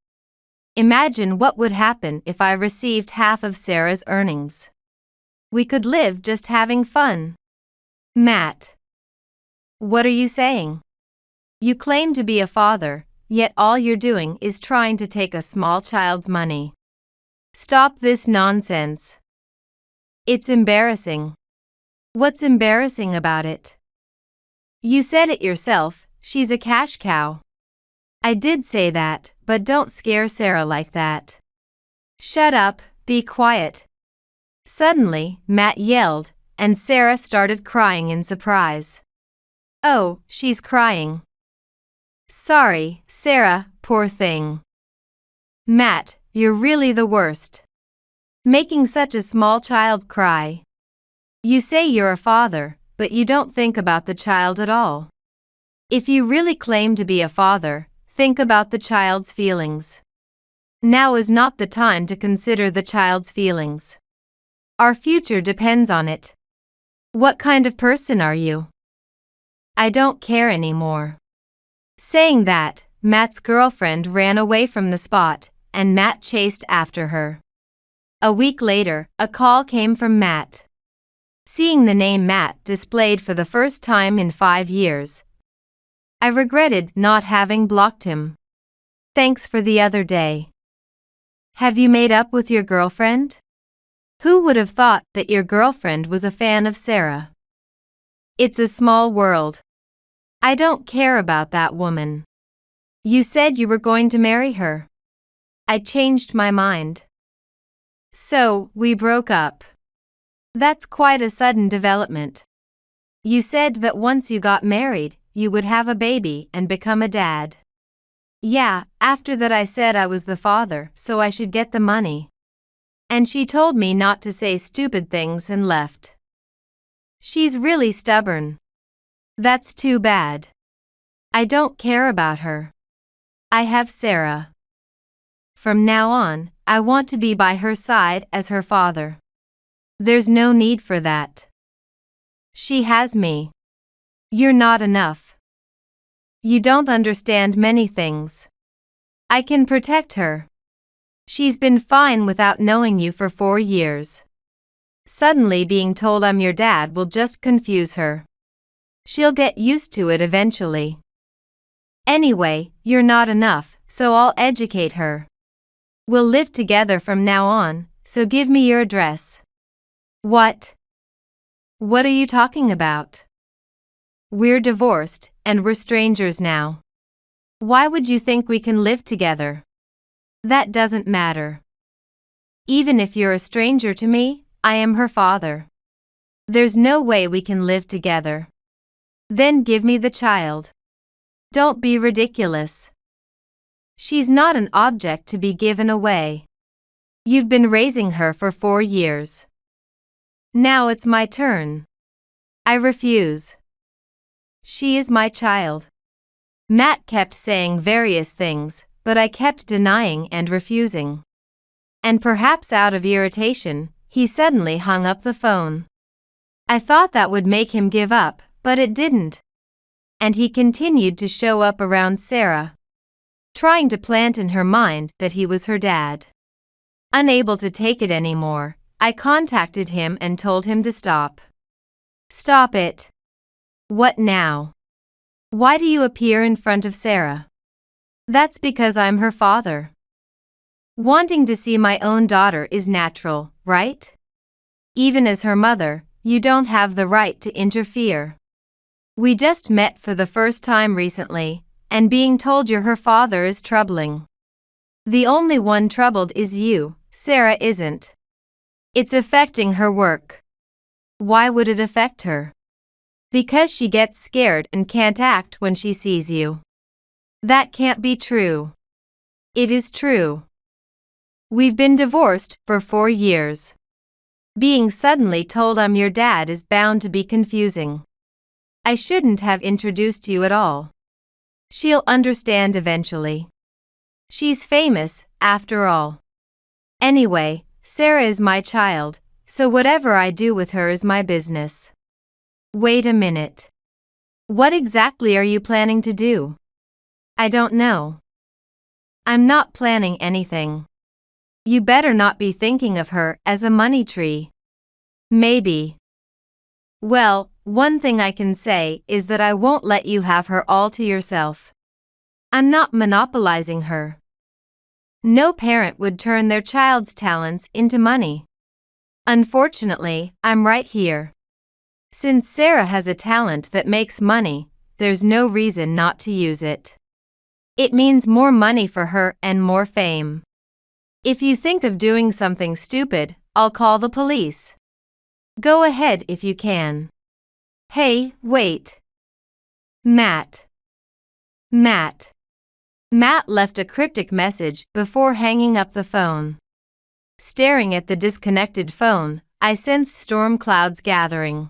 Imagine what would happen if I received half of Sarah's earnings. We could live just having fun. Matt. What are you saying? You claim to be a father, yet all you're doing is trying to take a small child's money. Stop this nonsense. It's embarrassing. What's embarrassing about it? You said it yourself, she's a cash cow. I did say that, but don't scare Sarah like that. Shut up, be quiet. Suddenly, Matt yelled, and Sarah started crying in surprise. Oh, she's crying. Sorry, Sarah, poor thing. Matt, you're really the worst. Making such a small child cry. You say you're a father, but you don't think about the child at all. If you really claim to be a father, think about the child's feelings. Now is not the time to consider the child's feelings. Our future depends on it. What kind of person are you? I don't care anymore. Saying that, Matt's girlfriend ran away from the spot, and Matt chased after her. A week later, a call came from Matt. Seeing the name Matt displayed for the first time in 5 years, I regretted not having blocked him. Thanks for the other day. Have you made up with your girlfriend? Who would have thought that your girlfriend was a fan of Sarah? It's a small world. I don't care about that woman. You said you were going to marry her. I changed my mind. So, we broke up. That's quite a sudden development. You said that once you got married, you would have a baby and become a dad. Yeah, after that I said I was the father, so I should get the money. And she told me not to say stupid things and left. She's really stubborn. That's too bad. I don't care about her. I have Sarah. From now on, I want to be by her side as her father. There's no need for that. She has me. You're not enough. You don't understand many things. I can protect her. She's been fine without knowing you for 4 years. Suddenly being told I'm your dad will just confuse her. She'll get used to it eventually. Anyway, you're not enough, so I'll educate her. We'll live together from now on, so give me your address. What? What are you talking about? We're divorced, and we're strangers now. Why would you think we can live together? That doesn't matter. Even if you're a stranger to me, I am her father. There's no way we can live together. Then give me the child. Don't be ridiculous. She's not an object to be given away. You've been raising her for 4 years. Now it's my turn. I refuse. She is my child. Matt kept saying various things, but I kept denying and refusing. And perhaps out of irritation, he suddenly hung up the phone. I thought that would make him give up, but it didn't. And he continued to show up around Sarah, trying to plant in her mind that he was her dad. Unable to take it anymore, I contacted him and told him to stop. Stop it. What now? Why do you appear in front of Sarah? That's because I'm her father. Wanting to see my own daughter is natural, right? Even as her mother, you don't have the right to interfere. We just met for the first time recently, and being told you're her father is troubling. The only one troubled is you, Sarah isn't. It's affecting her work. Why would it affect her? Because she gets scared and can't act when she sees you. That can't be true. It is true. We've been divorced for 4 years. Being suddenly told I'm your dad is bound to be confusing. I shouldn't have introduced you at all. She'll understand eventually. She's famous, after all. Anyway, Sarah is my child, so whatever I do with her is my business. Wait a minute. What exactly are you planning to do? I don't know. I'm not planning anything. You better not be thinking of her as a money tree. Maybe. Well, one thing I can say is that I won't let you have her all to yourself. I'm not monopolizing her. No parent would turn their child's talents into money. Unfortunately, I'm right here. Since Sarah has a talent that makes money, there's no reason not to use it. It means more money for her and more fame. If you think of doing something stupid, I'll call the police. Go ahead if you can. Hey, wait. Matt. Matt. Matt left a cryptic message before hanging up the phone. Staring at the disconnected phone, I sensed storm clouds gathering.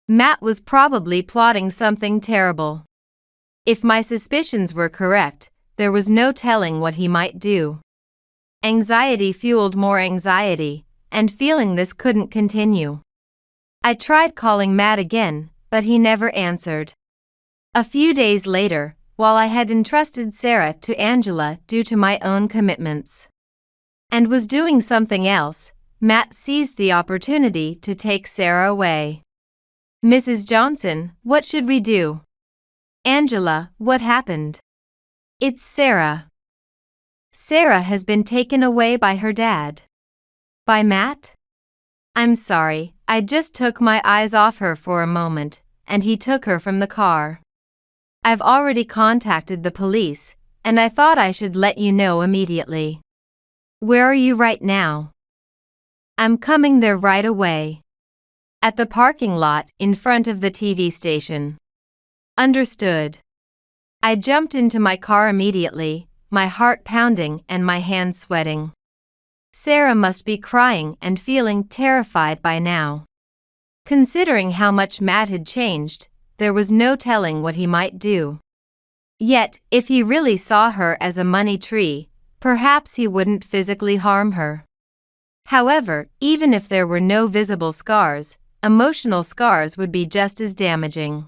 Matt was probably plotting something terrible. If my suspicions were correct, there was no telling what he might do. Anxiety fueled more anxiety, and feeling this couldn't continue. I tried calling Matt again, but he never answered. A few days later, while I had entrusted Sarah to Angela due to my own commitments, and was doing something else, Matt seized the opportunity to take Sarah away. Mrs. Johnson, what should we do? Angela, what happened? It's Sarah. Sarah has been taken away by her dad. By Matt? I'm sorry, I just took my eyes off her for a moment, and he took her from the car. I've already contacted the police, and I thought I should let you know immediately. Where are you right now? I'm coming there right away. At the parking lot in front of the TV station. Understood. I jumped into my car immediately, my heart pounding and my hands sweating. Sarah must be crying and feeling terrified by now. Considering how much Matt had changed, there was no telling what he might do. Yet, if he really saw her as a money tree, perhaps he wouldn't physically harm her. However, even if there were no visible scars, emotional scars would be just as damaging.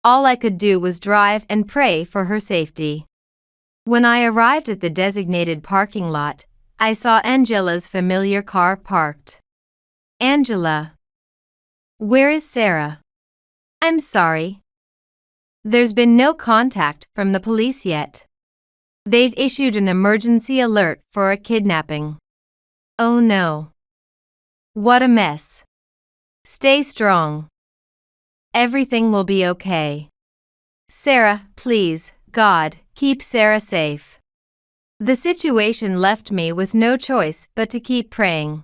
All I could do was drive and pray for her safety. When I arrived at the designated parking lot, I saw Angela's familiar car parked. Angela. Where is Sarah? I'm sorry. There's been no contact from the police yet. They've issued an emergency alert for a kidnapping. Oh no. What a mess. Stay strong. Everything will be okay. Sarah, please, God, keep Sarah safe. The situation left me with no choice but to keep praying.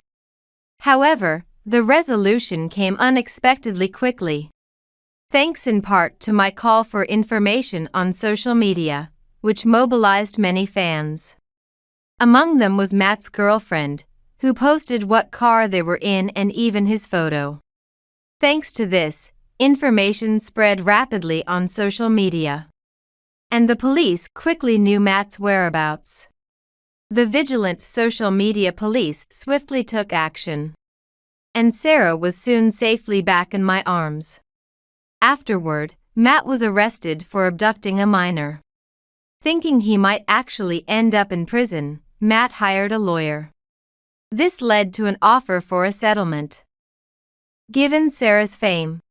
However, the resolution came unexpectedly quickly. Thanks in part to my call for information on social media, which mobilized many fans. Among them was Matt's girlfriend, who posted what car they were in and even his photo. Thanks to this, information spread rapidly on social media. And the police quickly knew Matt's whereabouts. The vigilant social media police swiftly took action. And Sarah was soon safely back in my arms. Afterward, Matt was arrested for abducting a minor. Thinking he might actually end up in prison, Matt hired a lawyer. This led to an offer for a settlement. Given Sarah's fame,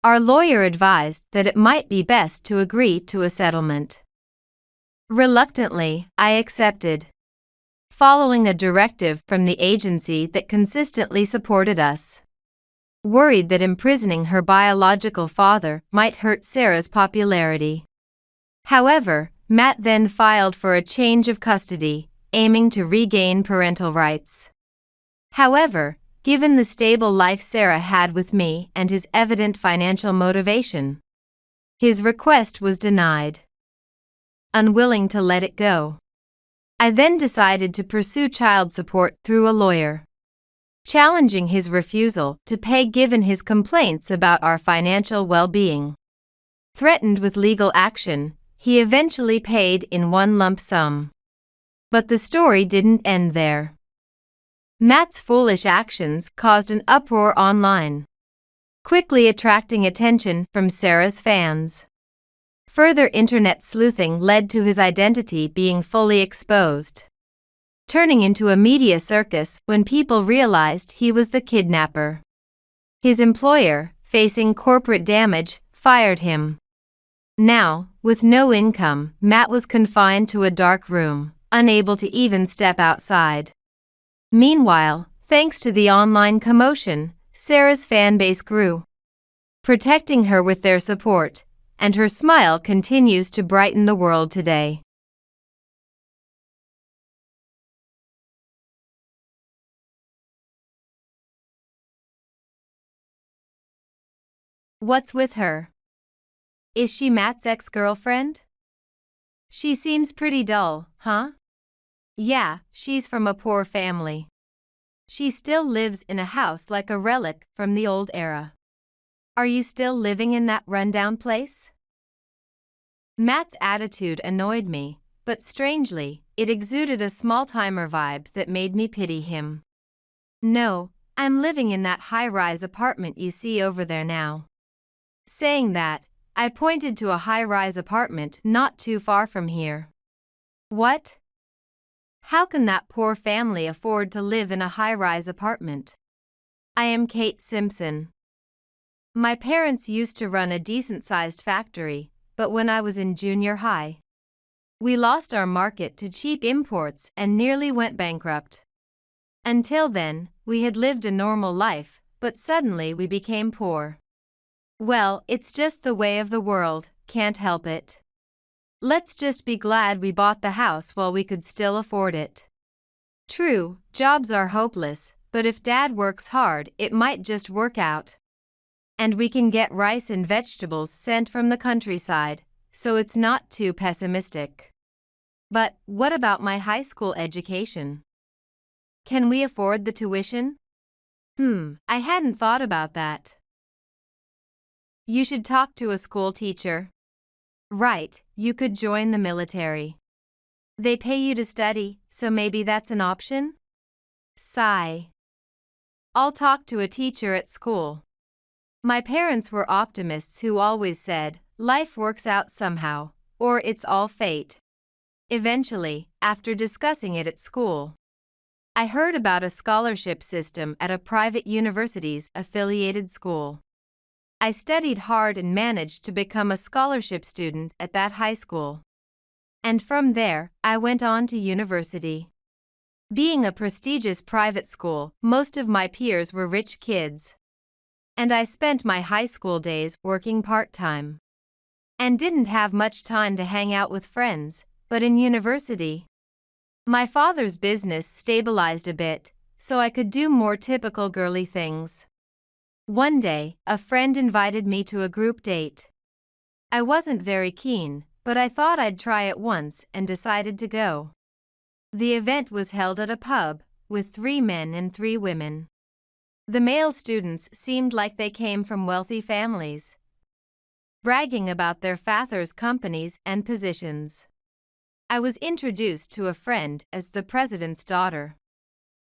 our lawyer advised that it might be best to agree to a settlement. Reluctantly, I accepted. Following a directive from the agency that consistently supported us. Worried that imprisoning her biological father might hurt Sarah's popularity. However, Matt then filed for a change of custody, aiming to regain parental rights. However, given the stable life Sarah had with me and his evident financial motivation, his request was denied. Unwilling to let it go, I then decided to pursue child support through a lawyer. Challenging his refusal to pay given his complaints about our financial well-being. Threatened with legal action, he eventually paid in one lump sum. But the story didn't end there. Matt's foolish actions caused an uproar online, quickly attracting attention from Sarah's fans. Further internet sleuthing led to his identity being fully exposed, turning into a media circus when people realized he was the kidnapper. His employer, facing corporate damage, fired him. Now, with no income, Matt was confined to a dark room, unable to even step outside. Meanwhile, thanks to the online commotion, Sarah's fanbase grew, protecting her with their support, and her smile continues to brighten the world today. What's with her? Is she Matt's ex-girlfriend? She seems pretty dull, huh? Yeah, she's from a poor family. She still lives in a house like a relic from the old era. Are you still living in that rundown place? Matt's attitude annoyed me, but strangely, it exuded a small-timer vibe that made me pity him. No, I'm living in that high-rise apartment you see over there now. Saying that, I pointed to a high-rise apartment not too far from here. What? How can that poor family afford to live in a high-rise apartment? I am Kate Simpson. My parents used to run a decent-sized factory, but when I was in junior high, we lost our market to cheap imports and nearly went bankrupt. Until then, we had lived a normal life, but suddenly we became poor. Well, it's just the way of the world, can't help it. Let's just be glad we bought the house while we could still afford it. True, jobs are hopeless, but if Dad works hard, it might just work out. And we can get rice and vegetables sent from the countryside, so it's not too pessimistic. But what about my high school education? Can we afford the tuition? I hadn't thought about that. You should talk to a school teacher. Right, you could join the military. They pay you to study, so maybe that's an option? Sigh. I'll talk to a teacher at school. My parents were optimists who always said, life works out somehow, or it's all fate. Eventually, after discussing it at school, I heard about a scholarship system at a private university's affiliated school. I studied hard and managed to become a scholarship student at that high school. And from there, I went on to university. Being a prestigious private school, most of my peers were rich kids. And I spent my high school days working part-time. And didn't have much time to hang out with friends, but in university, my father's business stabilized a bit, so I could do more typical girly things. One day, a friend invited me to a group date. I wasn't very keen, but I thought I'd try it once and decided to go. The event was held at a pub, with 3 men and 3 women. The male students seemed like they came from wealthy families, bragging about their fathers' companies and positions. I was introduced to a friend as the president's daughter,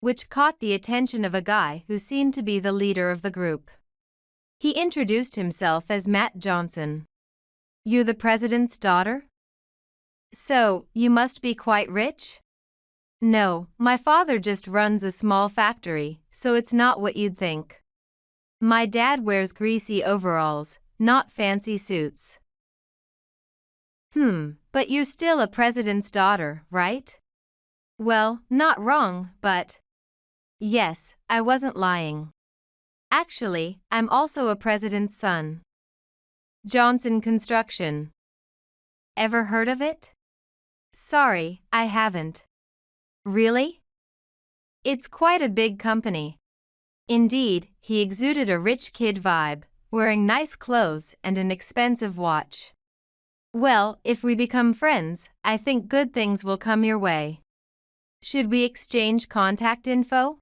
which caught the attention of a guy who seemed to be the leader of the group. He introduced himself as Matt Johnson. "You're the president's daughter? So, you must be quite rich?" "No, my father just runs a small factory, so it's not what you'd think. My dad wears greasy overalls, not fancy suits." But you're still a president's daughter, right? Well, not wrong, but... Yes, I wasn't lying. Actually, I'm also a president's son. Johnson Construction. Ever heard of it? Sorry, I haven't. Really? It's quite a big company. Indeed, he exuded a rich kid vibe, wearing nice clothes and an expensive watch. Well, if we become friends, I think good things will come your way. Should we exchange contact info?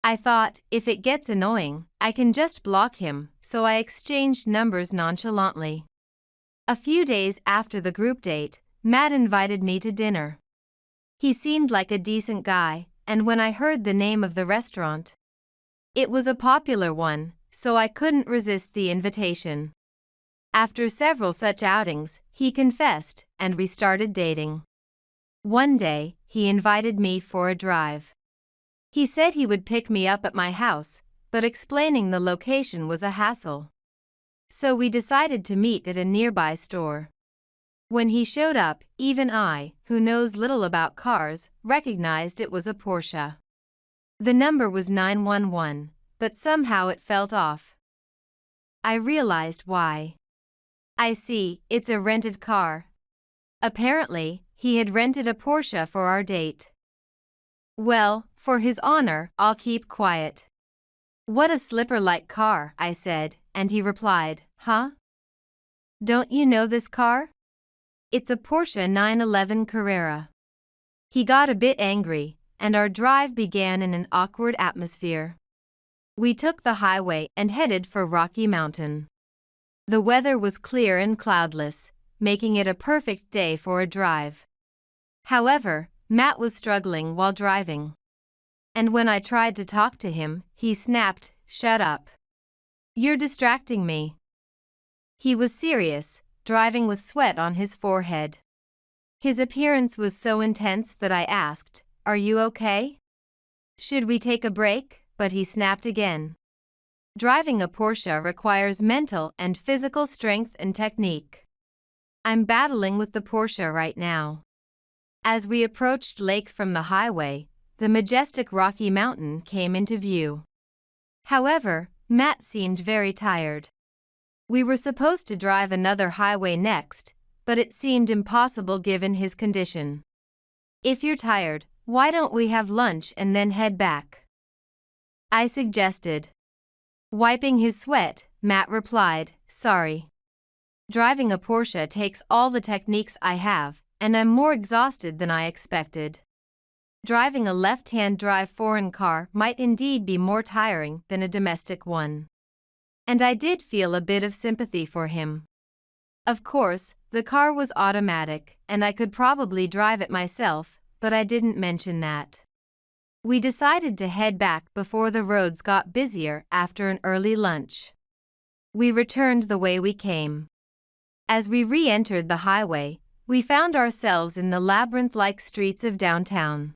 I thought, if it gets annoying, I can just block him, so I exchanged numbers nonchalantly. A few days after the group date, Matt invited me to dinner. He seemed like a decent guy, and when I heard the name of the restaurant, it was a popular one, so I couldn't resist the invitation. After several such outings, he confessed, and we started dating. One day, he invited me for a drive. He said he would pick me up at my house, but explaining the location was a hassle. So we decided to meet at a nearby store. When he showed up, even I, who knows little about cars, recognized it was a Porsche. The number was 911, but somehow it felt off. I realized why. I see, it's a rented car. Apparently, he had rented a Porsche for our date. Well, for his honor, I'll keep quiet. What a slipper-like car, I said, and he replied, huh? Don't you know this car? It's a Porsche 911 Carrera. He got a bit angry, and our drive began in an awkward atmosphere. We took the highway and headed for Rocky Mountain. The weather was clear and cloudless, making it a perfect day for a drive. However, Matt was struggling while driving. And when I tried to talk to him, he snapped, "Shut up. You're distracting me." He was serious, driving with sweat on his forehead. His appearance was so intense that I asked, "Are you okay? Should we take a break?" But he snapped again. Driving a Porsche requires mental and physical strength and technique. I'm battling with the Porsche right now. As we approached Lake from the highway, the majestic Rocky Mountain came into view. However, Matt seemed very tired. We were supposed to drive another highway next, but it seemed impossible given his condition. "If you're tired, why don't we have lunch and then head back?" I suggested. Wiping his sweat, Matt replied, "Sorry. Driving a Porsche takes all the techniques I have, and I'm more exhausted than I expected. Driving a left-hand drive foreign car might indeed be more tiring than a domestic one." And I did feel a bit of sympathy for him. Of course, the car was automatic, and I could probably drive it myself, but I didn't mention that. We decided to head back before the roads got busier after an early lunch. We returned the way we came. As we re-entered the highway, we found ourselves in the labyrinth-like streets of downtown.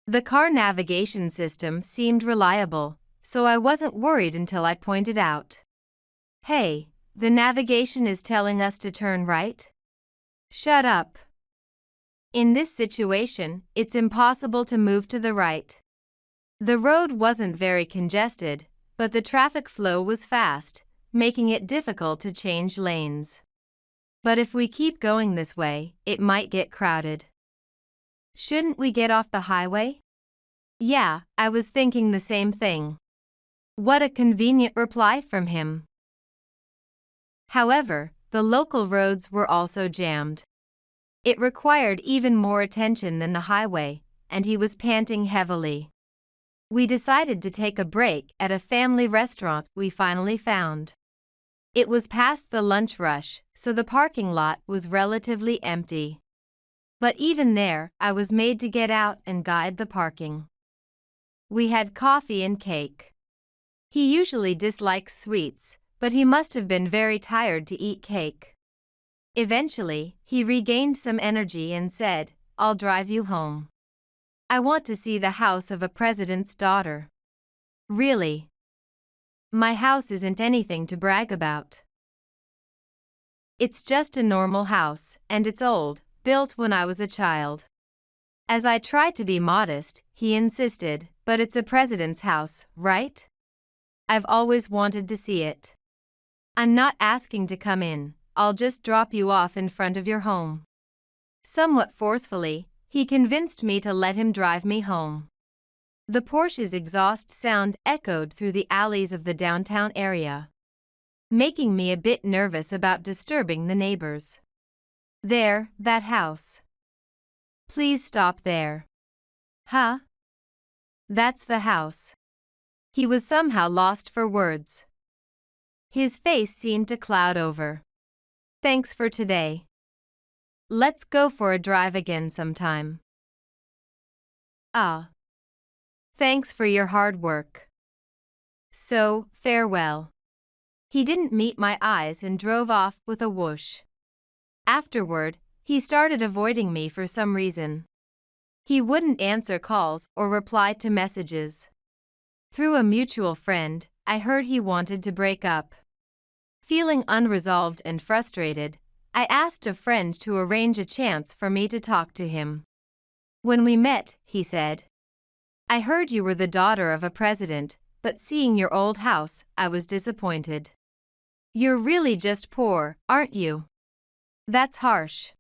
The car navigation system seemed reliable, so I wasn't worried until I pointed out, "Hey, the navigation is telling us to turn right." "Shut up. In this situation, it's impossible to move to the right." The road wasn't very congested, but the traffic flow was fast, making it difficult to change lanes. "But if we keep going this way, it might get crowded. Shouldn't we get off the highway?" "Yeah, I was thinking the same thing." What a convenient reply from him. However, the local roads were also jammed. It required even more attention than the highway, and he was panting heavily. We decided to take a break at a family restaurant we finally found. It was past the lunch rush, so the parking lot was relatively empty. But even there, I was made to get out and guide the parking. We had coffee and cake. He usually dislikes sweets, but he must have been very tired to eat cake. Eventually, he regained some energy and said, "I'll drive you home. I want to see the house of a president's daughter." "Really? My house isn't anything to brag about. It's just a normal house, and it's old, built when I was a child." As I tried to be modest, he insisted, "But it's a president's house, right? I've always wanted to see it. I'm not asking to come in, I'll just drop you off in front of your home." Somewhat forcefully, he convinced me to let him drive me home. The Porsche's exhaust sound echoed through the alleys of the downtown area, making me a bit nervous about disturbing the neighbors. "There, that house. Please stop there." "Huh? That's the house." He was somehow lost for words. His face seemed to cloud over. "Thanks for today. Let's go for a drive again sometime." "Ah. Thanks for your hard work. So, farewell." He didn't meet my eyes and drove off with a whoosh. Afterward, he started avoiding me for some reason. He wouldn't answer calls or reply to messages. Through a mutual friend, I heard he wanted to break up. Feeling unresolved and frustrated, I asked a friend to arrange a chance for me to talk to him. When we met, he said, "I heard you were the daughter of a president, but seeing your old house, I was disappointed. You're really just poor, aren't you?" "That's harsh."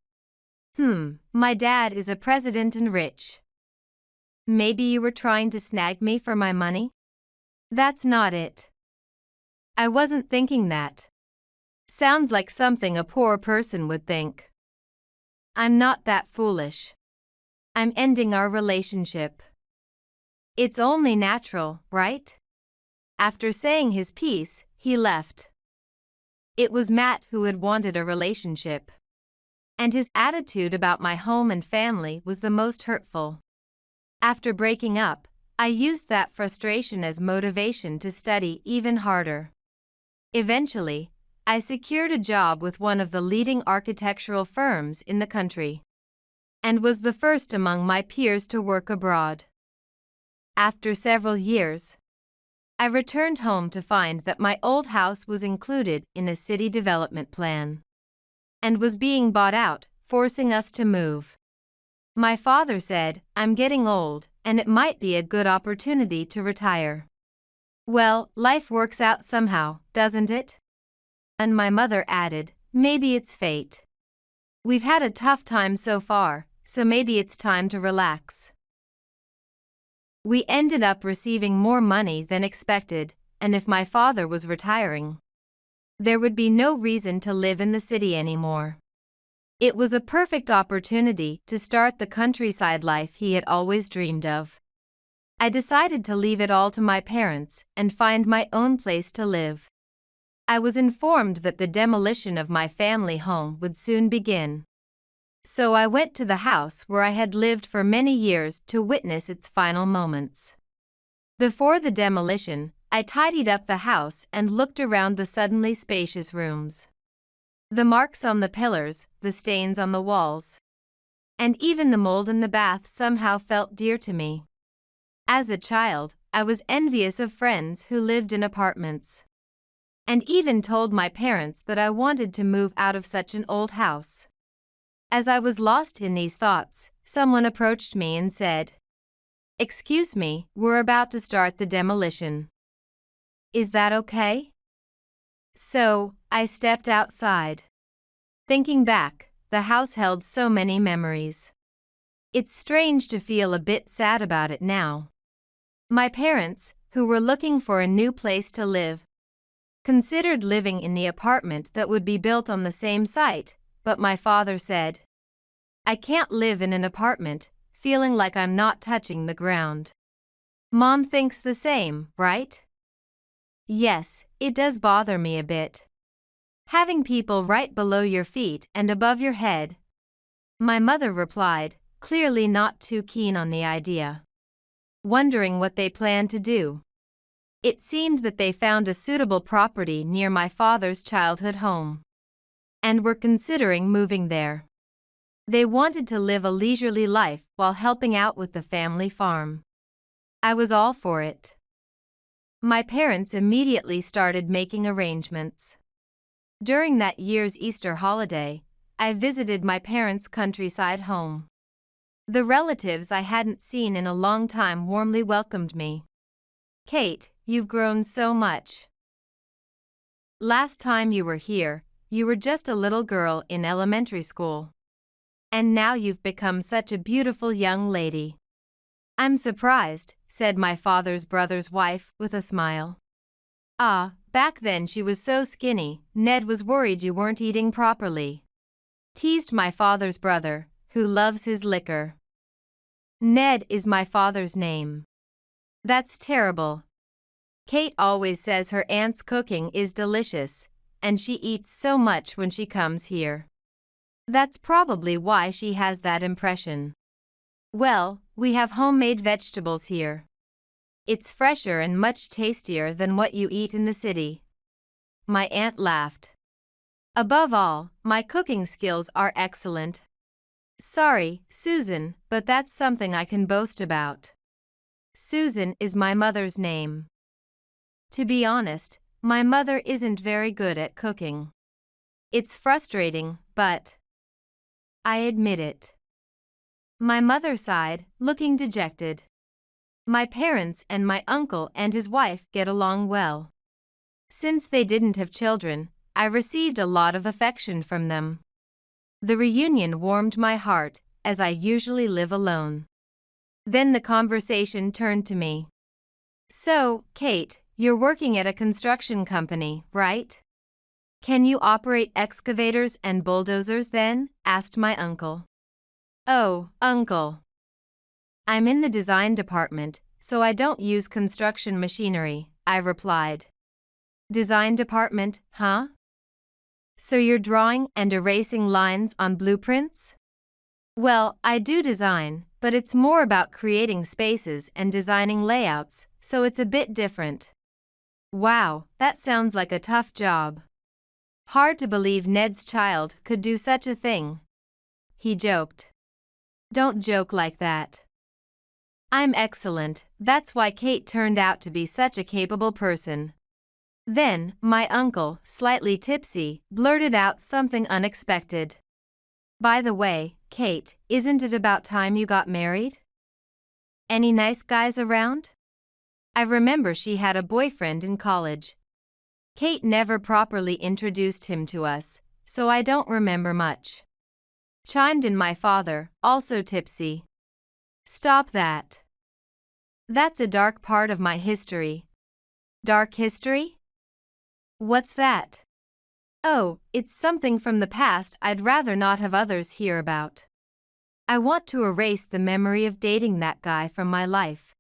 My dad is a president and rich." "Maybe you were trying to snag me for my money?" "That's not it. I wasn't thinking that. Sounds like something a poor person would think." I'm not that foolish. I'm ending our relationship. It's only natural, right? After saying his piece, he left. It was Matt who had wanted a relationship. And his attitude about my home and family was the most hurtful. After breaking up, I used that frustration as motivation to study even harder. Eventually, I secured a job with one of the leading architectural firms in the country, and was the first among my peers to work abroad. After several years, I returned home to find that my old house was included in a city development plan and was being bought out, forcing us to move. My father said, "I'm getting old, and it might be a good opportunity to retire." Well, life works out somehow, doesn't it? And my mother added, "Maybe it's fate. We've had a tough time so far, so maybe it's time to relax." We ended up receiving more money than expected, and if my father was retiring, there would be no reason to live in the city anymore. It was a perfect opportunity to start the countryside life he had always dreamed of. I decided to leave it all to my parents and find my own place to live. I was informed that the demolition of my family home would soon begin. So I went to the house where I had lived for many years to witness its final moments. Before the demolition, I tidied up the house and looked around the suddenly spacious rooms. The marks on the pillars, the stains on the walls, and even the mold in the bath somehow felt dear to me. As a child, I was envious of friends who lived in apartments, and even told my parents that I wanted to move out of such an old house. As I was lost in these thoughts, someone approached me and said, "Excuse me, we're about to start the demolition. Is that okay?" So, I stepped outside. Thinking back, the house held so many memories. It's strange to feel a bit sad about it now. My parents, who were looking for a new place to live, considered living in the apartment that would be built on the same site, but my father said, "I can't live in an apartment, feeling like I'm not touching the ground." Mom thinks the same, right? Yes, it does bother me a bit. Having people right below your feet and above your head. My mother replied, clearly not too keen on the idea. Wondering what they planned to do. It seemed that they found a suitable property near my father's childhood home, and were considering moving there. They wanted to live a leisurely life while helping out with the family farm. I was all for it. My parents immediately started making arrangements. During that year's Easter holiday, I visited my parents' countryside home. The relatives I hadn't seen in a long time warmly welcomed me. "Kate, you've grown so much. Last time you were here, you were just a little girl in elementary school. And now you've become such a beautiful young lady." "I'm surprised," said my father's brother's wife with a smile. "Ah, back then she was so skinny, Ned was worried you weren't eating properly," teased my father's brother, who loves his liquor. Ned is my father's name. That's terrible. Kate always says her aunt's cooking is delicious, and she eats so much when she comes here. That's probably why she has that impression. Well, we have homemade vegetables here. It's fresher and much tastier than what you eat in the city." My aunt laughed. "Above all, my cooking skills are excellent." "Sorry, Susan, but that's something I can boast about." Susan is my mother's name. To be honest, my mother isn't very good at cooking. It's frustrating, but I admit it. My mother sighed, looking dejected. My parents and my uncle and his wife get along well. Since they didn't have children, I received a lot of affection from them. The reunion warmed my heart, as I usually live alone. Then the conversation turned to me. "So, Kate, you're working at a construction company, right?" Can you operate excavators and bulldozers then? Asked my uncle. Oh, uncle. I'm in the design department, so I don't use construction machinery, I replied. Design department, huh? So you're drawing and erasing lines on blueprints? Well, I do design, but it's more about creating spaces and designing layouts, so it's a bit different. Wow, that sounds like a tough job. Hard to believe Ned's child could do such a thing. He joked. Don't joke like that. I'm excellent, that's why Kate turned out to be such a capable person. Then, my uncle, slightly tipsy, blurted out something unexpected. By the way, Kate, isn't it about time you got married? Any nice guys around? I remember she had a boyfriend in college. Kate never properly introduced him to us, so I don't remember much. Chimed in my father, also tipsy. Stop that. That's a dark part of my history. Dark history? What's that? Oh, it's something from the past I'd rather not have others hear about. I want to erase the memory of dating that guy from my life.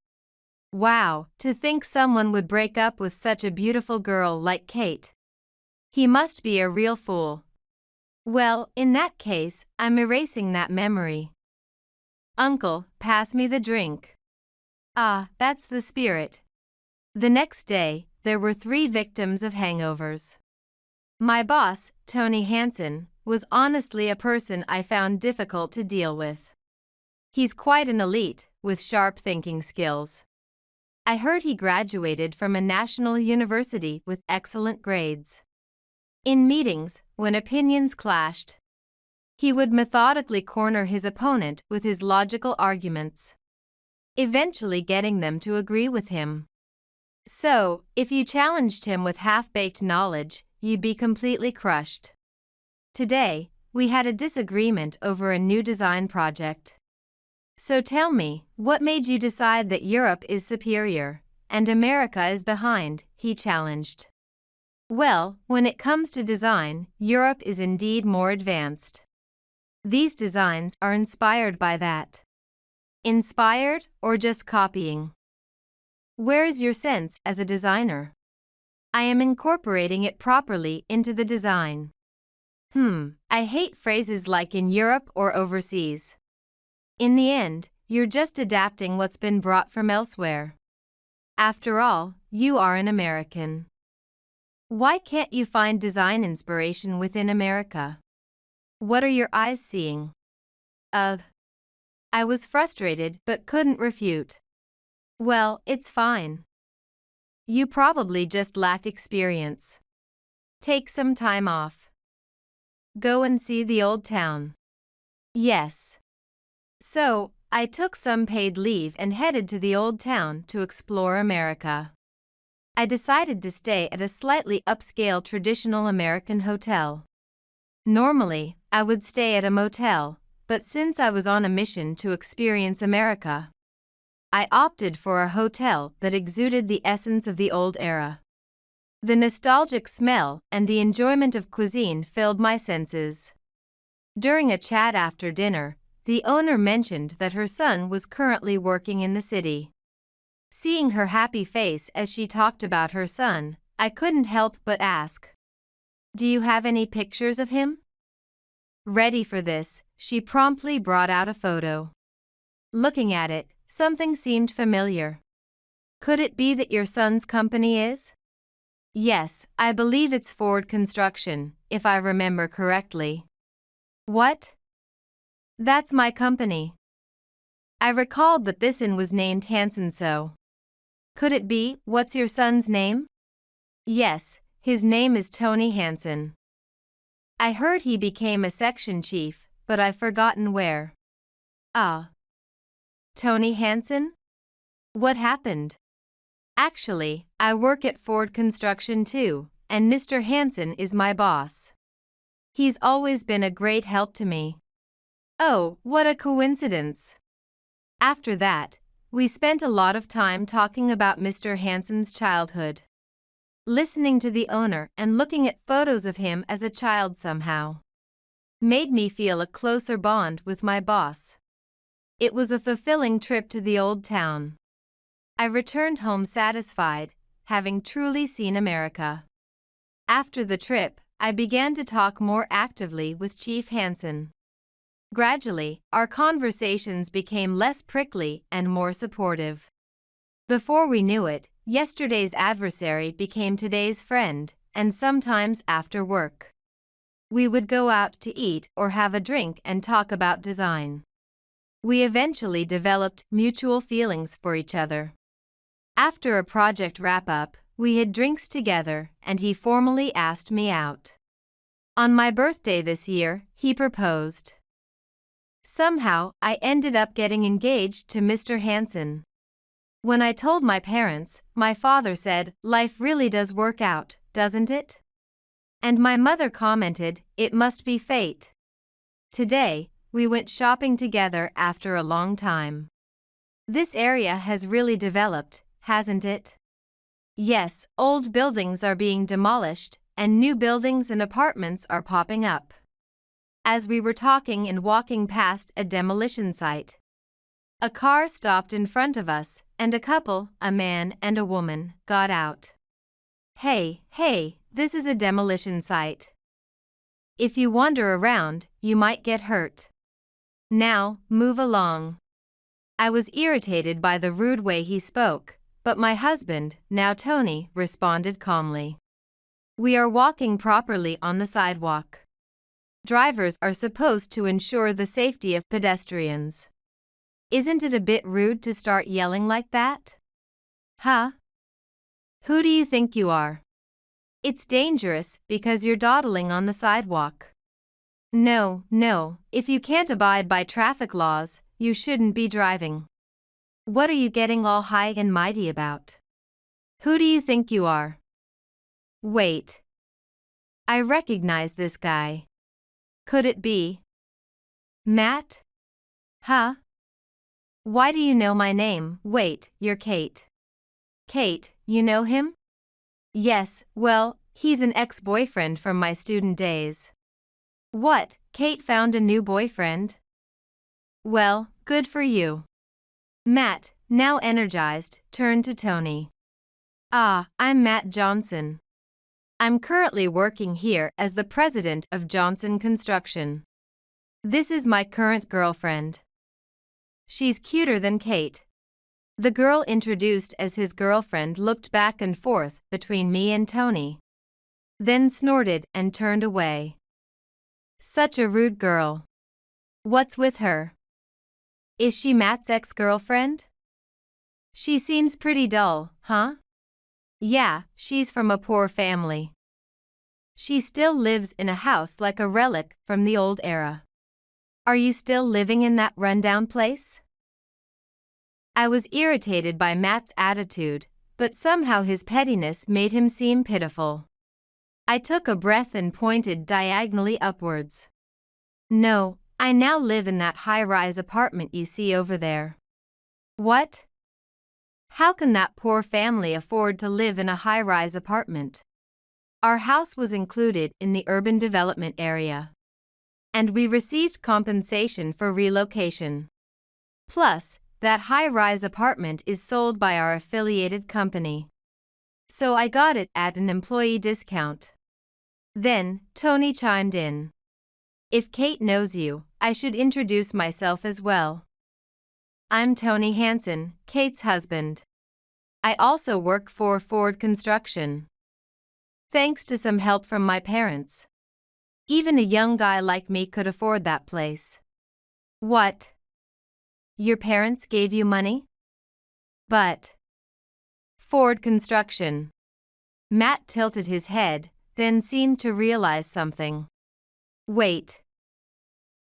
Wow, to think someone would break up with such a beautiful girl like Kate. He must be a real fool. Well, in that case, I'm erasing that memory. Uncle, pass me the drink. Ah, that's the spirit. The next day, there were 3 victims of hangovers. My boss, Tony Hansen, was honestly a person I found difficult to deal with. He's quite an elite, with sharp thinking skills. I heard he graduated from a national university with excellent grades. In meetings, when opinions clashed, he would methodically corner his opponent with his logical arguments, eventually getting them to agree with him. So, if you challenged him with half-baked knowledge, you'd be completely crushed. Today, we had a disagreement over a new design project. So tell me, what made you decide that Europe is superior, and America is behind? He challenged. Well, when it comes to design, Europe is indeed more advanced. These designs are inspired by that. Inspired or just copying? Where is your sense as a designer? I am incorporating it properly into the design. I hate phrases like in Europe or overseas. In the end, you're just adapting what's been brought from elsewhere. After all, you are an American. Why can't you find design inspiration within America? What are your eyes seeing? I was frustrated but couldn't refute. Well, it's fine. You probably just lack experience. Take some time off. Go and see the old town. Yes. So, I took some paid leave and headed to the old town to explore America. I decided to stay at a slightly upscale traditional American hotel. Normally, I would stay at a motel, but since I was on a mission to experience America, I opted for a hotel that exuded the essence of the old era. The nostalgic smell and the enjoyment of cuisine filled my senses. During a chat after dinner, the owner mentioned that her son was currently working in the city. Seeing her happy face as she talked about her son, I couldn't help but ask, "Do you have any pictures of him?" Ready for this, she promptly brought out a photo. Looking at it, something seemed familiar. Could it be that your son's company is? Yes, I believe it's Ford Construction, if I remember correctly. What? That's my company. I recalled that this inn was named Hansen, so. Could it be, what's your son's name? Yes, his name is Tony Hansen. I heard he became a section chief, but I've forgotten where. Ah. Tony Hansen? What happened? Actually, I work at Ford Construction too, and Mr. Hansen is my boss. He's always been a great help to me. Oh, what a coincidence. After that, we spent a lot of time talking about Mr. Hansen's childhood. Listening to the owner and looking at photos of him as a child somehow made me feel a closer bond with my boss. It was a fulfilling trip to the old town. I returned home satisfied, having truly seen America. After the trip, I began to talk more actively with Chief Hansen. Gradually, our conversations became less prickly and more supportive. Before we knew it, yesterday's adversary became today's friend, and sometimes after work, we would go out to eat or have a drink and talk about design. We eventually developed mutual feelings for each other. After a project wrap-up, we had drinks together and he formally asked me out. On my birthday this year, he proposed. Somehow, I ended up getting engaged to Mr. Hansen. When I told my parents, my father said, "Life really does work out, doesn't it?" And my mother commented, "It must be fate." Today, we went shopping together after a long time. This area has really developed, hasn't it? Yes, old buildings are being demolished, and new buildings and apartments are popping up. As we were talking and walking past a demolition site, a car stopped in front of us, and a couple, a man and a woman, got out. Hey, this is a demolition site. If you wander around, you might get hurt. Now, move along. I was irritated by the rude way he spoke, but my husband, now Tony, responded calmly. We are walking properly on the sidewalk. Drivers are supposed to ensure the safety of pedestrians. Isn't it a bit rude to start yelling like that? Huh? Who do you think you are? It's dangerous because you're dawdling on the sidewalk. No, if you can't abide by traffic laws, you shouldn't be driving. What are you getting all high and mighty about? Who do you think you are? Wait. I recognize this guy. Could it be Matt? Huh? Why do you know my name? Wait, you're Kate. Kate, you know him? Yes, well, he's an ex-boyfriend from my student days. What, Kate found a new boyfriend? Well, good for you. Matt, now energized, turned to Tony. I'm Matt Johnson. I'm currently working here as the president of Johnson Construction. This is my current girlfriend. She's cuter than Kate. The girl introduced as his girlfriend looked back and forth between me and Tony, then snorted and turned away. Such a rude girl. What's with her? Is she Matt's ex-girlfriend? She seems pretty dull, huh? Yeah, she's from a poor family. She still lives in a house like a relic from the old era. Are you still living in that rundown place? I was irritated by Matt's attitude, but somehow his pettiness made him seem pitiful. I took a breath and pointed diagonally upwards. No, I now live in that high-rise apartment you see over there. What? How can that poor family afford to live in a high-rise apartment? Our house was included in the urban development area, and we received compensation for relocation. Plus, that high-rise apartment is sold by our affiliated company. So I got it at an employee discount. Then, Tony chimed in. If Kate knows you, I should introduce myself as well. I'm Tony Hansen, Kate's husband. I also work for Ford Construction. Thanks to some help from my parents, even a young guy like me could afford that place. What? Your parents gave you money? But Ford Construction. Matt tilted his head, then seemed to realize something. Wait.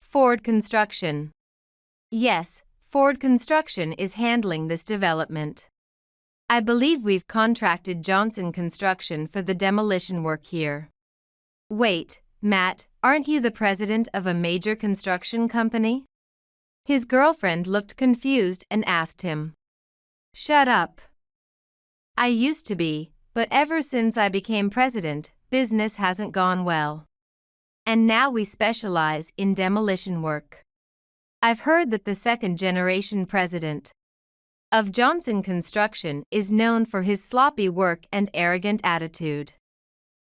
Ford Construction. Yes, Ford Construction is handling this development. I believe we've contracted Johnson Construction for the demolition work here. Wait, Matt, aren't you the president of a major construction company? His girlfriend looked confused and asked him. Shut up. I used to be, But ever since I became president, business hasn't gone well. And now we specialize in demolition work. I've heard that the second-generation president of Johnson Construction is known for his sloppy work and arrogant attitude.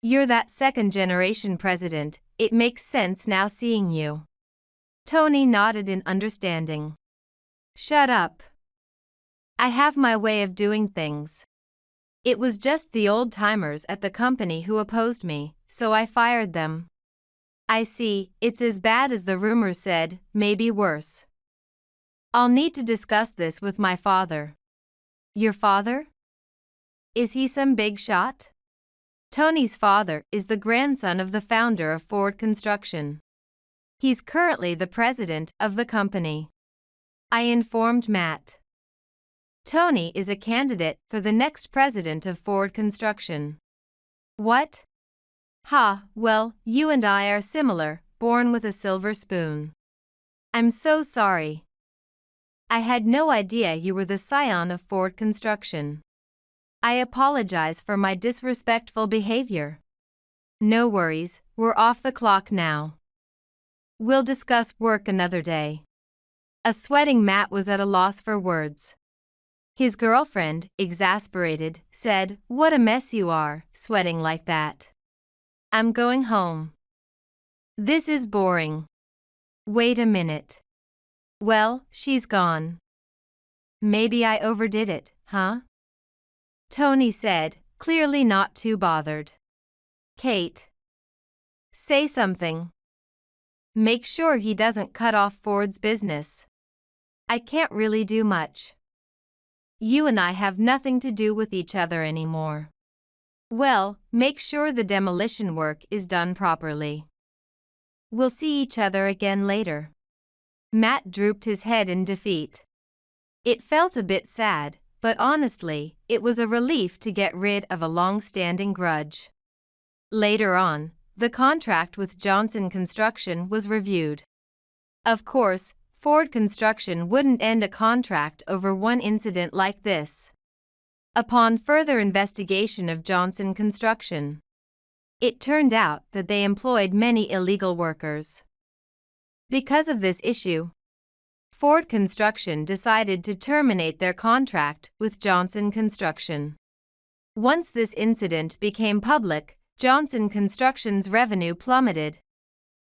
You're that second-generation president, it makes sense now seeing you. Tony nodded in understanding. Shut up. I have my way of doing things. It was just the old-timers at the company who opposed me, so I fired them. I see, it's as bad as the rumors said, maybe worse. I'll need to discuss this with my father. Your father? Is he some big shot? Tony's father is the grandson of the founder of Ford Construction. He's currently the president of the company. I informed Matt. Tony is a candidate for the next president of Ford Construction. What? Ha, well, you and I are similar, born with a silver spoon. I'm so sorry. I had no idea you were the scion of Ford Construction. I apologize for my disrespectful behavior. No worries, we're off the clock now. We'll discuss work another day. A sweating Matt was at a loss for words. His girlfriend, exasperated, said, "What a mess you are, sweating like that. I'm going home. This is boring." Wait a minute. Well, she's gone. Maybe I overdid it, huh? Tony said, clearly not too bothered. Kate. Say something. Make sure he doesn't cut off Ford's business. I can't really do much. You and I have nothing to do with each other anymore. Well, make sure the demolition work is done properly. We'll see each other again later. Matt drooped his head in defeat. It felt a bit sad, but honestly, it was a relief to get rid of a long-standing grudge. Later on, the contract with Johnson Construction was reviewed. Of course, Ford Construction wouldn't end a contract over one incident like this. Upon further investigation of Johnson Construction, it turned out that they employed many illegal workers. Because of this issue, Ford Construction decided to terminate their contract with Johnson Construction. Once this incident became public, Johnson Construction's revenue plummeted,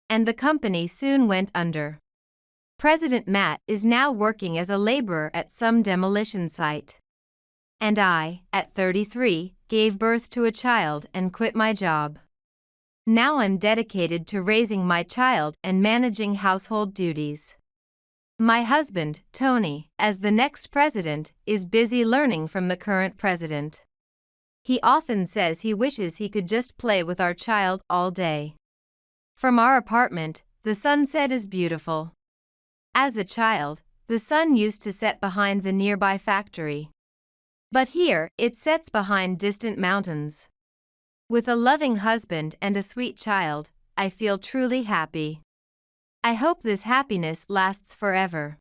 and the company soon went under. President Matt is now working as a laborer at some demolition site. And I, at 33, gave birth to a child and quit my job. Now I'm dedicated to raising my child and managing household duties. My husband, Tony, as the next president, is busy learning from the current president. He often says he wishes he could just play with our child all day. From our apartment, the sunset is beautiful. As a child, the sun used to set behind the nearby factory. But here, it sets behind distant mountains. With a loving husband and a sweet child, I feel truly happy. I hope this happiness lasts forever.